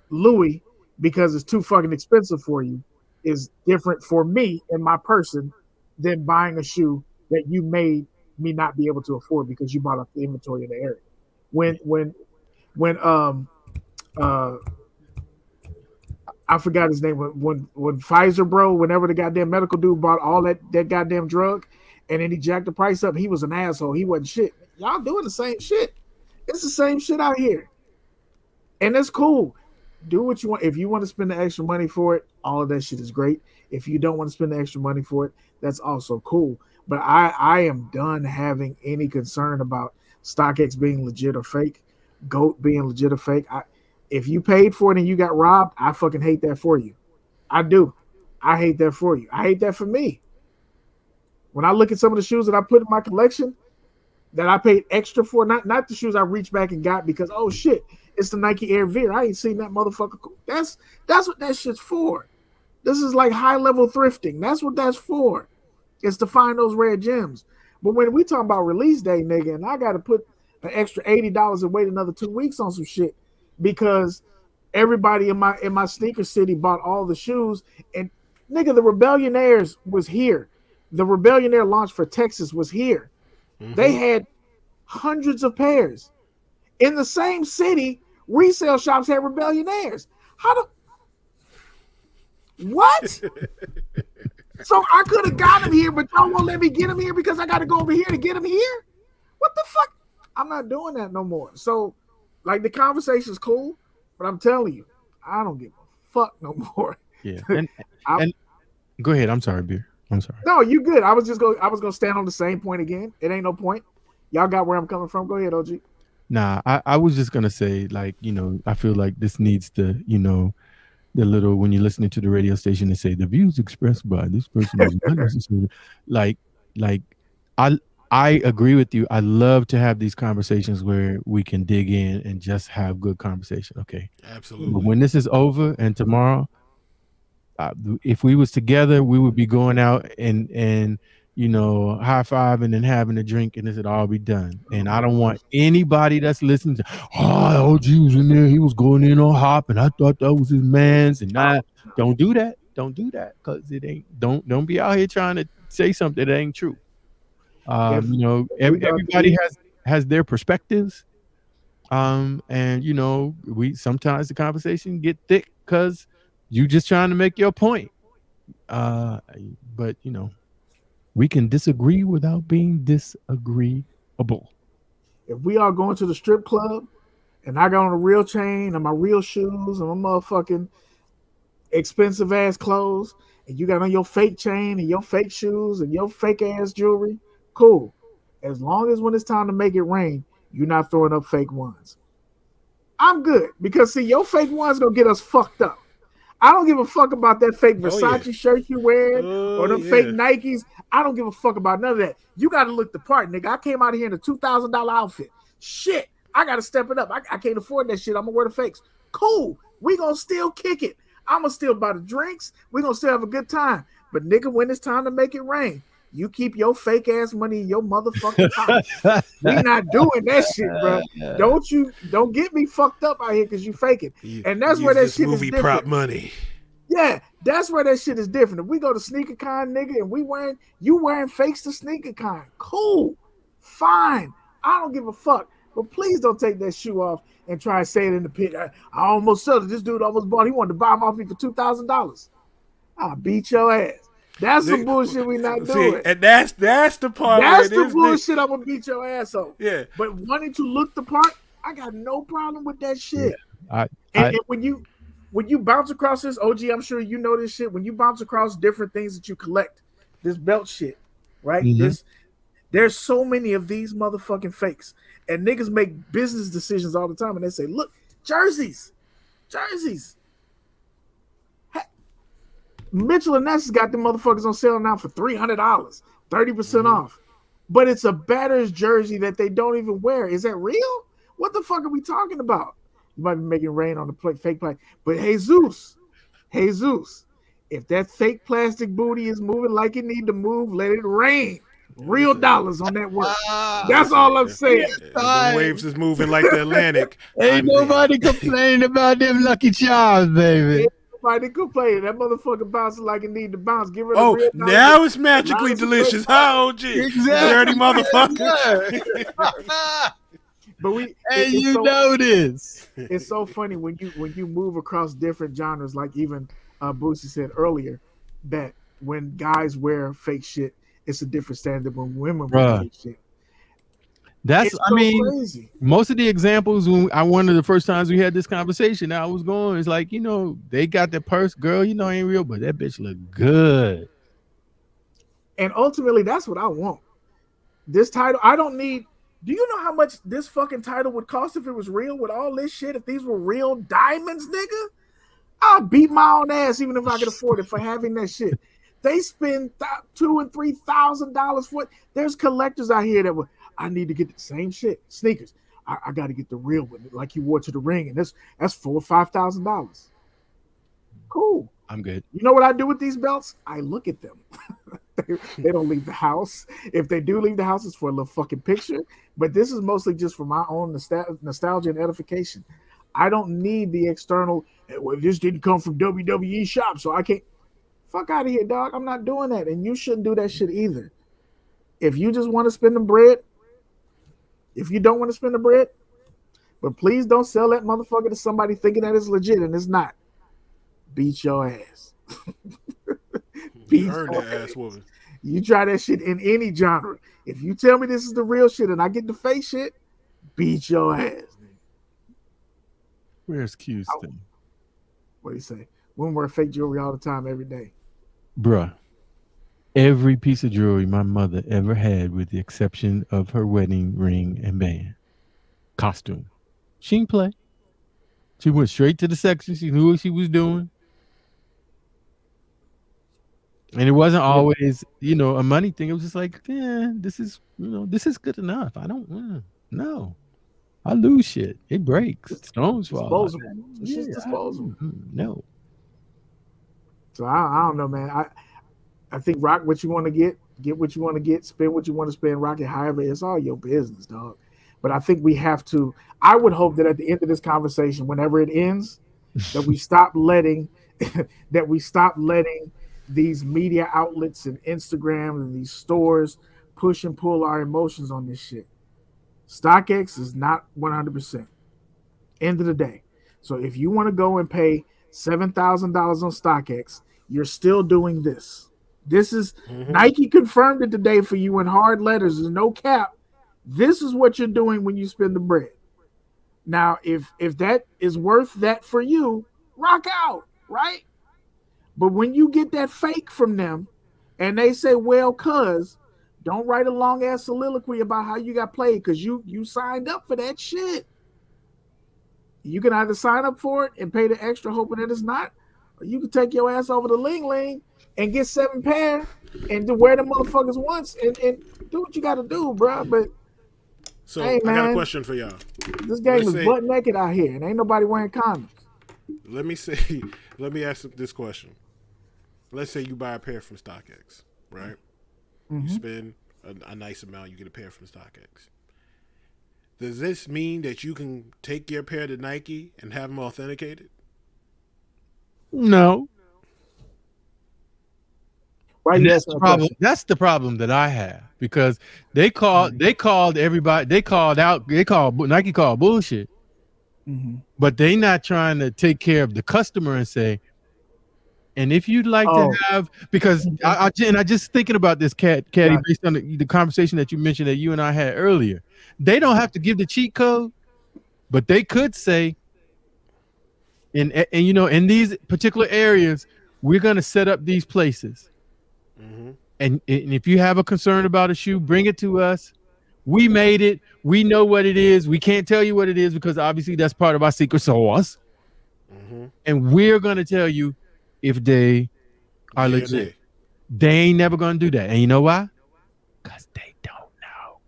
[SPEAKER 2] Louis because it's too fucking expensive for you is different for me and my person than buying a shoe that you made me not be able to afford because you bought up the inventory in the area. When I forgot his name. When Pfizer, bro, whenever the goddamn medical dude bought all that goddamn drug, and then he jacked the price up, he was an asshole. He wasn't shit. Y'all doing the same shit. It's the same shit out here, and it's cool. Do what you want. If you want to spend the extra money for it, all of that shit is great. If you don't want to spend the extra money for it, that's also cool. But I am done having any concern about StockX being legit or fake, GOAT being legit or fake. If you paid for it and you got robbed, I fucking hate that for you. I do. I hate that for you. I hate that for me. When I look at some of the shoes that I put in my collection that I paid extra for, not the shoes I reached back and got because, oh shit, it's the Nike Air Veer. I ain't seen that motherfucker. That's what that shit's for. This is like high level thrifting. That's what that's for. It's to find those rare gems. But when we talk about release day, nigga, and I got to put an extra $80 and wait another 2 weeks on some shit, because everybody in my sneaker city bought all the shoes, and nigga, the Rebellionaires was here. The Rebellionaire launch for Texas was here. Mm-hmm. They had hundreds of pairs. In the same city, resale shops had Rebellionaires. What? So I could have got them here, but y'all won't let me get them here because I got to go over here to get them here? What the fuck? I'm not doing that no more. So, like, the conversation's cool, but I'm telling you, I don't give a fuck no more.
[SPEAKER 3] Yeah, and go ahead. I'm sorry, Beer. I'm sorry.
[SPEAKER 2] No, you good. I was gonna stand on the same point again. It ain't no point. Y'all got where I'm coming from. Go ahead, OG.
[SPEAKER 3] Nah, I was just gonna say, like, I feel like this needs to, the little, when you're listening to the radio station, they say the views expressed by this person is not necessarily like I agree with you. I love to have these conversations where we can dig in and just have good conversation. Okay.
[SPEAKER 1] Absolutely.
[SPEAKER 3] But when this is over and tomorrow, if we was together, we would be going out and high-fiving and having a drink, and this would all be done. And I don't want anybody that's listening to, OG was in there, he was going in on Hop, and I thought that was his man's. And don't do that. Don't do that, because it ain't. Don't be out here trying to say something that ain't true. Everybody has their perspectives, and we sometimes the conversation get thick because you just trying to make your point. But we can disagree without being disagreeable.
[SPEAKER 2] If we are going to the strip club and I got on a real chain and my real shoes and my motherfucking expensive ass clothes, and you got on your fake chain and your fake shoes and your fake ass jewelry, cool. As long as when it's time to make it rain, you're not throwing up fake ones. I'm good, because see, your fake ones gonna get us fucked up. I don't give a fuck about that fake Versace shirt you wearing or them fake Nikes. I don't give a fuck about none of that. You got to look the part, nigga. I came out of here in a $2,000 outfit. Shit, I got to step it up. I can't afford that shit. I'm going to wear the fakes. Cool. We going to still kick it. I'm going to still buy the drinks. We going to still have a good time. But, nigga, when it's time to make it rain, You keep your fake ass money in your motherfucking pocket. We not doing that shit, bro. Don't get me fucked up out here because you faking. And that's where that shit is
[SPEAKER 1] movie
[SPEAKER 2] different.
[SPEAKER 1] prop money.
[SPEAKER 2] Yeah, that's where that shit is different. If we go to SneakerCon, nigga, and you wearing fakes to SneakerCon, cool, fine. I don't give a fuck. But please don't take that shoe off and try and say it in the pit. I almost sold it. This dude almost bought. He wanted to buy them off me for $2,000. I'll beat your ass. That's the bullshit we not doing.
[SPEAKER 1] And that's the part.
[SPEAKER 2] That's the bullshit. I'm gonna beat your ass on.
[SPEAKER 1] Yeah.
[SPEAKER 2] But wanting to look the part, I got no problem with that shit.
[SPEAKER 3] Yeah.
[SPEAKER 2] And when you bounce across this, OG, I'm sure you know this shit. When you bounce across different things that you collect, this belt shit, right?
[SPEAKER 3] Mm-hmm.
[SPEAKER 2] There's so many of these motherfucking fakes, and niggas make business decisions all the time, and they say, "Look, jerseys." Mitchell and Ness has got them motherfuckers on sale now for $300, 30% off. But it's a batter's jersey that they don't even wear. Is that real? What the fuck are we talking about? You might be making rain on the fake play. But Jesus, if that fake plastic booty is moving like it need to move, let it rain. Real dollars on that work. That's all I'm saying.
[SPEAKER 1] The waves is moving like the Atlantic.
[SPEAKER 3] Ain't nobody complaining about them Lucky Charms, baby.
[SPEAKER 2] Nobody complaining. That motherfucker bouncing like it need to bounce. Give her
[SPEAKER 1] Oh,
[SPEAKER 2] real
[SPEAKER 1] now it's magically delicious. How OG?
[SPEAKER 3] Exactly.
[SPEAKER 1] Dirty motherfucker.
[SPEAKER 2] But
[SPEAKER 3] know this.
[SPEAKER 2] It's so funny when you move across different genres, like even Boosie said earlier, that when guys wear fake shit, it's a different standard when women wear fake shit.
[SPEAKER 3] That's,
[SPEAKER 2] crazy.
[SPEAKER 3] Most of the examples when one of the first times we had this conversation, I was going, it's like, they got that purse, girl, ain't real, but that bitch look good.
[SPEAKER 2] And ultimately, that's what I want. This title, I don't need. Do you know how much this fucking title would cost if it was real with all this shit? If these were real diamonds, nigga, I'll beat my own ass even if I could afford it for having that shit. They spend $2,000 and $3,000 for it. There's collectors out here that I need to get the same shit. Sneakers. I got to get the real one, like you wore to the ring, and that's $4,000 or $5,000. Cool.
[SPEAKER 3] I'm good.
[SPEAKER 2] You know what I do with these belts? I look at them. They don't leave the house. If they do leave the house, it's for a little fucking picture. But this is mostly just for my own nostalgia and edification. I don't need the external. Well, this didn't come from WWE shop, so I can't. Fuck out of here, dog. I'm not doing that, and you shouldn't do that shit either. If you just want to spend the bread, if you don't want to spend the bread, but please don't sell that motherfucker to somebody thinking that it's legit and it's not. Beat your ass.
[SPEAKER 1] You earned that ass woman.
[SPEAKER 2] You try that shit in any genre. If you tell me this is the real shit and I get the fake shit, beat your ass.
[SPEAKER 3] Where's Q's thing?
[SPEAKER 2] What do you say? Women wear fake jewelry all the time, every day.
[SPEAKER 3] Bruh. Every piece of jewelry my mother ever had, with the exception of her wedding ring and band. Costume. She didn't play. She went straight to the section. She knew what she was doing. And it wasn't always, a money thing. It was just like, this is good enough. I don't, no. I lose shit. It breaks. Stones fall.
[SPEAKER 2] Disposable. It's just disposable.
[SPEAKER 3] No.
[SPEAKER 2] So I don't know, man. I think rock what you want to get what you want to get, spend what you want to spend, rock it however. It's all your business, dog. But I think we have to. I would hope that at the end of this conversation, whenever it ends, that we stop letting these media outlets and Instagram and these stores push and pull our emotions on this shit. StockX is not 100%. End of the day. So if you want to go and pay $7,000 on StockX, you're still doing this. This is Nike confirmed it today for you in hard letters. There's no cap. This is what you're doing when you spend the bread. Now, if that is worth that for you, rock out, right? But when you get that fake from them and they say, well, cuz, don't write a long ass soliloquy about how you got played because you signed up for that shit. You can either sign up for it and pay the extra hoping that it's not, or you can take your ass over to Ling Ling and get 7 pair and to wear the motherfuckers once and do what you got to do, bro. But
[SPEAKER 1] so
[SPEAKER 2] hey, man,
[SPEAKER 1] I got a question for y'all.
[SPEAKER 2] This game is butt naked out here and ain't nobody wearing condoms.
[SPEAKER 1] Let me ask this question. Let's say you buy a pair from StockX, right? You spend a nice amount, you get a pair from StockX. Does this mean that you can take your pair to Nike and have them authenticated?
[SPEAKER 3] No.
[SPEAKER 2] Why
[SPEAKER 3] And
[SPEAKER 2] you
[SPEAKER 3] that's
[SPEAKER 2] asking
[SPEAKER 3] the
[SPEAKER 2] that
[SPEAKER 3] problem.
[SPEAKER 2] question?
[SPEAKER 3] That's the problem that I have because they called everybody. Nike called bullshit, but they not trying to take care of the customer and say, and if you'd like to have, because I just thinking about this, Caddy, based on the conversation that you mentioned that you and I had earlier, they don't have to give the cheat code, but they could say, and in these particular areas, we're going to set up these places. And if you have a concern about a shoe, bring it to us. We made it. We know what it is. We can't tell you what it is because obviously that's part of our secret sauce. And we're going to tell you if they are legit. They ain't never going to do that. And you know why? Because they don't know.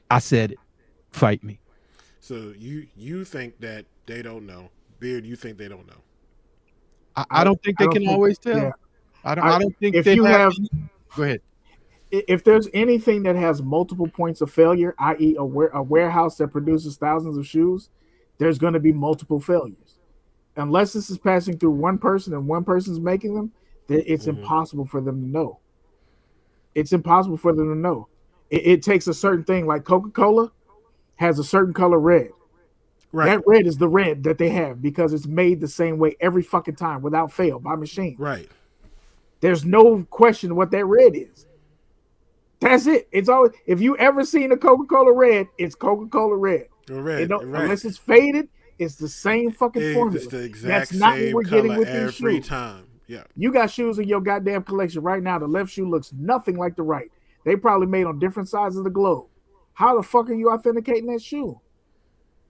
[SPEAKER 3] I said it. Fight me.
[SPEAKER 1] So you think that they don't know. Beard, you think they don't know.
[SPEAKER 3] I don't think they can always tell.
[SPEAKER 2] Yeah.
[SPEAKER 3] I don't think
[SPEAKER 2] if
[SPEAKER 3] they
[SPEAKER 2] you have.
[SPEAKER 3] Go ahead.
[SPEAKER 2] If there's anything that has multiple points of failure, i.e., a warehouse that produces thousands of shoes, there's going to be multiple failures. Unless this is passing through one person and one person's making them, it's impossible for them to know. It's impossible for them to know. It takes a certain thing, like Coca-Cola has a certain color red. Right. That red is the red that they have because it's made the same way every fucking time without fail by machine.
[SPEAKER 1] Right.
[SPEAKER 2] There's no question what that red is. That's it. It's always, if you ever seen a Coca-Cola red, it's Coca-Cola red. Unless it's faded, it's the same fucking formula.
[SPEAKER 1] It's the exact
[SPEAKER 2] That's not
[SPEAKER 1] same
[SPEAKER 2] what we're getting with
[SPEAKER 1] color
[SPEAKER 2] these
[SPEAKER 1] every
[SPEAKER 2] shoes.
[SPEAKER 1] time. Yeah.
[SPEAKER 2] You got shoes in your goddamn collection right now. The left shoe looks nothing like the right. They probably made on different sides of the globe. How the fuck are you authenticating that shoe?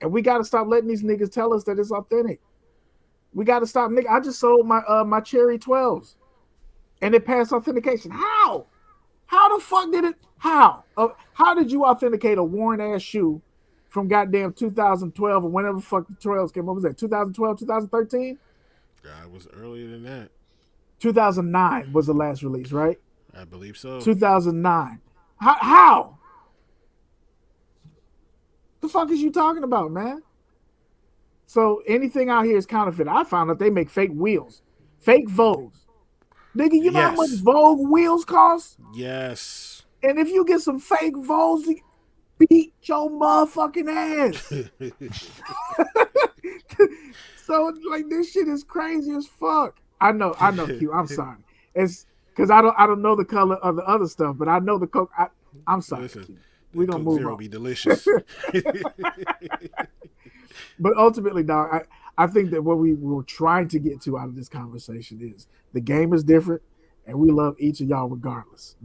[SPEAKER 2] And we got to stop letting these niggas tell us that it's authentic. We got to stop, nigga. I just sold my Cherry 12s, and it passed authentication. How? How the fuck did it? How? How did you authenticate a worn ass shoe from goddamn 2012 or whenever the fuck the 12s came? What was that? 2012, 2013?
[SPEAKER 1] God, it was earlier than that.
[SPEAKER 2] 2009 was the last release, right?
[SPEAKER 1] I believe so.
[SPEAKER 2] 2009. How? The fuck is you talking about, man? So anything out here is counterfeit. I found out they make fake wheels, fake Vogues. Nigga, you know how much Vogue wheels cost?
[SPEAKER 1] Yes.
[SPEAKER 2] And if you get some fake Vogues, beat your motherfucking ass. So like this shit is crazy as fuck. I know, Q. I'm sorry. It's because I don't know the color of the other stuff, but I know the Coke. I'm sorry.
[SPEAKER 1] Listen,
[SPEAKER 2] we're gonna
[SPEAKER 1] Coke
[SPEAKER 2] move
[SPEAKER 1] Zero
[SPEAKER 2] on.
[SPEAKER 1] Be delicious.
[SPEAKER 2] But ultimately, dog, I think that what we were trying to get to out of this conversation is the game is different, and we love each of y'all regardless.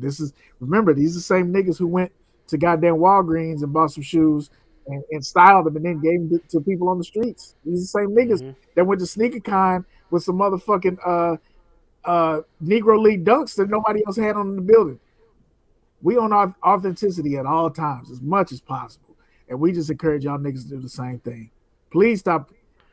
[SPEAKER 2] Remember, these are the same niggas who went to goddamn Walgreens and bought some shoes and styled them and then gave them to people on the streets. These are the same niggas that went to SneakerCon with some motherfucking Negro League dunks that nobody else had on in the building. We on our authenticity at all times as much as possible, and we just encourage y'all niggas to do the same thing. Please stop.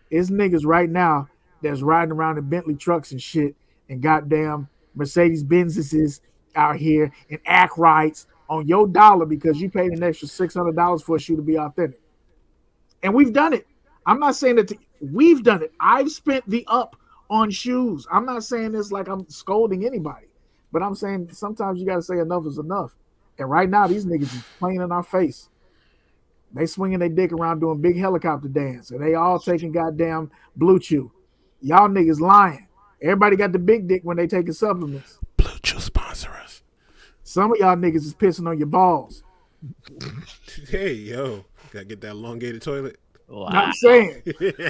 [SPEAKER 2] It's niggas right now that's riding around in Bentley trucks and shit and goddamn Mercedes Benzes out here and act rights on your dollar because you paid an extra $600 for a shoe to be authentic. And we've done it. I'm not saying that we've done it. I've spent the up on shoes. I'm not saying this like I'm scolding anybody, but I'm saying sometimes you got to say enough is enough. And right now, these niggas is playing in our face. They swinging their dick around doing big helicopter dance, and they all taking goddamn Blue Chew. Y'all niggas lying. Everybody got the big dick when they taking supplements.
[SPEAKER 1] Blue Chew sponsor us.
[SPEAKER 2] Some of y'all niggas is pissing on your balls.
[SPEAKER 1] Hey, yo. Gotta get that elongated toilet.
[SPEAKER 2] Wow. I'm saying.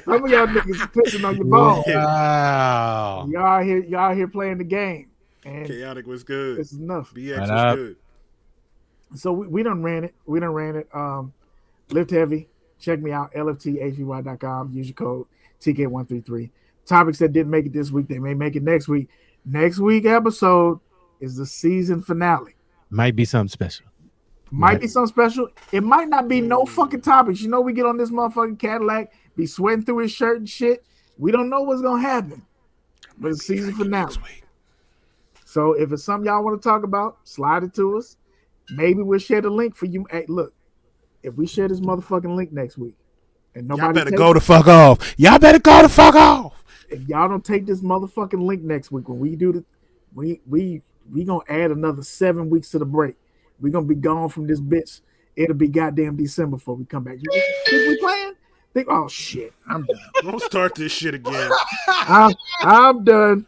[SPEAKER 2] Some of y'all niggas is pissing on your balls.
[SPEAKER 3] Wow.
[SPEAKER 2] Y'all here playing the game. And
[SPEAKER 1] Chaotic was good.
[SPEAKER 2] It's enough.
[SPEAKER 1] BX was good.
[SPEAKER 2] So we done ran it. Lift heavy. Check me out. LFTHVY.com. Use your code TK133. Topics that didn't make it this week, they may make it next week. Next week episode is the season finale.
[SPEAKER 3] Might be something special.
[SPEAKER 2] Might be something special. It might not be no fucking topics. You know, we get on this motherfucking Cadillac, be sweating through his shirt and shit. We don't know what's gonna happen. But it's season finale. So if it's something y'all want to talk about, slide it to us. Maybe we'll share the link for you. Hey, look, if we share this motherfucking link next week, and nobody
[SPEAKER 1] Y'all better go the fuck off. Y'all better go the fuck off.
[SPEAKER 2] If y'all don't take this motherfucking link next week, when we do the, we gonna add another 7 weeks to the break. We gonna be gone from this bitch. It'll be goddamn December before we come back. You think we playing? Think, oh shit, I'm done.
[SPEAKER 1] Don't start this shit again.
[SPEAKER 2] I'm done.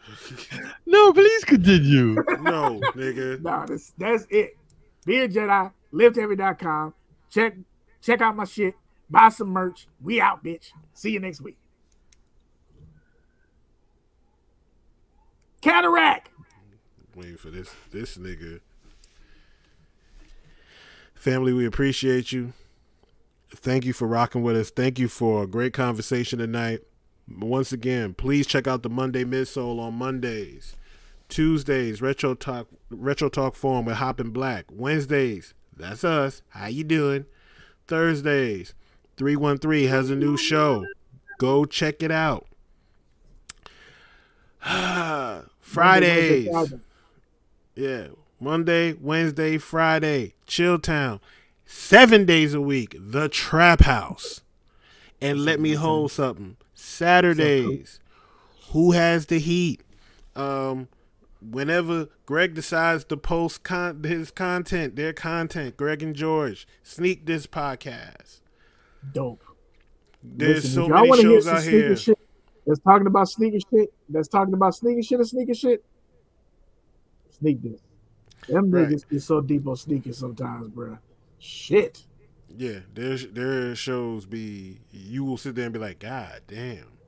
[SPEAKER 3] No, please continue.
[SPEAKER 1] No, nigga.
[SPEAKER 2] Nah, that's it. Beard Jedi, livetheavy.com. Check out my shit. Buy some merch. We out, bitch. See you next week. Cataract.
[SPEAKER 1] Waiting for this nigga. Family, we appreciate you. Thank you for rocking with us. Thank you for a great conversation tonight. Once again, please check out the Monday Midsole on Mondays. Tuesdays, Retro Talk Forum with Hoppin' Black. Wednesdays, that's us. How you doing? Thursdays, 313 has a new show. Go check it out. Fridays. Yeah. Monday, Wednesday, Friday. Chilltown. 7 days a week. The Trap House. And let me hold something. Saturdays. Who has the heat? Whenever Greg decides to post their content, Greg and George, Sneak This Podcast.
[SPEAKER 2] Dope.
[SPEAKER 1] There's
[SPEAKER 2] Listen,
[SPEAKER 1] so many shows out here.
[SPEAKER 2] Shit that's talking about sneaker shit. That's talking about sneaker shit or sneaker shit. Sneak This. Them niggas get so deep on sneakers sometimes, bro. Shit.
[SPEAKER 1] Yeah, their shows you will sit there and be like, God damn.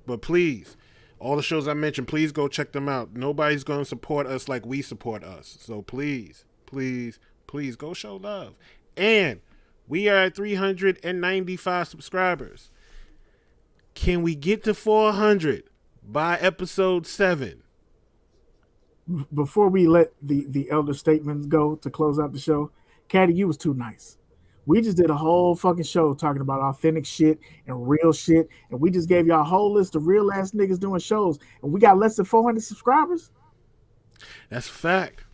[SPEAKER 1] But please, all the shows I mentioned, please go check them out. Nobody's going to support us like we support us. So please, please, please go show love. And we are at 395 subscribers. Can we get to 400 by episode 7?
[SPEAKER 2] Before we let the elder statements go to close out the show, Caddy, you was too nice. We just did a whole fucking show talking about authentic shit and real shit, and we just gave y'all a whole list of real ass niggas doing shows, and we got less than 400 subscribers.
[SPEAKER 1] That's a fact.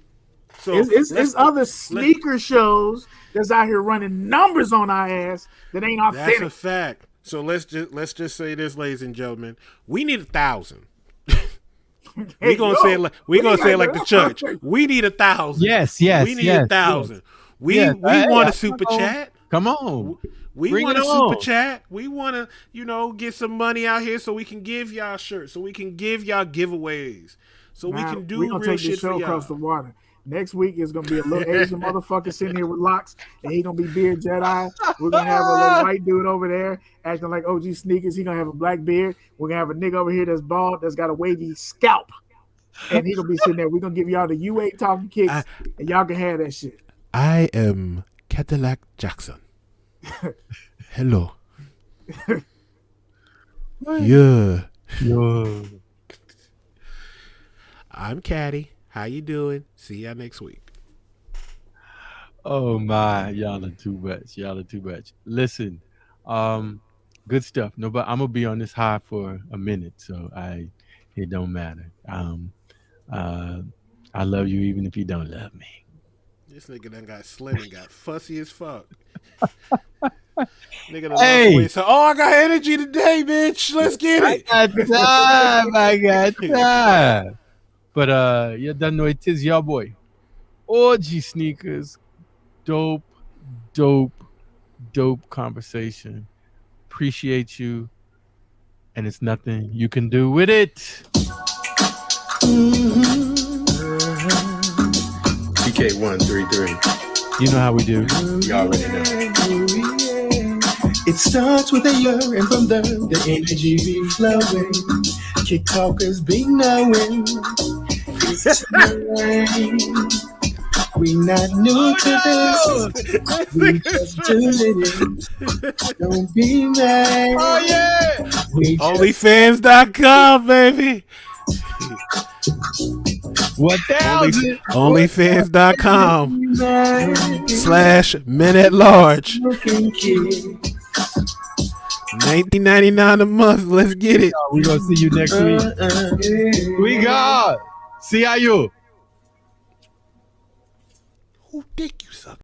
[SPEAKER 1] So
[SPEAKER 2] it's other sneaker shows that's out here running numbers on our ass that ain't authentic.
[SPEAKER 1] That's a fact. So let's just say this, ladies and gentlemen. We need 1,000. We're gonna say it like the church. We need 1,000.
[SPEAKER 3] Yes.
[SPEAKER 1] We need 1,000. We want a super chat.
[SPEAKER 3] Come on.
[SPEAKER 1] We want a super chat. We want to, get some money out here so we can give y'all shirts, so we can give y'all giveaways, so we can do real
[SPEAKER 2] take
[SPEAKER 1] shit
[SPEAKER 2] this show
[SPEAKER 1] for y'all.
[SPEAKER 2] Across the water. Next week is gonna be a little Asian motherfucker sitting here with locks, and he gonna be Beard Jedi. We're gonna have a little white dude over there acting like OGSneekerz. He gonna have a black beard. We're gonna have a nigga over here that's bald, that's got a wavy scalp, and he gonna be sitting there. We're gonna give y'all the U8 Talkin Kicks, and y'all can have that shit.
[SPEAKER 1] I am Kadillac Jackson. Hello. Yeah. I'm Caddy. How you doing? See y'all next week.
[SPEAKER 3] Oh my, y'all are too much. Listen, good stuff. No, but I'm gonna be on this high for a minute, so it don't matter. I love you even if you don't love me.
[SPEAKER 1] This nigga done got slim and got fussy as fuck. Nigga done lost weight. So, I got energy today, bitch. Let's get it.
[SPEAKER 3] I got time. But you done know it is your boy. OGSneekerz. Dope conversation. Appreciate you. And it's nothing you can do with it.
[SPEAKER 6] PK133.
[SPEAKER 3] You know how we do.
[SPEAKER 6] You already know. It starts with a year, and from there, the energy be flowing. Kick talkers be knowing. It's time. We not new to this. We just doing it. Don't be mad.
[SPEAKER 3] Oh, yeah.
[SPEAKER 1] OnlyFans.com, baby.
[SPEAKER 3] What the hell is it?
[SPEAKER 1] OnlyFans.com /men at large. $19.99 a month. Let's get it.
[SPEAKER 3] We're going to see you next week. We got. See how you.
[SPEAKER 1] Who dick you suck?